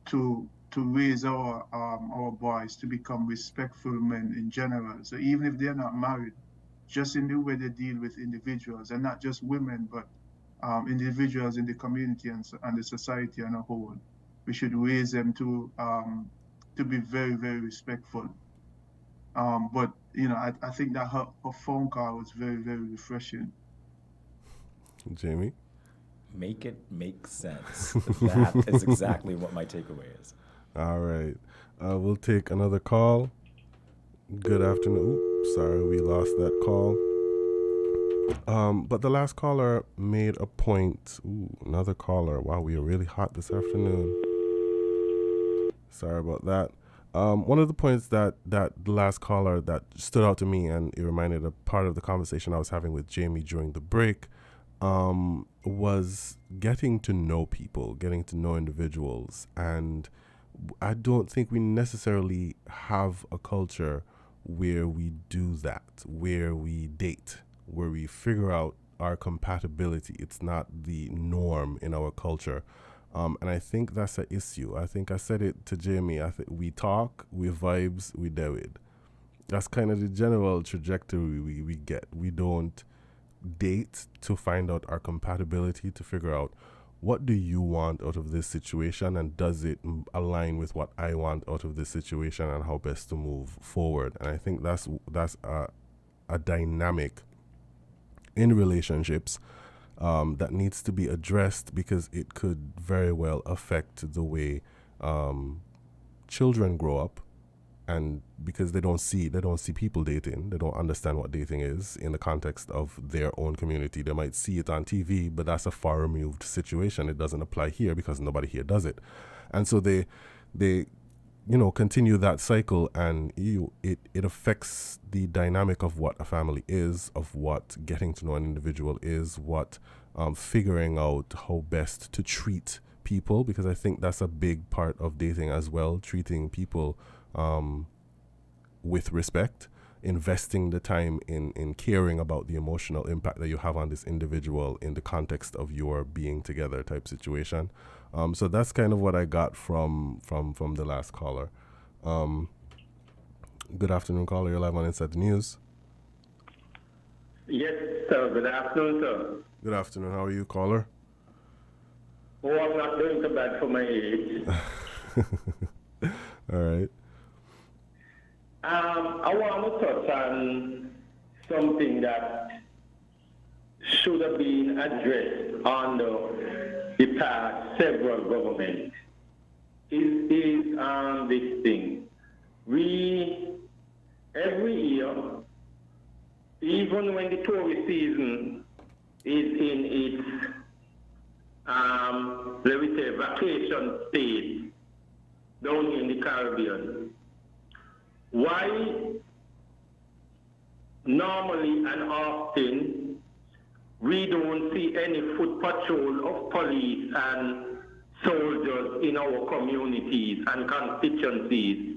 to raise our boys to become respectful men in general. So even if they're not married, just in the way they deal with individuals, and not just women, but individuals in the community and the society as a whole, we should raise them to be very, very respectful. But I think that her phone call was very, very refreshing. Jamie? Make it make sense. That is exactly what my takeaway is. All right. We'll take another call. Good afternoon. Oops, sorry, we lost that call. But the last caller made a point. Ooh, another caller. Wow, we are really hot this afternoon. Sorry about that. One of the points that the last caller that stood out to me, and it reminded a part of the conversation I was having with Jamie during the break, was getting to know people, getting to know individuals. And I don't think we necessarily have a culture where we do that, where we date, where we figure out our compatibility. It's not the norm in our culture. And I think that's an issue. I think I said it to Jamie. I think we talk, we vibes, we do it. That's kind of the general trajectory we get. We don't date to find out our compatibility, to figure out what do you want out of this situation, and does it align with what I want out of this situation, and how best to move forward. And I think that's a dynamic in relationships that needs to be addressed, because it could very well affect the way children grow up, and because they don't see people dating, they don't understand what dating is in the context of their own community. They might see it on TV, but that's a far removed situation. It doesn't apply here because nobody here does it, and so they continue that cycle, and it affects the dynamic of what a family is, of what getting to know an individual is, what figuring out how best to treat people, because I think that's a big part of dating as well, treating people with respect, investing the time in caring about the emotional impact that you have on this individual in the context of your being together type situation. So that's kind of what I got from the last caller. Good afternoon, caller. You're live on Inside the News. Yes, sir. Good afternoon, sir. Good afternoon. How are you, caller? Oh, I'm not doing so bad for my age. All right. I want to touch on something that should have been addressed under the past several governments. Is this thing. We, every year, even when the tourist season is in its, let me say, vacation state down in the Caribbean, why normally and often we don't see any foot patrol of police and soldiers in our communities and constituencies?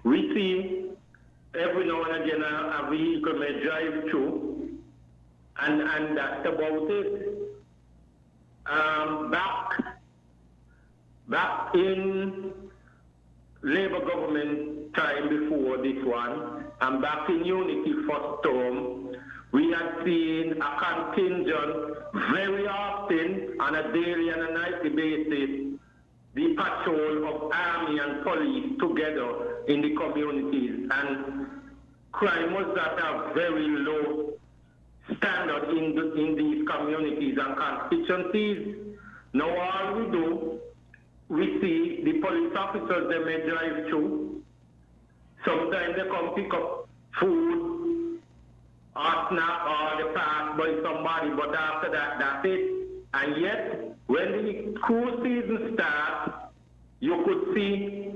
We see every now and again a vehicle may drive through, and that's about it. Back in Labour government time before this one, and back in Unity first term, we had seen a contingent very often on a daily and a nightly basis, the patrol of army and police together in the communities, and crime was at a very low standard in these communities and constituencies. Now all we do, we see the police officers, they may drive through. Sometimes they come pick up food or snack, or they pass by somebody, but after that, that's it. And yet, when the cruise season starts, you could see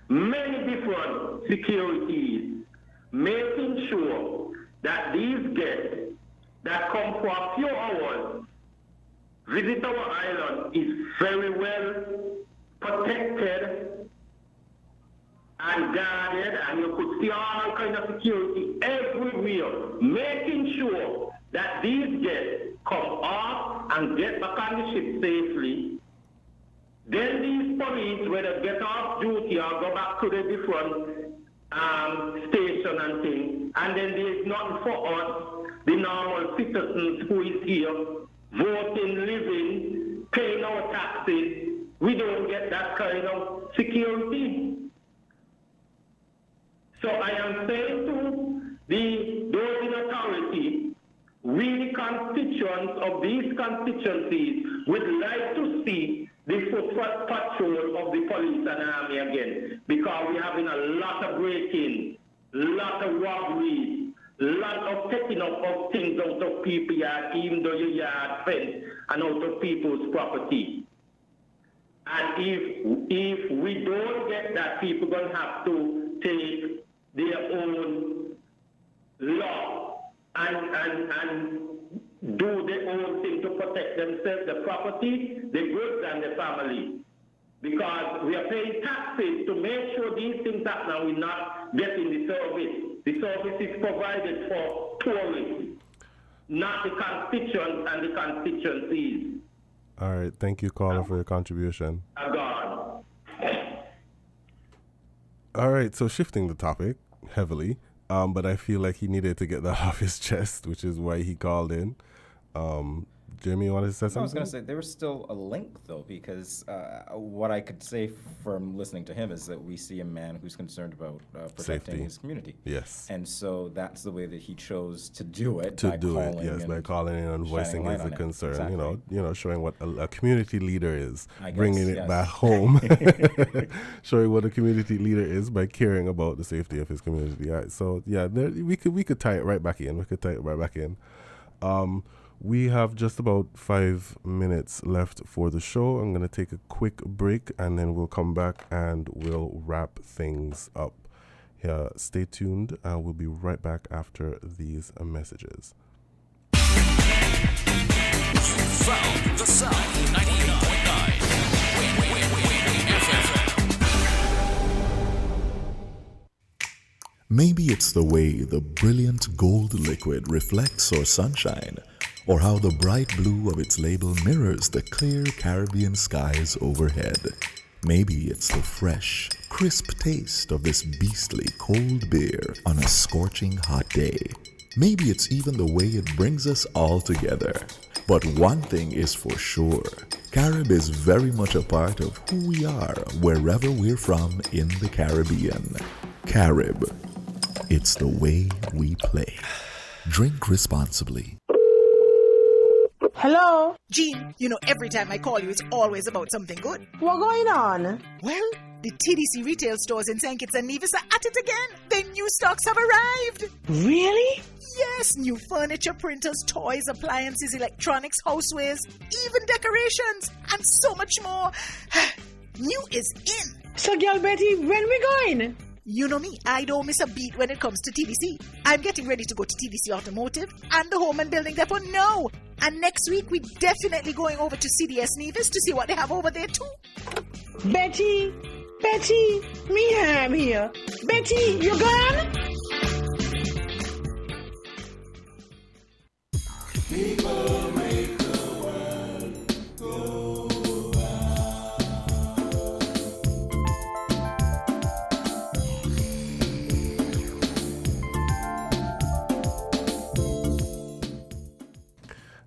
many different securities making sure that these guests that come for a few hours visit our island is very well protected and guarded, and you could see all kind of security everywhere, making sure that these guests come off and get back on the ship safely. Then these police, whether get off duty or go back to the different station and things, and then there's nothing for us, the normal citizens who is here, voting, living, paying our taxes. We don't get that kind of security. So I am saying to those in authority, we the constituents of these constituencies would like to see the foot patrol of the police and army again, because we're having a lot of break-in, lot of robberies, lot of taking up of things out of people's yard, even though your yard fence, and out of people's property. And if we don't get that, people are going to have to take their own law and do their own thing to protect themselves, the property, the goods, and the family. Because we are paying taxes to make sure these things happen and we're not getting the service. The service is provided for tourists, not the constituents and the constituencies. All right. Thank you, caller, for your contribution. God. All right. So shifting the topic heavily, but I feel like he needed to get that off his chest, which is why he called in. Jimmy, you wanted to say something? I was going to say there was still a link, though, because what I could say from listening to him is that we see a man who's concerned about protecting Safety. his community. Yes. And so that's the way that he chose to do it. By calling in and voicing his concern. Exactly. You know, showing what a community leader is, I guess, bringing it back home, showing what a community leader is by caring about the safety of his community. So yeah, we could tie it right back in. We have just about 5 minutes left for the show. I'm going to take a quick break and then we'll come back and we'll wrap things up. Yeah, stay tuned. We'll be right back after these messages. Found the sound 98.9 FM. Maybe it's the way the brilliant gold liquid reflects or sunshine, or how the bright blue of its label mirrors the clear Caribbean skies overhead. Maybe it's the fresh, crisp taste of this beastly cold beer on a scorching hot day. Maybe it's even the way it brings us all together. But one thing is for sure, Carib is very much a part of who we are wherever we're from in the Caribbean. Carib, it's the way we play. Drink responsibly. Hello? Jean, you know every time I call you, it's always about something good. What's going on? Well, the TDC retail stores in St. Kitts and Nevis are at it again. Their new stocks have arrived. Really? Yes, new furniture, printers, toys, appliances, electronics, housewares, even decorations, and so much more. New is in. So, girl Betty, when we going? You know me, I don't miss a beat when it comes to TVC. I'm getting ready to go to TVC Automotive and the Home and Building Depot now. And next week, we're definitely going over to CDS Nevis to see what they have over there too. Betty, me I'm here. Betty, you gone? People make the world go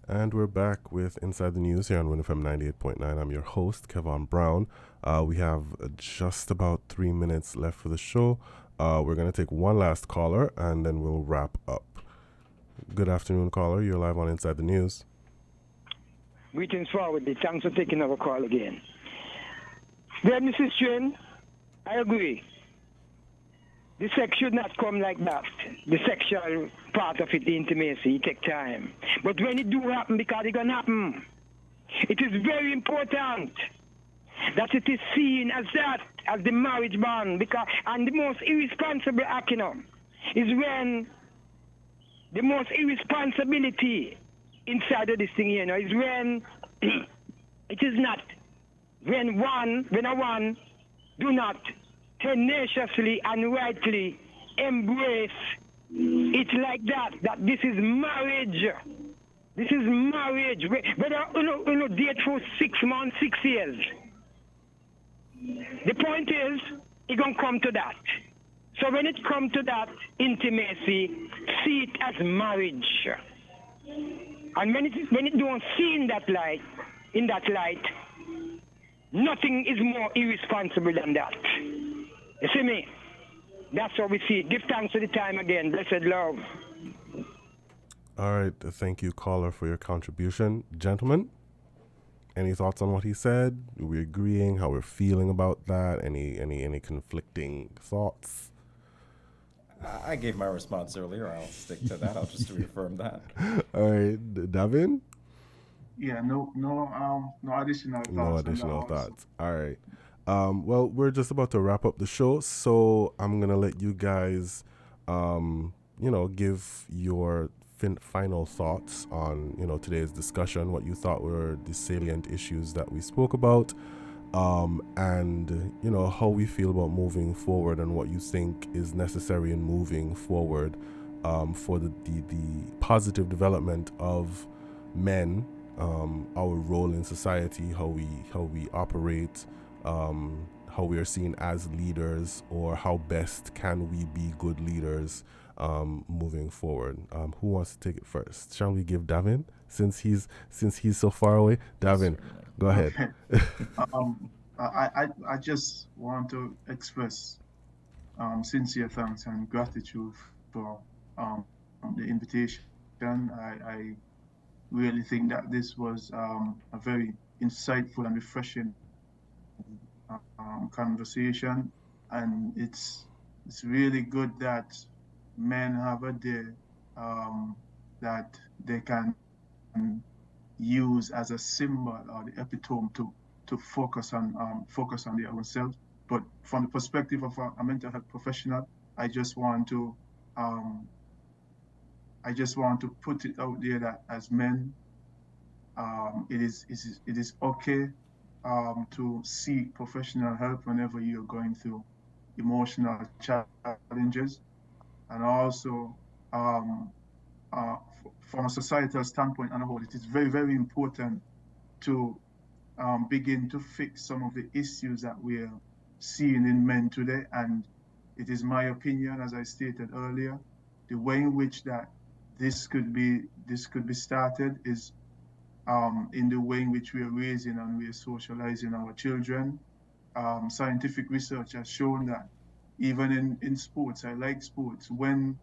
And we're back with Inside the News here on WinFM 98.9. I'm your host, Kevon Brown. We have just about 3 minutes left for the show. We're going to take one last caller, and then we'll wrap up. Good afternoon, caller. You're live on Inside the News. Greetings forward. Thanks for taking our call again. Well, Mrs. Chin, I agree. The sex should not come like that. The sexual part of it, the intimacy, it takes time. But when it do happen, because it can happen, it is very important that it is seen as that, as the marriage bond. Because, and the most irresponsible act, you know, is when the most irresponsibility inside of this thing, you know, is when it is not, when a one do not tenaciously and rightly embrace it like that this is marriage. This is marriage. Whether you date for 6 months, 6 years. The point is, it's going to come to that. So when it comes to that intimacy, see it as marriage. And when it don't see in that light, nothing is more irresponsible than that. You see me? That's how we see it. Give thanks for the time again. Blessed love. All right. Thank you, caller, for your contribution. Gentlemen, any thoughts on what he said? Are we agreeing? How we're feeling about that? Any conflicting thoughts? I gave my response earlier. I'll stick to that. I'll just reaffirm that. All right. Davin? Yeah, no additional thoughts. No additional thoughts. All right. Well, we're just about to wrap up the show, so I'm going to let you guys, give your final thoughts on, today's discussion, what you thought were the salient issues that we spoke about, and, how we feel about moving forward and what you think is necessary in moving forward for the positive development of men, our role in society, how we operate, how we are seen as leaders, or how best can we be good leaders moving forward. Who wants to take it first? Shall we give Davin, since he's so far away? Davin, go ahead. I just want to express sincere thanks and gratitude for the invitation. I really think that this was a very insightful and refreshing conversation, and it's really good that men have a day that they can use as a symbol or the epitome to focus on their own self. But from the perspective of a mental health professional, I just want to put it out there that as men, it is okay to seek professional help whenever you're going through emotional challenges, and also from a societal standpoint on the whole, it is very, very important to begin to fix some of the issues that we're seeing in men today. And it is my opinion, as I stated earlier, the way in which that this could be started is in the way in which we are raising and we are socializing our children. Scientific research has shown that even in sports, I like sports, when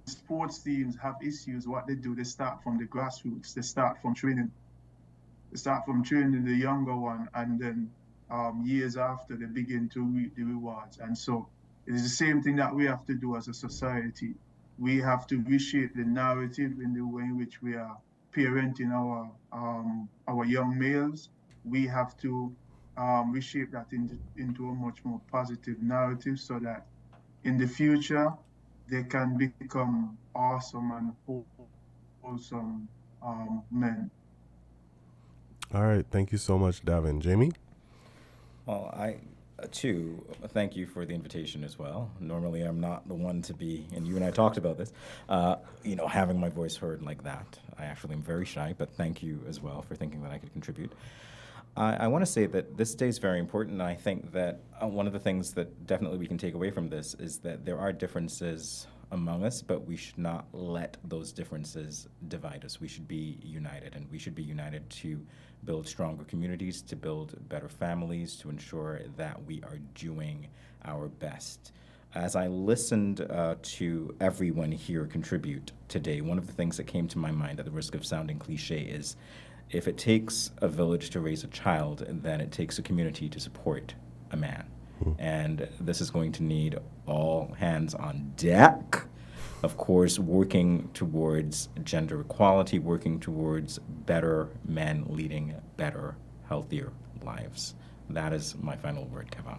sports teams have issues, what they do, they start from the grassroots, they start from training the younger one, and then years after they begin to reap the rewards. And so it is the same thing that we have to do as a society. We have to reshape the narrative in the way in which we are parenting our young males. We have to reshape that into a much more positive narrative, so that in the future they can become awesome and wholesome men. All right, thank you so much, Davin. Jamie? Well, I too thank you for the invitation as well. Normally I'm not the one to be, and you and I talked about this, having my voice heard like that. I actually am very shy, but thank you as well for thinking that I could contribute. I want to say that this day is very important, and I think that one of the things that definitely we can take away from this is that there are differences among us, but we should not let those differences divide us. We should be united, and we should be united to build stronger communities, to build better families, to ensure that we are doing our best. As I listened to everyone here contribute today, one of the things that came to my mind, at the risk of sounding cliche, is if it takes a village to raise a child, then it takes a community to support a man. And this is going to need all hands on deck. Of course, working towards gender equality, working towards better men leading better, healthier lives. That is my final word, Kevin.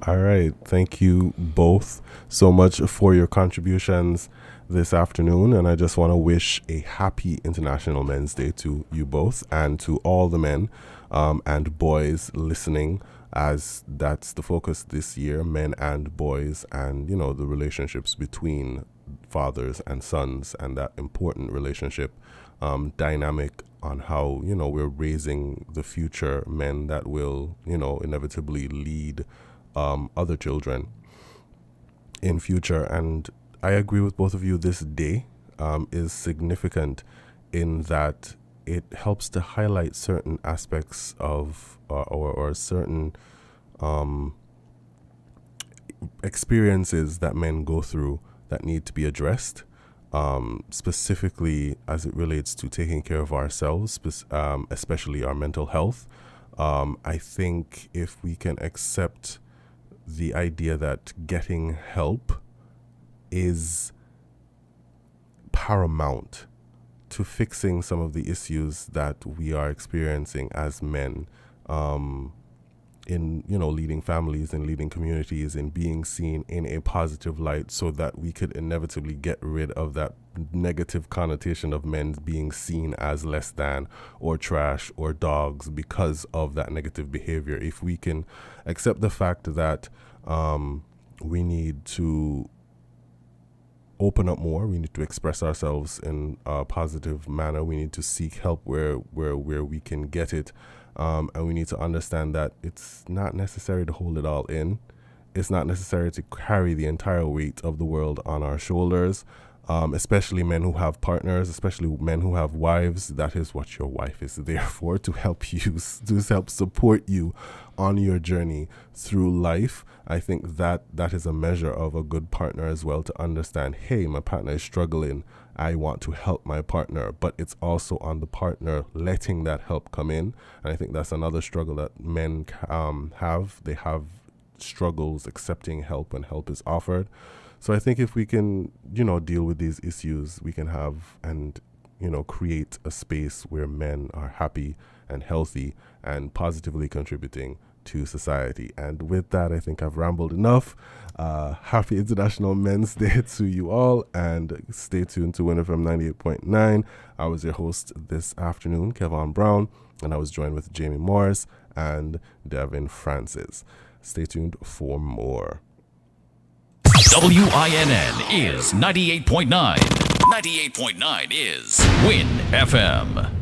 All right. Thank you both so much for your contributions this afternoon. And I just want to wish a happy International Men's Day to you both and to all the men and boys listening, as that's the focus this year, men and boys, and, the relationships between fathers and sons, and that important relationship dynamic on how, we're raising the future men that will, inevitably lead other children in future. And I agree with both of you. This day is significant in that it helps to highlight certain aspects of or certain experiences that men go through that need to be addressed, specifically as it relates to taking care of ourselves, especially our mental health. I think if we can accept the idea that getting help is paramount to fixing some of the issues that we are experiencing as men, in leading families and leading communities and being seen in a positive light, so that we could inevitably get rid of that negative connotation of men being seen as less than or trash or dogs because of that negative behavior. If we can accept the fact that we need to open up more, we need to express ourselves in a positive manner, we need to seek help where we can get it, and we need to understand that it's not necessary to hold it all in. it's not necessary to carry the entire weight of the world on our shoulders. Especially men who have partners, especially men who have wives. That is what your wife is there for, to help you, to help support you on your journey through life. I think that is a measure of a good partner as well, to understand, hey, my partner is struggling. I want to help my partner, but it's also on the partner letting that help come in. And I think that's another struggle that men have. They have struggles accepting help when help is offered. So I think if we can, deal with these issues, we can have and, create a space where men are happy and healthy and positively contributing to society. And with that, I think I've rambled enough. Happy International Men's Day to you all, and stay tuned to Winner FM 98.9. I was your host this afternoon, Kevon Brown, and I was joined with Jamie Morris and Devin Francis. Stay tuned for more. WINN is 98.9. 98.9 is Win FM.